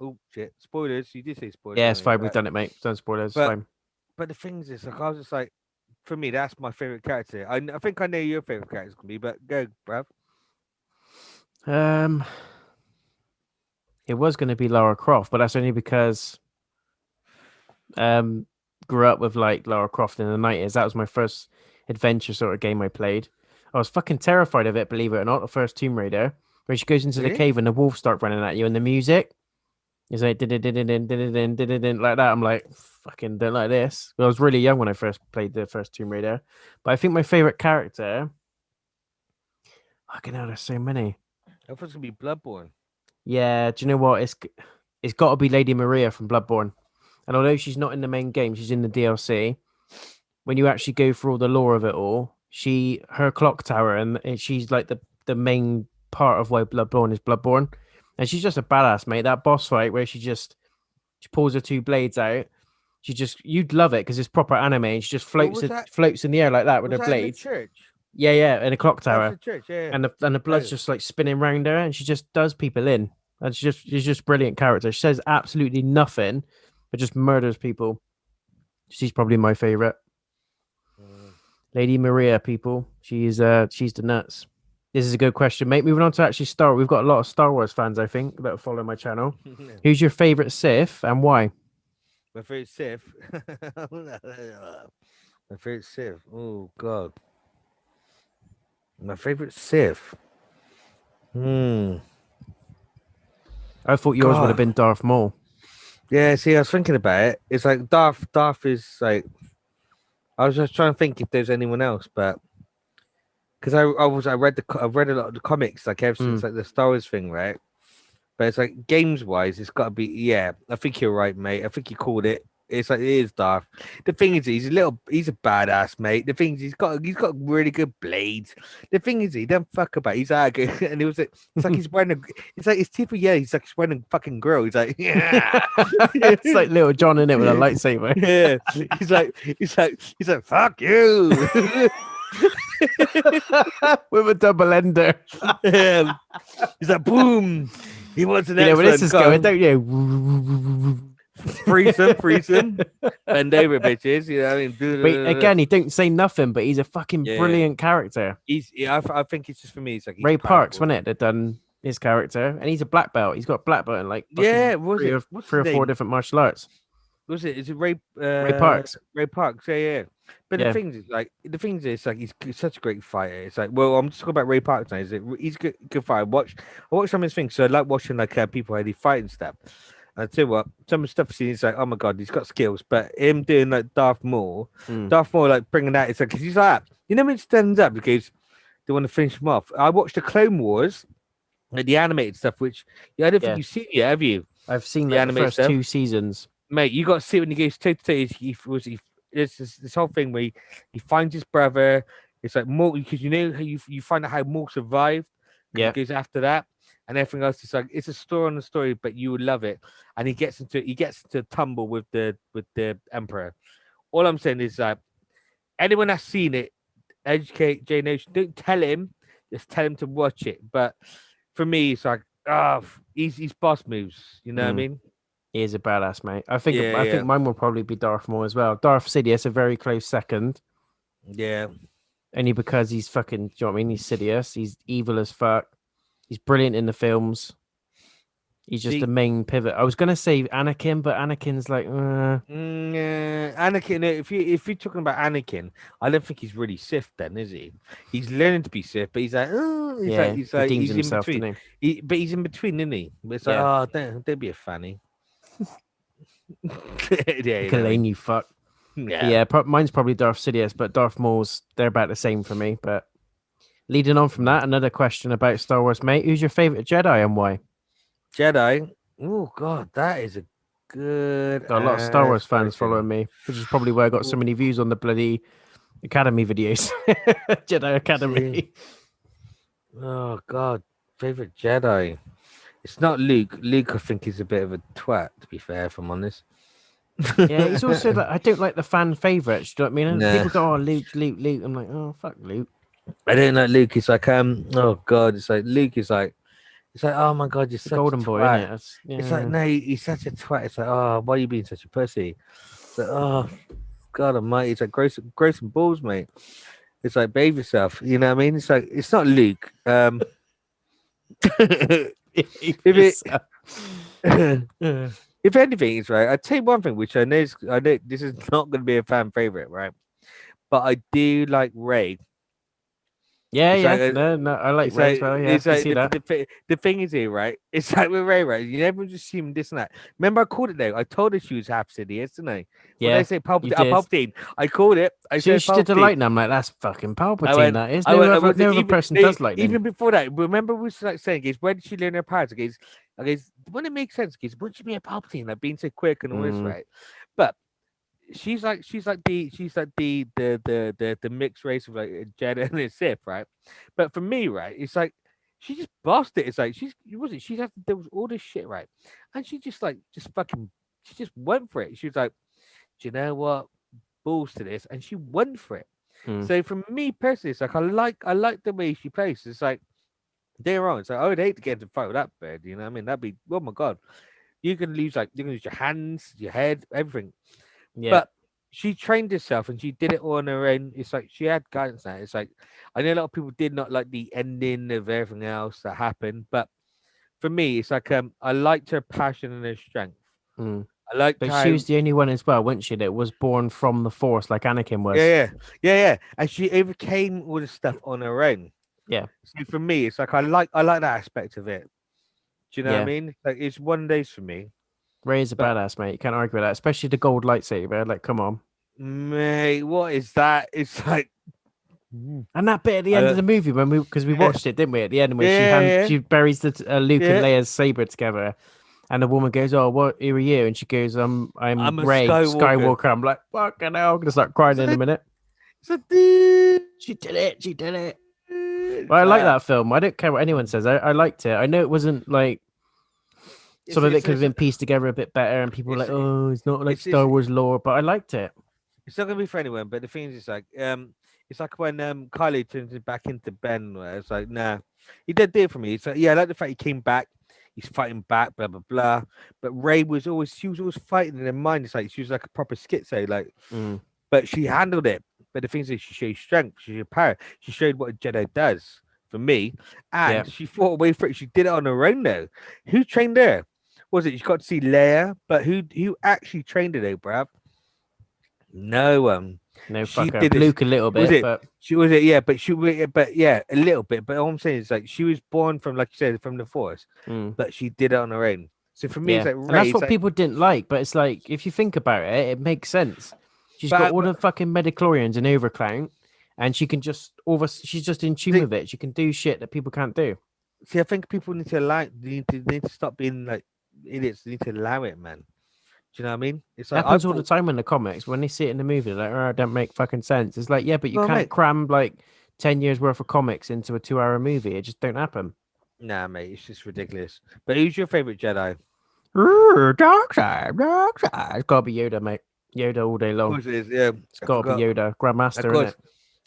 Oh shit, spoilers. You did say spoilers. Yeah, it's fine. We've done it, mate. Done spoilers. It's fine. But the thing is, like, I was just like, for me, that's my favorite character. I think I know your favorite character can be, but go, bruv. It was going to be Lara Croft, but that's only because grew up with like Lara Croft in the 90s. That was my first adventure sort of game I played. I was fucking terrified of it, believe it or not. The first Tomb Raider, where she goes into the cave and the wolves start running at you, and the music is like like that. I'm like, fucking don't like this. I was really young when I first played the first Tomb Raider, but I think my favorite character. Fucking hell, there's so many. I thought it's gonna be Bloodborne. Yeah, do you know what? It's got to be Lady Maria from Bloodborne. And although she's not in the main game, she's in the DLC. When you actually go through all the lore of it all, her clock tower, and she's like the main part of why Bloodborne is Bloodborne. And she's just a badass, mate. That boss fight where she pulls her 2 blades out. You'd love it because it's proper anime. And she just floats in the air like that with her blades. Church? Yeah, in a clock tower. That's the church, yeah. And the blood's just like spinning around her, and she just does people in. And she's just brilliant character. She says absolutely nothing, but just murders people. She's probably my favorite. Lady Maria, people. She's the nuts. This is a good question, mate. Moving on to actually Star Wars. We've got a lot of Star Wars fans, I think, that follow my channel. Who's your favorite Sith and why? My favorite Sith. My favorite Sith. Oh God. My favorite Sith. I thought yours would have been Darth Maul. Yeah, see, I was thinking about it. It's like Darth is like. I was just trying to think if there's anyone else, but because I read a lot of the comics like ever since like the Star Wars thing, right? But it's like games wise, it's got to be. Yeah, I think you're right, mate. I think you called it. It's like it is Darth. The thing is, he's a badass, mate. The thing is, he's got really good blades. The thing is, he don't fuck about. He's like, and it was like, it's like he's wearing it's like his teeth. Yeah, he's like he's wearing a fucking grill. He's like, yeah, it's like Little John in it with a lightsaber. Yeah, he's like, fuck you. With a double ender. He's like, boom. He wants an where this is going, don't you? Freeze him. Bend over, bitches. You know what I mean? But again, he don't say nothing, but he's a fucking brilliant character. I think it's just for me. It's like Ray Parks, wasn't it? That done his character, and he's a black belt. He's got a black belt in like three or 4 different martial arts. Was it? Is it Ray Parks? Ray Parks, yeah. But the thing is, like he's such a great fighter. It's like, well, I'm just talking about Ray Parks now. He's a good fighter. I watch some of his things, so I like watching like people how they fight and stuff. I tell you what, some of the stuff I've seen is like, oh my god, he's got skills. But him doing like Mm. Darth Maul like bringing that, it's like, because he's like, you know, when he stands up because they want to finish him off. I watched the Clone Wars, like the animated stuff, which I don't think Yeah, you've seen yet, have you? I've seen The like the animated first stuff, 2 seasons. mate. You got to see it when he goes toe to toe. It's this whole thing where he finds his brother. It's like more because you know how you find out how Maul survived because he Yeah, goes after that and everything else. It's like it's a story on a story, but you would love it. And he gets into a tumble with the Emperor. All I'm saying is that anyone that's seen it, educate J Nation. Don't tell him, just tell him to watch it. But for me, it's like he's boss moves. You know what I mm. mean? He is a badass, mate. Yeah, I yeah, think mine will probably be Darth Maul as well. Darth Sidious a very close second, yeah. only because he's fucking. Do you know what I mean? He's Sidious. He's evil as fuck. He's brilliant in the films. He's just the See, main pivot. I was gonna say Anakin, but Anakin's like, Anakin. If you're talking about Anakin, I don't think he's really Sith. Then is he? He's learning to be Sith, but he's like, oh, yeah, redeems he's in himself, between. doesn't But he's in between, isn't he? But it's like, Yeah. oh, don't be a fanny. Yeah, he? you know what I Kalane, mean? you fuck. Yeah. Yeah, mine's probably Darth Sidious, but Darth Maul's they're about the same for me. But leading on from Mm. that, another question about Star Wars, mate. Who's your favorite Jedi and why? Jedi. Oh God, that is a good Got a lot of Star Wars fans following question. me, which is probably why I got so many views on the bloody Academy videos. Jedi See, Academy. oh God, favorite Jedi. It's not Luke. Luke, I think, is a bit of a twat. To be fair, if I'm honest. Yeah, he's also like I don't like the fan favorites. Do you know what I mean? And Nah, people go, "Oh, Luke, Luke, Luke." I'm like, "Oh, fuck Luke." I don't like Luke. It's like oh God, it's like Luke is like it's like oh my God, you're The such a golden boy, isn't twat. it? That's, It's like yeah. no, he's such a twat. It's like oh, why are you being such a pussy? It's like oh God Almighty, it's like gross and balls, mate. It's like behave yourself. You know what I mean? It's like it's not Luke. If it if anything, it's right. I'd tell you one thing, which I know this is not going to be a fan favorite, right? But I do like Ray. Yeah, It's yeah. like No, no, I like it's Ray as like well. Yeah, it's can like see that. the thing is here, right? It's like with Ray, right? You never just see him this and that. Remember, I called it though. I told her she was half Sidious, didn't I? What did I Yeah, say? you Palpatine. did. Palpatine. I called it. I She said she did the Palpatine. lightning. I'm like, that's fucking I Palpatine. went. That is. I went. I was No other even person does lightning. even before that. Remember, we was like saying, "Guys, where did she learn her powers?" Guys, when it makes sense, guys, wouldn't she be a Palpatine, like being so quick and all this, Mm, right? But she's like the mixed race of like a Jedi and a Sith, right? But for me, right, it's like she just bossed it. It's like she had there was all this shit, right? And she just fucking she just went for it. She was like, do you know what? Balls to this, and she went for it. mm. So for me personally, it's like I like the way she plays. It's like they're on. It's like I would hate to get into a fight with that bird. You know what I mean? That'd be oh my god. You can lose your hands, your head, everything. Yeah, But she trained herself and she did it all on her own. It's like she had guidance now. It's like I know a lot of people did not like the ending of everything else that happened, but for me, it's like I liked her passion and her strength. mm. I liked But she how was the only one as well, wasn't she? That was born from the Force, like Anakin yeah, was. yeah, yeah, yeah, and she overcame all the stuff on her own. Yeah, So for me, it's like I like that aspect of it. Do you know what I yeah. mean? Like it's one days for me, Ray is a but badass, mate. You can't argue with that, especially the gold lightsaber. Like, come on. mate, what is that? It's like And that bit at the I end of the don't, movie when we yeah, watched it, didn't we? At the end where yeah, she buries the Luke and yeah. Leia's saber together, and the woman goes, "Oh, what? Who are you?" And she goes, I'm I'm a Ray Skywalker. Skywalker." I'm like, "Fucking hell!" I'm gonna start crying It's in a like, minute. it's like, dude. She did it. She did it. But It's I like like, that film. I don't care what anyone says. I liked it. I know it wasn't like it's some of it it's could have it's been pieced together a bit better, and people were it's like, "Oh, it's not like it's Star Wars lore," but I liked it. it's not gonna be for anyone. But the thing is, it's like when Kylie turns it back into Ben, where it's like, nah, he did it for me. It's like, yeah, I like the fact he came back. He's fighting back, blah blah blah. But Ray she was always fighting in her mind. It's like she was like a proper schizo, like, Mm, but she handled it. But the thing is, she showed strength. She showed power. She showed what a Jedi does for me, yeah, and she fought away for it. She did it on her own though. Who trained her? Was it you got to see Leia? But who actually trained her though, bruv? No one. no She fucker. did this. Luke a little Was bit, it? but She was it, yeah, but yeah, a little bit. But all I'm saying is like she was born from, like you said, from the force, mm, but she did it on her own. So for me, Yeah, it's like and Ray. that's It's what like, people didn't like. But it's like if you think about it, it makes sense. She's got but, all but the fucking midichlorians in overcount, and she can just she's just in tune see, with it. She can do shit that people can't do. see, I think people need to allow. They need to stop being like idiots. They need to allow it, man. Do you know what I mean? It's It like I happens all the thought, time in the comics. When they see it in the movie, they're like, oh, it don't make fucking sense. It's like, yeah, but you well, can't mate. cram like 10 years worth of comics into a 2 hour movie. It just don't happen. Nah, mate, it's just ridiculous. But who's your favorite Jedi? Dark side, dark side. It's gotta be Yoda, mate. Yoda all day Of long. course it is. Yeah, It's I gotta be forgot. Yoda, Of Grandmaster, isn't course, it?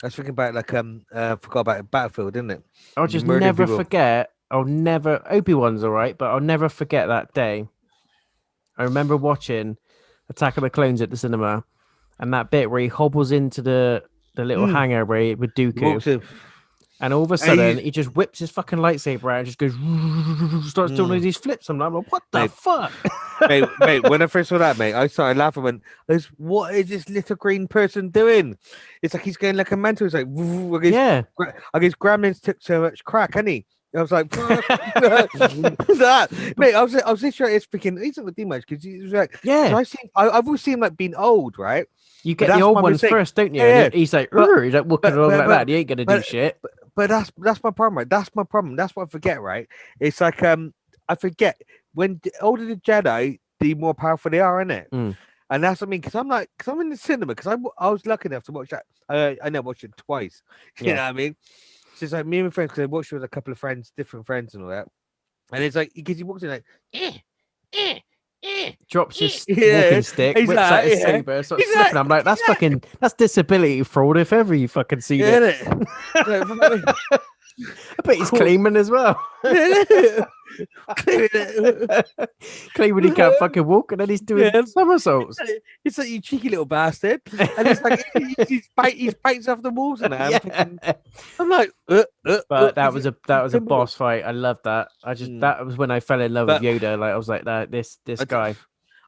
I was thinking about like forgot about Battlefield, didn't it? I'll Just just murdering never people. forget. I'll never. Obi-Wan's all right, but I'll never forget that day. I remember watching Attack of the Clones at the cinema, and that bit where he hobbles into the little Mm. hangar with He Dooku, walks in. and all of a And sudden he's, he just whips his fucking lightsaber out and just goes starts doing all mm, these flips. I'm like, what the mate, fuck? mate. When I first saw that, mate, I started laughing. When I was, what is this little green person doing? It's like he's going like a mental. It's like, Yeah, I guess Gremlins took so much crack, hasn't he? I was like, fuck that, mate. I was literally, it's freaking. He's not gonna do much because he was like, because yeah. I've always seen him like being old, right? You But get the that's old my ones mistake. first, don't you? Yeah, And yeah. he's like, But he's like walking but along but like but that. He ain't gonna do but shit. but that's my problem, right? That's my problem. That's what I forget, right? It's like I forget when the older the Jedi, the more powerful they are, innit? Mm, And that's what I mean, because because I'm in the cinema, because I was lucky enough to watch that. I never watched it twice. You yeah. know what I mean? So it's like me and my friends, because I watched it with a couple of friends, different friends and all that. And it's like because he walks in like, eh, eh, Drops his yeah. walking stick, He's whips out like, his yeah. saber, starts He's slipping. like, I'm like, he's that's like, fucking, that's disability fraud if ever you fucking seen yeah, it. innit? Like, fuck me. I bet he's Cool. claiming as well. Claiming he can't fucking walk, and then he's doing Yeah. somersaults. It's like you cheeky little bastard, and it's like he's bites off the walls and that. Yeah. I'm like, But that is was it a criminal? boss fight. I love that. I just Mm. that was when I fell in love with But Yoda. Like I was like that. This I, t- guy.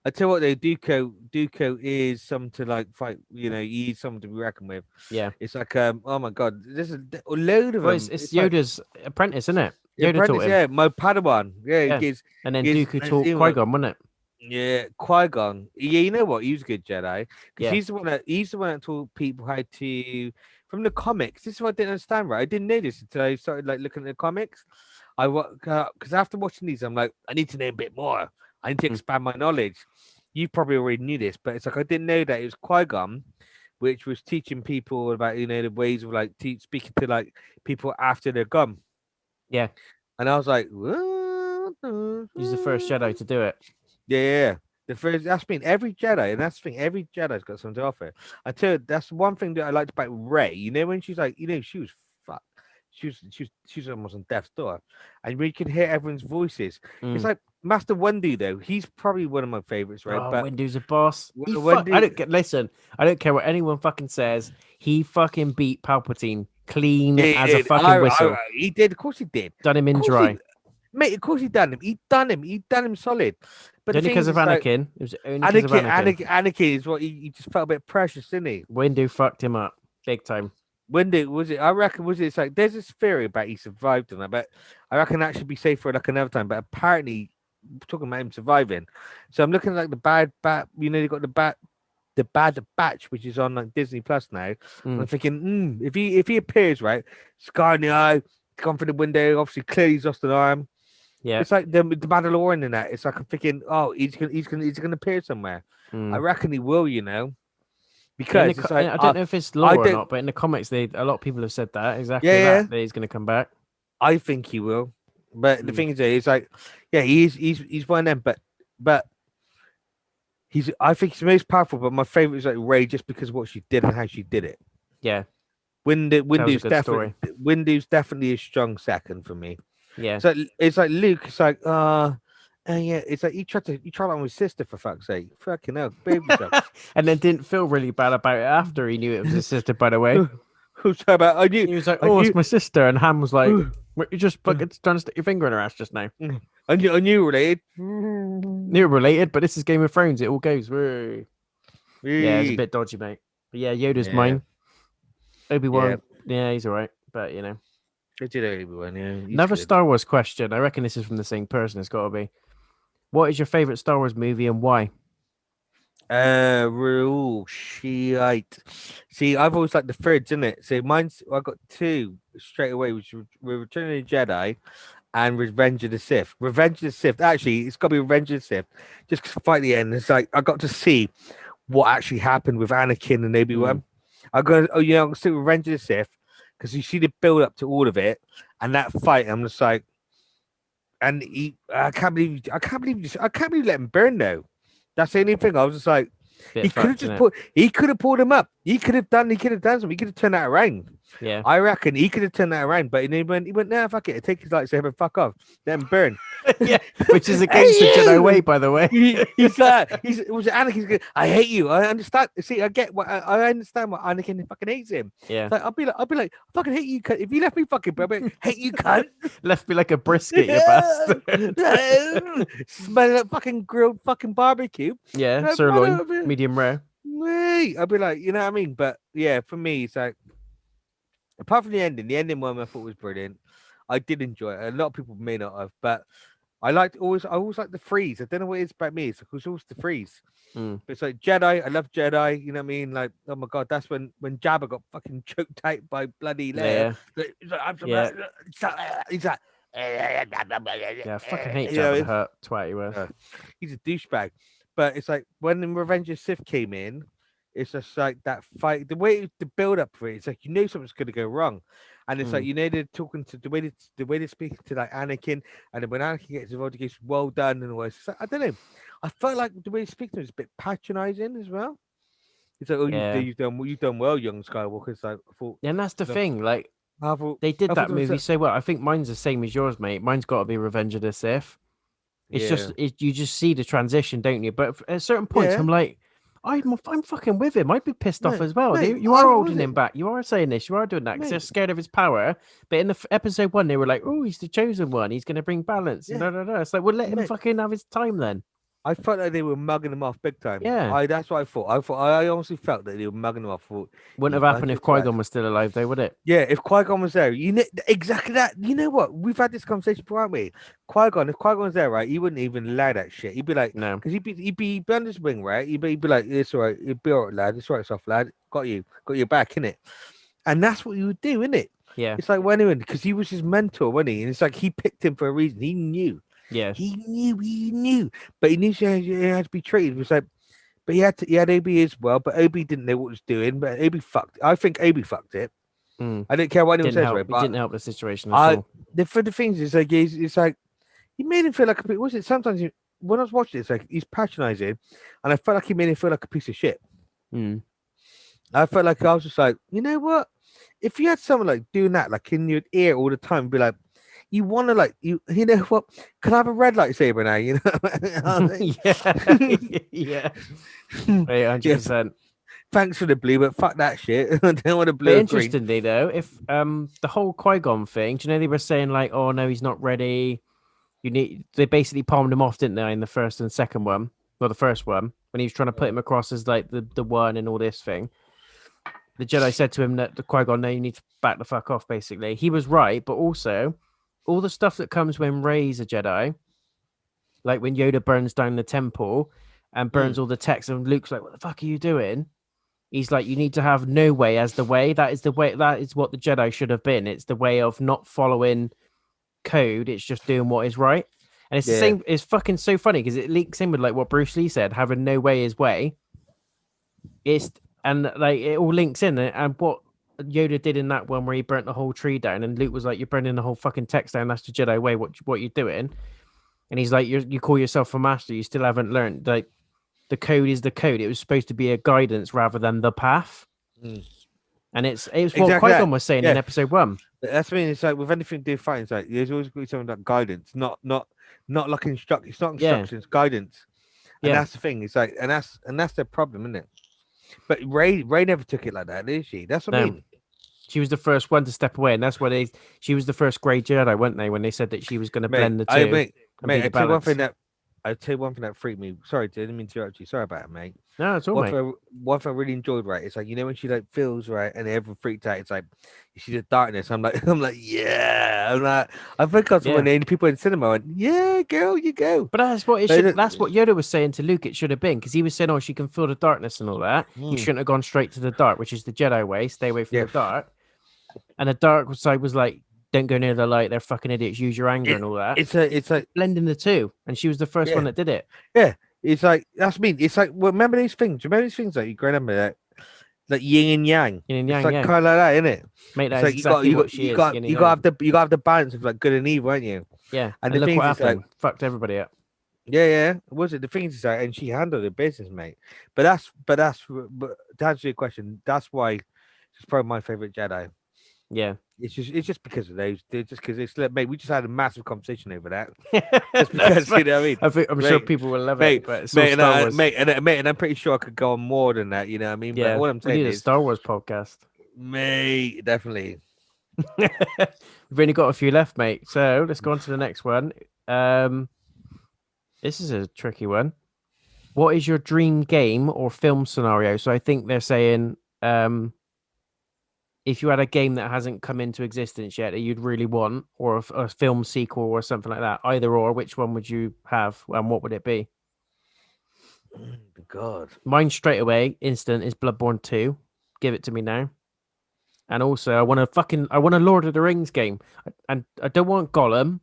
I tell you what, though, Duco is something to like fight. You know, he's something to be reckoned with. Yeah. It's like, oh my god, there's a load of Well, them. it's It's like Yoda's apprentice, isn't it? Yoda taught apprentice, him. yeah, my Padawan, yeah, Yeah. And then gives, Dooku taught Qui-Gon, wasn't it? yeah, Qui-Gon. Yeah, you know what? He was a good Jedi because Yeah. he's the one that taught people how to from the comics. This is what I didn't understand, right? I didn't know this until I started like looking at the comics. Because after watching these, I'm like, I need to know a bit more. I need to Mm. expand my knowledge. You probably already knew this, but it's like I didn't know that it was Qui-Gon, which was teaching people about the ways of like speaking to like people after they're gone. Yeah. And I was like, what He's the first Jedi to do it. yeah. The first that's been every Jedi, and that's the thing, every Jedi's got something to offer. I tell you, that's one thing that I liked about Rey. You know, when she's like, she was fucked. She was almost on death's door. And when you can hear everyone's voices, it's Mm. like Master Wendy, though, he's probably one of my favorites, right? Oh, But Windu's a boss. I Wendy, don't get. Listen, I don't care what anyone fucking says. He fucking beat Palpatine clean yeah, he as a did. fucking whistle. He did, of course he did. Done him Of in course he dry. mate, of course he done him. He done him solid. But the Only thing because is, of it's like Anakin. It was only because of Anakin. Anakin is what he just felt a bit precious, didn't he? Windu fucked him up big time. When did was it? I reckon was it? It's like there's this theory about he survived and that, but I reckon that should be safe for like another time. But apparently, talking about him surviving, so I'm looking at like the bad bat. They got the bad batch, which is on like Disney Plus now. And I'm thinking, if he appears right, scar in the eye, gone through the window, obviously clearly he's lost an arm. Yeah. It's like the Mandalorian in that. It's like I'm thinking, oh, he's gonna appear somewhere. I reckon he will, because it's like I don't know if it's lore I or don't. not, but in the comics, a lot of people have said that exactly Yeah, that he's going to come back. I think he will. But the thing is, it's like, yeah, he's one of them, but I think he's the most powerful. But my favorite is like Ray, just because of what she did and how she did it. Yeah, Windu's good definitely story. Windu's definitely a strong second for me. Yeah. So it's like Luke. It's like yeah. It's like you tried that on his sister for fuck's sake. Fucking hell, baby yourself. And then didn't feel really bad about it after he knew it was his sister, by the way. Who's talking about? I knew He was like, "Oh, it's my sister," and Ham was like, "What, you just fucking trying to stick your finger in her ass just now." I knew related. Knew related, but this is Game of Thrones. It all goes. Woo. Yeah, it's a bit dodgy, mate. But yeah, Yoda's mine. Obi-Wan, yeah, he's all right. But I did Obi-Wan, yeah. Another Star Wars question. I reckon this is from the same person. It's got to be. What is your favorite Star Wars movie and why? Rule shite. See, I've always liked the thirds, isn't it? So mine's I got two straight away, which were Return of the Jedi and Revenge of the Sith. Revenge of the Sith. Actually, it's got to be Revenge of the Sith. Just 'cause fight the end. It's like I got to see what actually happened with Anakin and Obi-Wan. I'm going. Oh, I'm still Revenge of the Sith because you see the build up to all of it and that fight. I'm just like, and I can't believe, I can't believe let him burn though. That's the only thing. I was just like, Bit he could have just put, he could have pulled him up. He could have done something. He could have turned that around. Yeah. I reckon he could have turned that around, but he went, nah, fuck it. Take his lightsaber and fuck off. Let him burn. Yeah. Which is against the Jedi way, by the way. He's like, was Anakin's good. I hate you. I understand. See, I get what I understand why Anakin fucking hates him. Yeah. Like, I'll be like, I fucking hate you, cunt. If you left me fucking, bro, I hate you, cunt. Left me like a brisket, you bastard. Smelling like fucking grilled fucking barbecue. Yeah, sirloin, medium rare. Mate, I'll be like, you know what I mean? But yeah, for me, it's like, apart from the ending one I thought was brilliant. I did enjoy it. A lot of people may not have, but I always like the freeze. I don't know what it is about me. It's always the freeze. But it's like Jedi. I love Jedi. You know what I mean? Like, oh my god, that's when Jabba got fucking choked out by bloody Leia. Yeah. He's like, Yeah, I fucking hate Jabba the Hutt. Twat he was. He's a douchebag. But it's like when Revenge of Sith came in, it's just like that fight, the build up for it. It's like you know something's gonna go wrong, and it's like you know they're talking to the way they're speaking to like Anakin, and then when Anakin gets involved, he gets well done and all this. Like, I don't know. I felt like the way they speak to him is a bit patronizing as well. It's like, oh, you've done well, young Skywalker. It's like I thought. Yeah, and that's the thing. Like they did I that thought movie so well. I think mine's the same as yours, mate. Mine's got to be Revenge of the Sith. It's just you just see the transition, don't you? But at certain points, I'm like, I'm fucking with him. I'd be pissed off as well. You are holding him back. You are saying this. You are doing that because they're scared of his power. But in the episode 1, they were like, "Oh, he's the chosen one. He's going to bring balance." Yeah. It's like, well, let him fucking have his time then. I felt like they were mugging him off big time. Yeah, that's what I thought. I honestly felt that they were mugging him off. Wouldn't have happened if Qui-Gon was still alive, though, would it? Yeah, if Qui-Gon was there, you know exactly that. You know what? We've had this conversation before, haven't we? If Qui-Gon was there, right, he wouldn't even allow that shit. He'd be like, no, because he'd be on his wing, right? He'd be like, it's all right, he'd be all right, lad. It's all right, soft lad. Got your back, innit? And that's what you would do, innit? Yeah. It's like when because he was his mentor, wasn't he? And it's like he picked him for a reason. He knew. Yeah, he knew, but he knew he had to be treated. It was like, but he had Obi as well, but Obi didn't know what he was doing. But Obi fucked. I think Obi fucked it. I don't care what anyone says, right? But it didn't help the situation at all. For the things, it's like he made him feel like a bit. Was it sometimes when I was watching it, it's like he's patronizing, and I felt like he made him feel like a piece of shit. I felt like I was just like, you know what? If you had someone like doing that, like in your ear all the time, be like, you want to like you know what? Can I have a red lightsaber now? You know? Yeah. 100%. Thanks for the blue, but fuck that shit. I don't want to blue. But interestingly, though, if the whole Qui-Gon thing, do you know they were saying like, oh no, he's not ready. They basically palmed him off, didn't they, in the first and second one? Well, the first one when he was trying to put him across as like the one and all this thing. The Jedi said to him that the Qui-Gon, no, you need to back the fuck off. Basically, he was right, but also all the stuff that comes when Rey's a Jedi, like when Yoda burns down the temple and burns all the text, and Luke's like, "What the fuck are you doing?" He's like, "You need to have no way as the way. That is the way. That is what the Jedi should have been. It's the way of not following code. It's just doing what is right." And it's the same. It's fucking so funny because it links in with like what Bruce Lee said, having no way is way. And like it all links in, and what Yoda did in that one where he burnt the whole tree down, and Luke was like, "You're burning the whole fucking text down. That's the Jedi way. What you doing?" And he's like, "You call yourself a master. You still haven't learned. Like the code is the code. It was supposed to be a guidance rather than the path." And it's exactly what Qui-Gon was saying in episode 1. That's what I mean. It's like with anything to do with fighting, it's like there's always going to be something like guidance, not like instruction. It's not instructions, guidance. And that's the thing. It's like, and that's the problem, isn't it? But Rey never took it like that, did she? That's what I mean. She was the first one to step away, and that's why she was the first Grey Jedi, weren't they? When they said that she was going to blend the two. I'd tell you one thing that freaked me. Sorry, I didn't mean to interrupt you. Sorry about it, mate. No, it's all mate. One thing I really enjoyed, right? It's like, you know, when she like feels right and everyone freaked out. It's like you see the darkness. I'm like, yeah. I'm like, I think that's when the people in cinema went, yeah, girl, you go. But that's what it should. That's what Yoda was saying to Luke. It should have been because he was saying, "Oh, she can feel the darkness and all that. You shouldn't have gone straight to the dark, which is the Jedi way. Stay away from the dark." And the dark side was like, "Don't go near the light. They're fucking idiots. Use your anger and all that." It's like blending the two, and she was the first one that did it. Yeah, it's like that's me. It's like, well, remember these things? Remember these things that you remember that, like yin and yang. Yin and yang, it's like kind of like that, isn't it? Mate, that's like exactly what she is. You got to have the balance of like good and evil, aren't you? Yeah, and the look what happened. Like, fucked everybody up. Yeah. Was it the thing is like, and she handled the business, mate. But to answer your question, that's why she's probably my favorite Jedi. Yeah. It's just because of those. Just because it's mate. We just had a massive conversation over that. Just because you know what I mean. I'm sure people will love it. But it's and I'm pretty sure I could go on more than that. You know what I mean? Yeah. But what I'm saying is a Star Wars podcast. Mate, definitely. We've only got a few left, mate. So let's go on to the next one. This is a tricky one. What is your dream game or film scenario? So I think they're saying if you had a game that hasn't come into existence yet that you'd really want, or a film sequel or something like that, either or, which one would you have and what would it be? God. Mine straight away, instant, is Bloodborne 2. Give it to me now. And also, I want a Lord of the Rings game. And I don't want Gollum.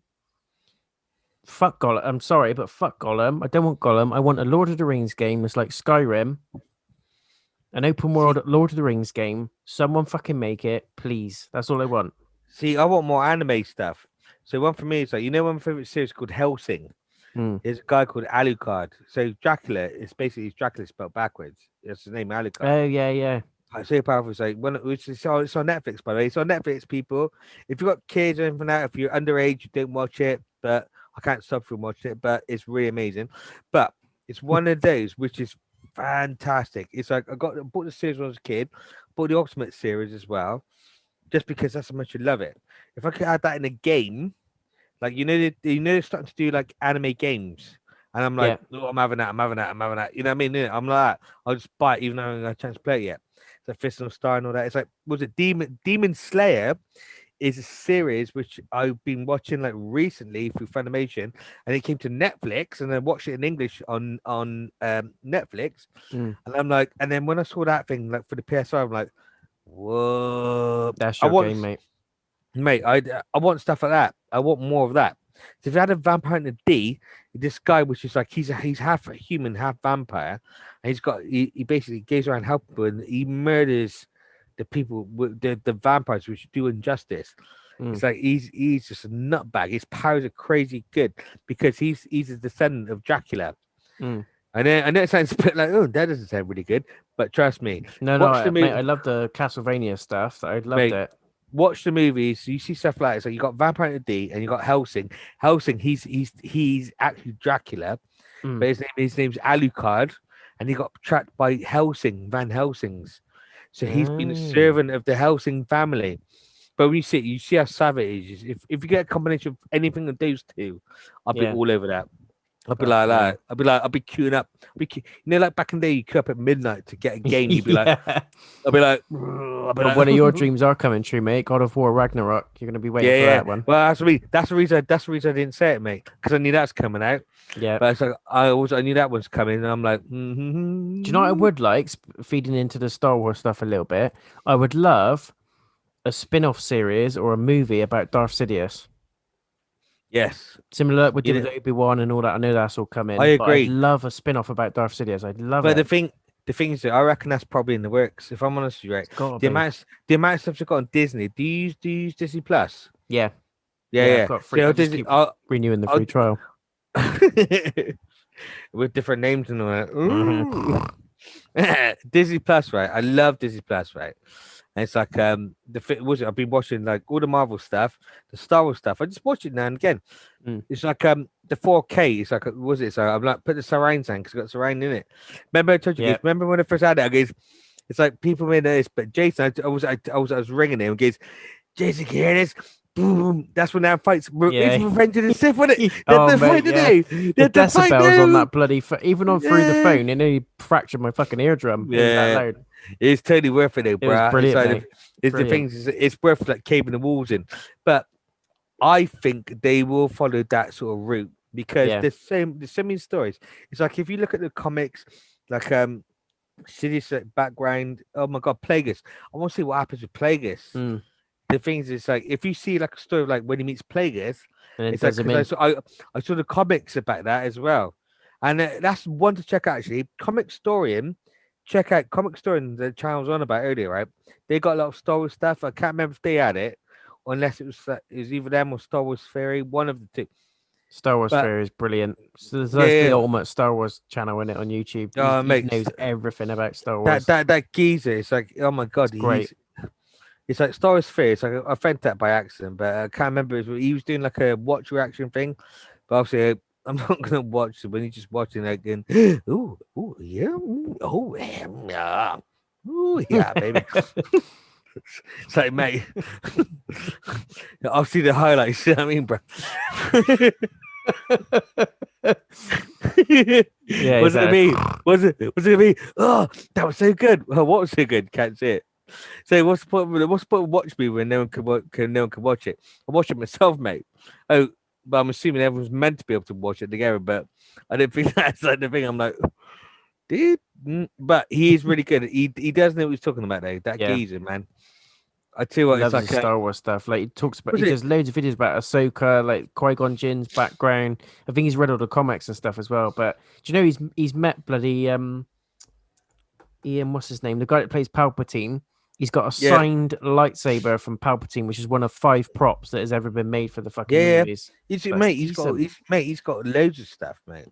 Fuck Gollum. I'm sorry, but fuck Gollum. I don't want Gollum. I want a Lord of the Rings game that's like Skyrim. An open world Lord of the Rings game. Someone fucking make it, please. That's all I want. See, I want more anime stuff. So one for me is like, you know, one of my favorite series called Hellsing. There's a guy called Alucard. So Dracula is basically Dracula spelled backwards. That's his name, Alucard. Oh yeah. It's so powerful. It's like it's on Netflix, by the way. It's on Netflix, people. If you've got kids or anything like that, if you're underage, you don't watch it. But I can't stop you from watching it. But it's really amazing. But it's one of those which is fantastic. It's like I bought the series when I was a kid, bought the Ultimate series as well, just because that's how much you love it. If I could add that in a game, like they're starting to do like anime games, and I'm like, oh, I'm having that. You know what I mean? I'm like, I'll just buy it even though I haven't got a chance to play it yet. It's like Fist of Star and all that. It's like, was it Demon Slayer? Is a series which I've been watching like recently through Funimation, and it came to Netflix, and I watched it in English on Netflix, and I'm like, and then when I saw that thing like for the PSI, I'm like, whoa, that's your game, mate. I want stuff like that. I want more of that. So if you had a Vampire Hunter D, this guy which is like he's half human, half vampire, and he basically goes around helping, and he murders the people with the vampires which do injustice. It's like he's just a nutbag. His powers are crazy good because he's a descendant of Dracula. And then it sounds a bit like, oh, that doesn't sound really good. But trust me. Mate, I love the Castlevania stuff. I loved it. Watch the movies. You see stuff like so. You got Vampire Hunter D and you got Hellsing. Hellsing, he's actually Dracula, but his name's Alucard, and he got trapped by Van Helsing's. So he's been a servant of the Helsing family. But when you see how savage it is. If you get a combination of anything of those two, I'll be all over that. I'll be like that. I'll be queuing up. You know, like back in the day, you queue up at midnight to get a game. You'd be like, I'll be like, one of your dreams are coming true, mate. God of War Ragnarok. You're gonna be waiting for that one. Well, that's the reason I didn't say it, mate, because I knew that's coming out. Yeah, but it's like I knew that one's coming, and I'm like, Do you know what I would like? Feeding into the Star Wars stuff a little bit, I would love a spin-off series or a movie about Darth Sidious. Yes, similar with Obi-Wan and all that. I know that's all coming. I agree. I'd love a spin-off about Darth Sidious. I'd love it. But the thing is that I reckon that's probably in the works. If I'm honest with you, right? The amount of stuff you've got on Disney. Do you use Disney Plus? Yeah. I've got free. Renewing the free trial with different names and all that. Disney Plus, right? I love Disney Plus, right? And it's like I've been watching like all the Marvel stuff, the Star Wars stuff. I just watch it now and again. It's like the 4K. It's like So I'm like put the surround sound because it's got surround in it. Remember I told you guys, remember when I first had it? I goes, it's like people may know this, but Jason, I was ringing him and goes, Jason, can you hear this? boom. That's when that fights. Yeah. It's Revenge of the Sith, wasn't it? Oh, The mate, fight yeah. today. The The fight decibels on there. that bloody even on through the Yeah. phone, it nearly fractured my fucking eardrum. It was that Yeah. loud. It's totally worth it, though, It was bro. brilliant, mate. It's the Brilliant. things. It's worth like caving the walls in, but I think they will follow that sort of route because Yeah. there's so many stories. It's like if you look at the comics, like Sidious background. Oh my god, Plagueis. I want to see what happens with Plagueis. Mm. The things is like if you see like a story of, like when he meets Plagueis, And then it's like does him because in. I saw the comics about that as well, and that's one to check out actually. Comic Storian, check out Comic Storian. The channel was on about earlier, right? They got a lot of Star Wars stuff. I can't remember if they had it, or unless it was either them or Star Wars Theory, one of the two. Star Wars But Fair is brilliant. So that's yeah, the ultimate Star Wars channel in it on YouTube. oh He mate, knows everything about Star Wars. that geezer. It's like oh my god, It's great. It's like Star Wars Sphere. It's like I found that by accident, but I can't remember. He was doing like a watch reaction thing, but obviously I'm not gonna watch it when he's just watching like going, ooh, yeah, oh yeah, ooh yeah, baby. It's like mate, I'll see the highlights. You know what I mean, bro? Yeah, Was it me? Was it me? Oh, that was so good. Well, what was so good? Can't see it. So what's the point? What's the point of watch me when no one can watch it? I watch it myself, mate. Oh, but I'm assuming everyone's meant to be able to watch it together. But I don't think that's like the thing. I'm like, dude, but he is really good. He does know what he's talking about though. That Yeah. geezer, man. I tell you He what, it's loves like Star Wars stuff. Like he talks about, Was he it- does loads of videos about Ahsoka, like Qui-Gon Jinn's background. I think he's read all the comics and stuff as well. But do you know he's met bloody Ian, what's his name? The guy that plays Palpatine. He's got a Yeah. signed lightsaber from Palpatine, which is one of 5 props that has ever been made for the fucking Yeah. movies. he's That's mate. decent. He's got loads of stuff, mate.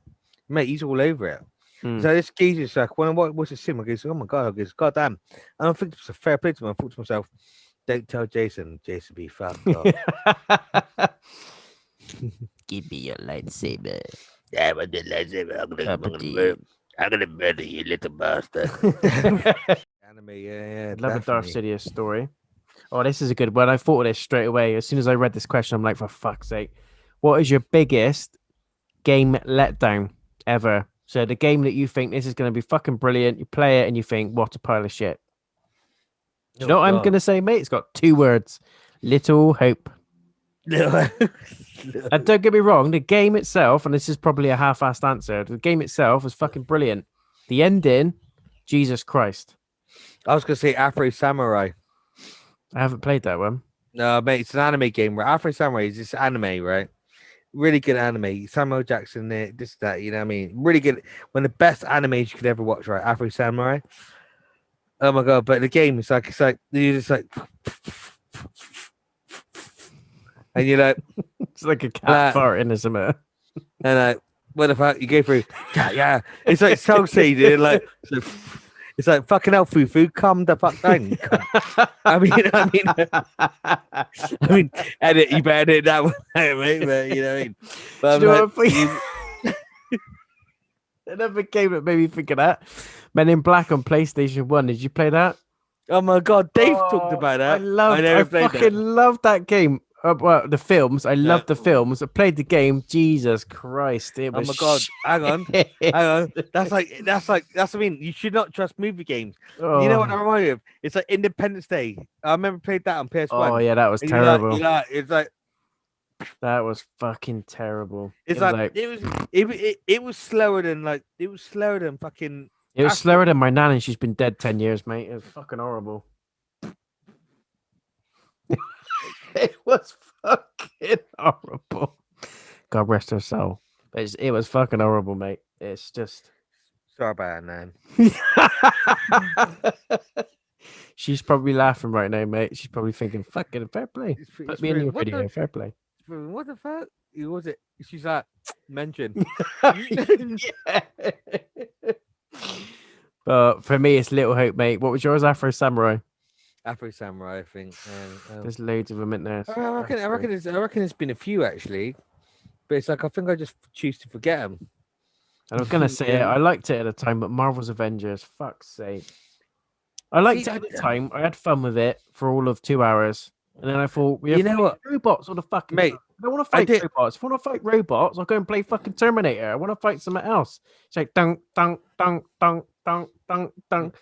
Mate, he's all over it. Mm. So this geezer's like, when I watch the sim, I goes, oh my god, I goes, god damn. And I think it's a fair play to him. I thought to myself, don't tell Jason. Jason be fucked up. Give me your lightsaber. Yeah, but the lightsaber, I'm gonna murder you, little bastard. Anime, yeah. Love a Darth definitely. Sidious story. Oh, this is a good one. I thought of this straight away. As soon as I read this question, I'm like, for fuck's sake. What is your biggest game letdown ever? So the game that you think this is going to be fucking brilliant, you play it and you think, what a pile of shit. Do you know what I'm going to say, mate? It's got 2 words. Little Hope. And don't get me wrong, the game itself, and this is probably a half-assed answer, the game itself was fucking brilliant. The ending, Jesus Christ. I was gonna say Afro Samurai. I haven't played that one. No, mate, it's an anime game, right? Afro Samurai is this anime, right? Really good anime. Samuel Jackson, this, that, you know what I mean? Really good. One of the best animes you could ever watch, right? Afro Samurai. Oh my god, but the game is like, you're just like, and you're like, It's like a cat farting or something. and like, what the fuck? You go through, yeah. It's like Soul Seed, like, it's like fucking hell, Fufu, calm the fuck down. I mean, edit, you better edit that one out, mate, but, you know what I mean? But Do you know I'm what I think? Another game that made me think of that. Men in Black on PlayStation 1. Did you play that? oh my god, Dave talked about that. I fucking loved that game. Well, the films. I loved the films. I played the game. Jesus Christ. It Oh was my god, hang on. That's I mean, you should not trust movie games. You know what I remind you of? It's like Independence Day. I remember played that on PS1. Oh yeah, that was And terrible. it's like That was fucking terrible. it's it was slower than fucking. It was slower than my nan, and she's been dead 10 years, mate. It was fucking horrible. It was fucking horrible. God rest her soul. But it was fucking horrible, mate. It's just. Sorry about that, man. She's probably laughing right now, mate. She's probably thinking, fucking fair play. Put me in your video, fair play. What the fuck? Who was it? She's like, mention. Yeah. But for me, it's Little Hope, mate. What was yours? Afro Samurai. Afro Samurai, I think. There's loads of them in there. I reckon there's been a few actually, but it's like I think I just choose to forget them. And I was gonna say I liked it at the time, but Marvel's Avengers, fuck's sake. I liked it at the time. I had fun with it for all of 2 hours, And then I thought, we You have know what, robots on the fucking mate? I don't want to I fight did. robots. If I want to fight robots, I'll go and play fucking Terminator. I want to fight something else. It's like dunk, dunk, dunk, dunk, dunk, dunk, dunk.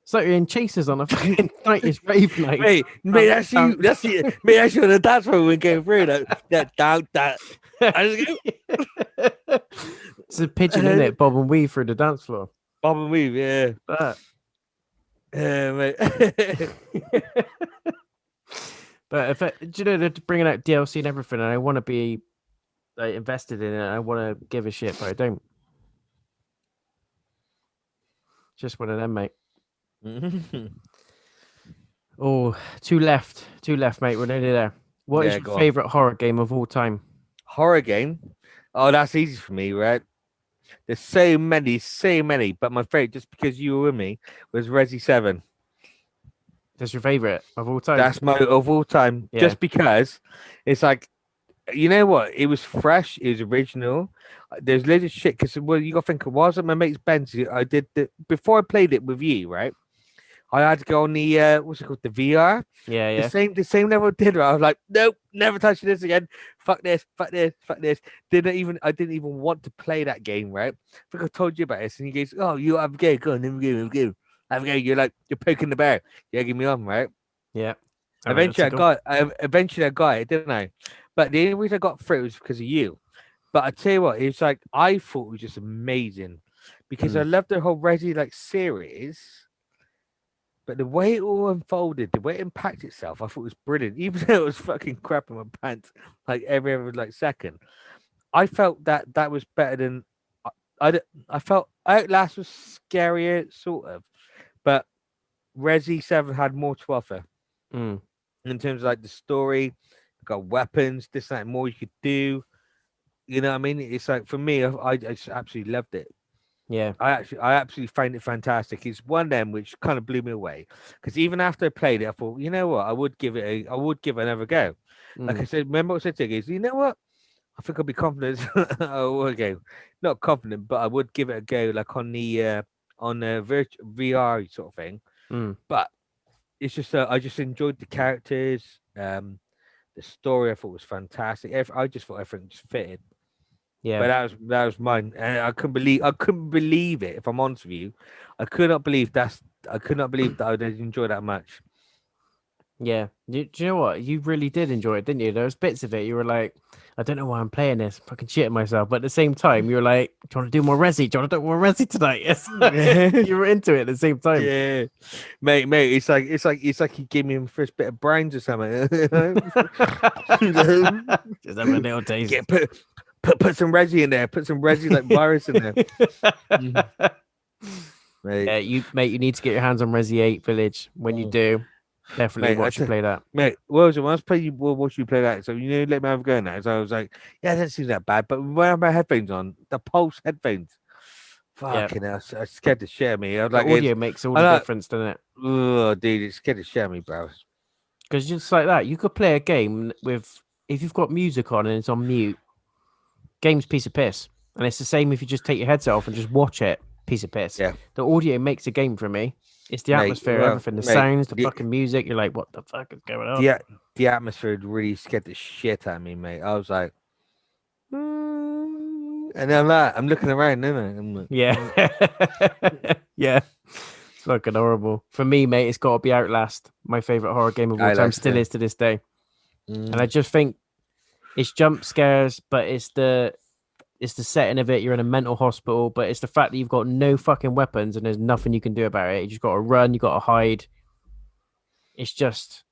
It's like you're in chases on a fucking 90s rave night. Mate, that's you. That's you. Mate, that's you on the dance floor. We're going through that down that. I just go. It's a pigeon, isn't it? Bob and weave through the dance floor. Bob and weave, yeah. Mate. But if do you know they're bringing out DLC and everything, and I want to be like invested in it. I want to give a shit, but I don't. Just one of them, mate. Oh, two left, mate. We're nearly there. What is your favorite horror game of all time? Horror game? Oh, that's easy for me, right? There's so many. But my favorite, just because you were with me, was Resi 7. That's your favorite of all time? That's my of all time. Yeah. Just because it's like, you know what? It was fresh. It was original. There's loads of shit. Because well, you got to think, was it my mate's Benz? I did before I played it with you, right? I had to go on the what's it called, the VR. Yeah. The same level did. Right? I was like, nope, never touching this again. Fuck this. I didn't even want to play that game. Right? I think I told you about this, and he goes, "Oh, you have a game. Go on, have a game. Have a game." You're like, you're poking the bear. You're egging me on, right? Yeah. Eventually, I got it, didn't I? But the only reason I got through was because of you. But I tell you what, it's like I thought it was just amazing because I loved the whole Resi like series. But the way it all unfolded, the way it impacted itself, I thought was brilliant. Even though it was fucking crap in my pants, like every other like second, I felt that was better than I felt Outlast was scarier, sort of, but Resi 7 had more to offer in terms of like the story. Got weapons, this and that, more you could do. You know what I mean? It's like for me, I just absolutely loved it. Yeah, I absolutely find it fantastic. It's one of them which kind of blew me away because even after I played it, I thought, you know what, I would give it another go. Like I said, remember what I said to you? You know what? I think I'll be confident. Okay, not confident, but I would give it a go, like on the VR sort of thing. But it's just I just enjoyed the characters, the story. I thought was fantastic. I just thought everything just fitted. Yeah, but that was mine, and I couldn't believe it. If I'm honest with you, I could not believe that I did enjoy that much. Yeah, do you know what? You really did enjoy it, didn't you? There was bits of it you were like, I don't know why I'm playing this, I'm fucking shitting myself. But at the same time, you were like, do you want to do more Resi? Do you want to do more Resi tonight? Yes. You were into it at the same time. Yeah, mate. It's like he gave me his first bit of brains or something. Just have a little taste. Yeah, put some Resi in there. Put some Resi like virus in there. Mate. Yeah, you need to get your hands on Resi 8 Village. When you do, definitely watch you play that. Mate, well, so once you watch you play that, so you know, let me have a go now. So I was like, yeah, that seems that bad. But when I have my headphones on, the Pulse headphones, fucking hell, I scared the shit out of me. I was like, audio makes all the difference, doesn't it? Oh, dude, it scared the shit out of me, bro. Because just like that, you could play a game with, if you've got music on and it's on mute, game's piece of piss. And it's the same if you just take your headset off and just watch it, piece of piss. Yeah. The audio makes a game for me. It's the atmosphere, everything, the sounds, the fucking music. You're like, what the fuck is going on? Yeah, the atmosphere really scared the shit out of me, mate. I was like, and then I'm looking around, isn't I? Yeah. Yeah. It's fucking horrible. For me, mate, it's got to be Outlast. My favorite horror game of all time, still is to this day. And I just think it's jump scares, but it's the setting of it. You're in a mental hospital, but it's the fact that you've got no fucking weapons and there's nothing you can do about it. You just got to run. You got to hide. It's just,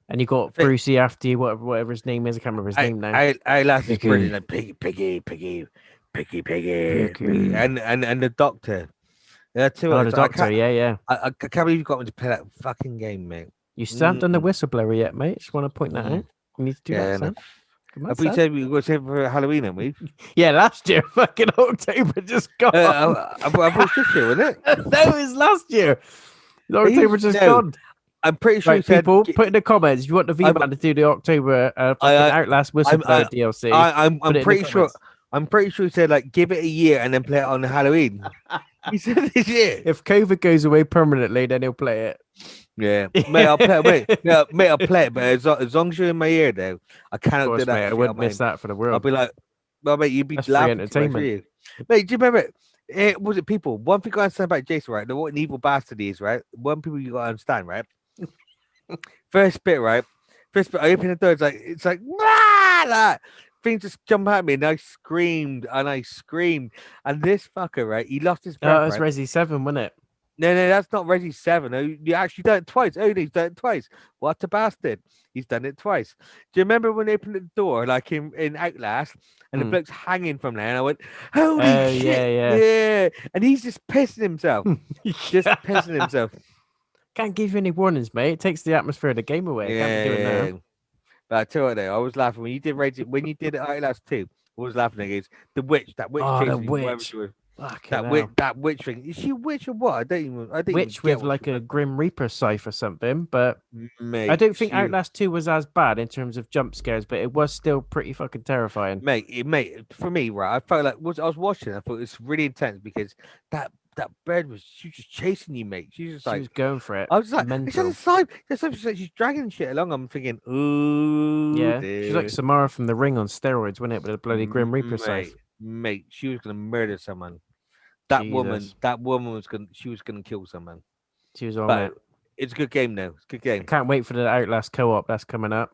and you got Brucey after you, whatever his name is. I can't remember his name now. Outlast is brilliant. Like Piggy, and the doctor. Yeah, too. Oh, the doctor. Yeah. I can't believe you got me to play that fucking game, mate. You still haven't done the whistleblower yet, mate. Just want to point that out. You need to do that, son. Have we said we were going to save for Halloween, haven't we? Yeah, last year, fucking October just gone. I was this year, wasn't it? No, it was last year. October just gone. I'm pretty sure people put in the comments if you want the Vman to do the October Outlast whistleblower DLC. I'm pretty sure he said like give it a year and then play it on Halloween. He said this year. If COVID goes away permanently, then he'll play it. Yeah, mate, I'll play. Mate, yeah, mate, I'll play it. But as long as you're in my ear, though, I Of cannot do course, mate. that I shit. I wouldn't miss mean, that for the I'll world. be like, well, mate, you'd be That's free laughing too much, entertainment. you? Mate, do you remember? It was it people. One thing I understand about Jason, right? What an evil bastard he is, right? One people you gotta understand, right? First bit, right? First bit, I open the door. It's like, "Wah!" Like, things just jump at me, and I screamed, and this fucker, right? He lost his Oh, breath, it was right? Resi 7, wasn't it? No, that's not Reggie Seven. Oh, you actually done it twice. Oh, he's done it twice. What a bastard! He's done it twice. Do you remember when they opened the door, like in Outlast, and the Mm. bloke's hanging from there, and I went, "Holy Oh, shit, yeah, yeah!" And he's just pissing himself, just yeah. pissing himself. Can't give you any warnings, mate. It takes the atmosphere of the game away. Can't be doing that. Yeah. But I tell you what, though, I was laughing when you did Rage. When you did Outlast 2, I was laughing against that witch Oh, the chasing him, whatever witch. she was. Fucking hell. That witch thing. Is she a witch or what? I didn't even Witch get with what she like a was. Grim Reaper scythe or something, but I Mate, don't think Outlast 2 was as bad in terms of jump scares, but it was still pretty fucking terrifying. mate, for me, right, I felt like I was watching. I thought it was really intense because that bird she was just chasing you, mate. She was just She like, was going for it. I was like, it's Mental. just slime. She's dragging shit along. I'm thinking, ooh, Yeah. She's like dude, Samara from The Ring on steroids, wasn't it? With a bloody Grim Reaper scythe. mate, she was gonna murder someone. Jesus. That woman was gonna kill someone. She was on But it. it's a good game though. It's a good I game, can't wait for the Outlast co-op that's coming up.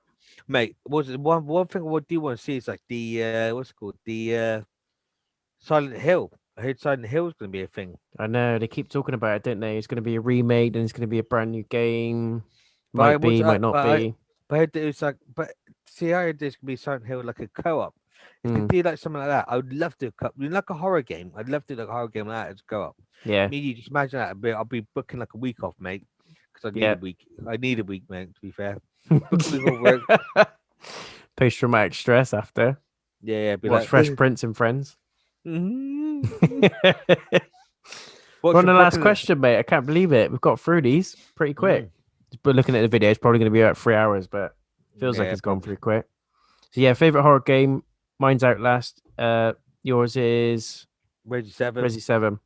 mate. Was it one thing I do want to see is like the what's it called, the Silent Hill. I heard Silent Hill is gonna be a thing. I know they keep talking about it, don't they? It's going to be a remake, and it's going to be a brand new game. But I Might was, be, might not be. but I heard that it was like, but see, I heard there's gonna be Silent Hill like a co-op. If they Mm, do like something like that, I would love to like a horror game. I'd love to do like a horror game like that as a co-op. yeah, Me, you just imagine that. I'll be booking like a week off, mate, because I need yeah. a week. I need a week, mate. To be fair, book a week off work. Post traumatic stress after. Yeah, be Watch like Fresh Prince and Friends. mhm. We're What's on your the last booking? question, mate. I can't believe it. We've got through these pretty quick. But looking at the video, it's probably going to be about 3 hours, but feels like Yeah, it's gone probably. pretty quick. So yeah, favorite horror game. Mine's Outlast. Yours is Reggie Seven, Resi 7.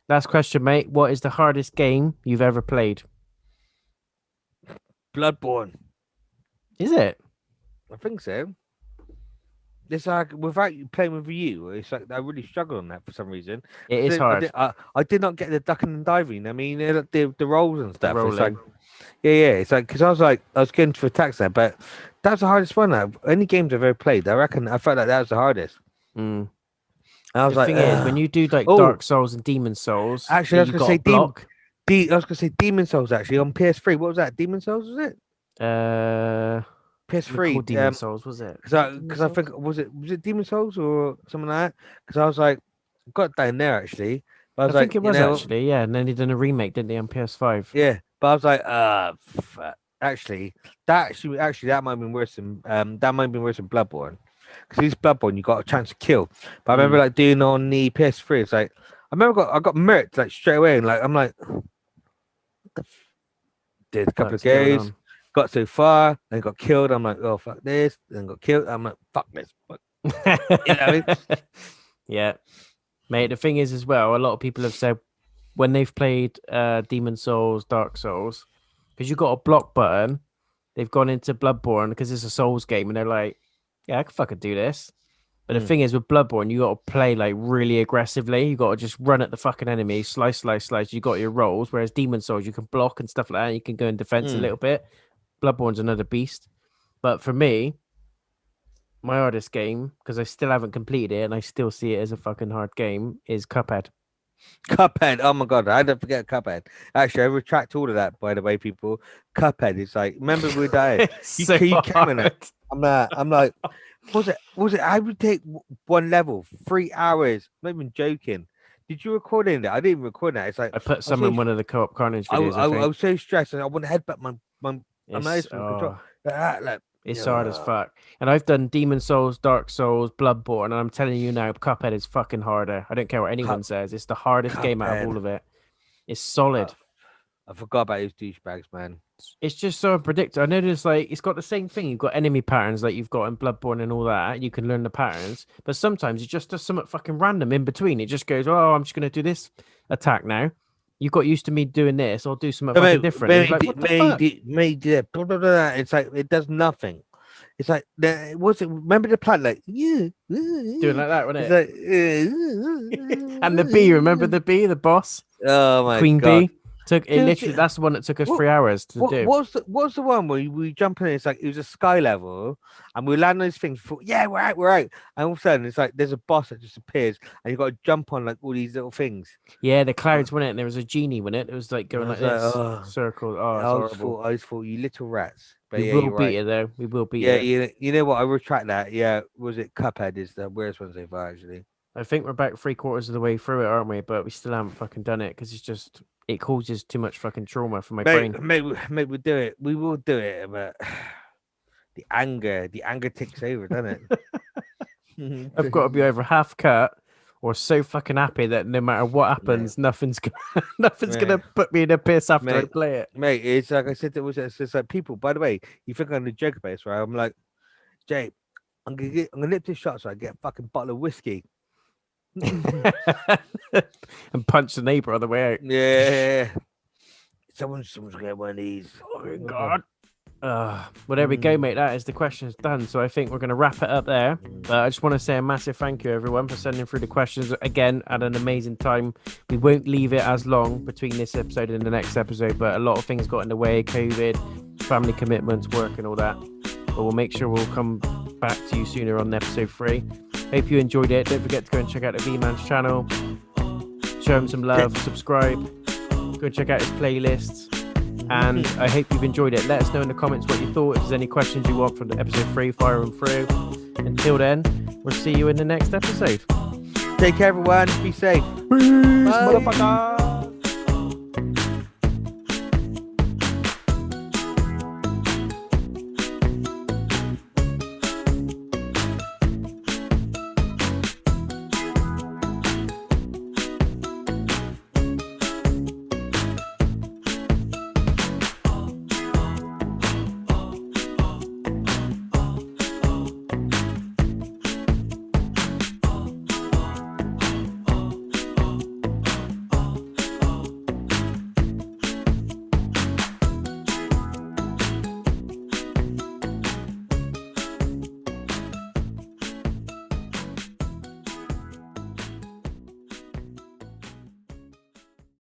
Last question, mate. What is the hardest game you've ever played? Bloodborne. Is it? I think so. It's like without you playing with you, it's like I really struggle on that for some reason. It is hard. I did not get the ducking and diving. I mean, the rolls and The stuff. It's like, rolling. yeah. It's like because I was getting to attacks there, but that's the hardest one. Any games I've ever played, I reckon I felt like that was the hardest. Mm. And I was The like, thing is, when you do like oh, Dark Souls and Demon Souls, actually, I was you gonna got say a block. I was gonna say Demon Souls actually on PS3. What was that? Demon Souls was it? Was it called PS3. Demon Souls, was it? Because I think was it Demon Souls or something like that? Because I was like, got down there actually. But I I was like, think it was actually, yeah. And then they done a remake, didn't they, on PS5? yeah. But I was like, actually, that might have been worse than Bloodborne. Because this Bloodborne, you got a chance to kill. But I remember like doing on the PS3, it's like I got murked like straight away, and like I'm like, did a couple of What's going games, on? got so far, then got killed. I'm like, oh fuck this, then got killed. I'm like, fuck this. Fuck. You know what I mean? Yeah, mate. The thing is, as well, a lot of people have said when they've played Demon Souls, Dark Souls, because you got a block button, they've gone into Bloodborne because it's a Souls game, and they're like, "Yeah, I can fucking do this." But the thing is, with Bloodborne, you got to play like really aggressively. You got to just run at the fucking enemy, slice, slice, slice. You got your rolls. Whereas Demon Souls, you can block and stuff like that. You can go in defense a little bit. Bloodborne's another beast. But for me, my hardest game, because I still haven't completed it and I still see it as a fucking hard game, is Cuphead. Cuphead. Oh my god, I don't forget Cuphead. Actually, I retract all of that. By the way, people, Cuphead is like. Remember with that? You So came in hard. it. I'm like, was it? I would take one level 3 hours. I'm not even joking. Did you record in that? I didn't even record that. It's like I put was some so in one of the Co-op Carnage I, videos, I, I I think. was so stressed, and I want to headbutt my mouse It's, from the control. Like, it's hard as fuck. And I've done Demon Souls, Dark Souls, Bloodborne, and I'm telling you now, Cuphead is fucking harder. I don't care what anyone says. It's the hardest game out of all of it. It's solid. I forgot about those douchebags, man. It's just so unpredictable. I know there's like it's got the same thing. You've got enemy patterns like you've got in Bloodborne and all that. You can learn the patterns, but sometimes it just does something fucking random in between. It just goes, "Oh, I'm just gonna do this attack now." Yeah. You got used to me doing this. I'll do something But fucking different. It's like, what the fuck? blah, blah, blah. It's like it does nothing. It's like what's it? Remember the plan? Like Doing like that, wasn't it's it? like And the bee, remember the bee, the boss, oh my Queen god. Bee? Took it Dude, literally. That's the one that took us 3 hours to do. What's the one where we jump in? It's like it was a sky level, and we land on these things. Thought, yeah, we're out, and all of a sudden it's like there's a boss that just appears, and you got to jump on like all these little things. Yeah, the clouds, wasn't it? And there was a genie, wasn't it? It was like going like this, circle. Oh, it's horrible. I just thought you little rats. But We yeah, will you're beat right. it though. We will beat Yeah, it. you know what? I retract that. Yeah, was it Cuphead is the worst one so far actually. I think we're about 3/4 of the way through it, aren't we? But we still haven't fucking done it because it causes too much fucking trauma for my brain. Maybe we'll do it. We will do it, but the anger takes over, doesn't it? I've got to be over half cut or so fucking happy that no matter what happens, nothing's gonna put me in a piss after I play it. Mate, it's like I said, it's just like people. By the way, you think I'm gonna joke about this, right? I'm like, Jay, I'm gonna nip this shot so I get a fucking bottle of whiskey. And punch the neighbor on the way out. Yeah. Someone's gonna get one of these. Oh my god. Well, there we go, mate. That is the questions done. So I think we're going to wrap it up there. I just want to say a massive thank you, everyone, for sending through the questions. Again, at an amazing time. We won't leave it as long between this episode and the next episode, but a lot of things got in the way. COVID, family commitments, work and all that. But we'll make sure we'll come back to you sooner on episode 3. Hope you enjoyed it. Don't forget to go and check out the Vman's channel. Show him some love. Subscribe. Go check out his playlists. And I hope you've enjoyed it. Let us know in the comments what you thought. If there's any questions you want from the episode 3, fire them through. Until then, we'll see you in the next episode. Take care, everyone. Be safe. Peace, motherfucker.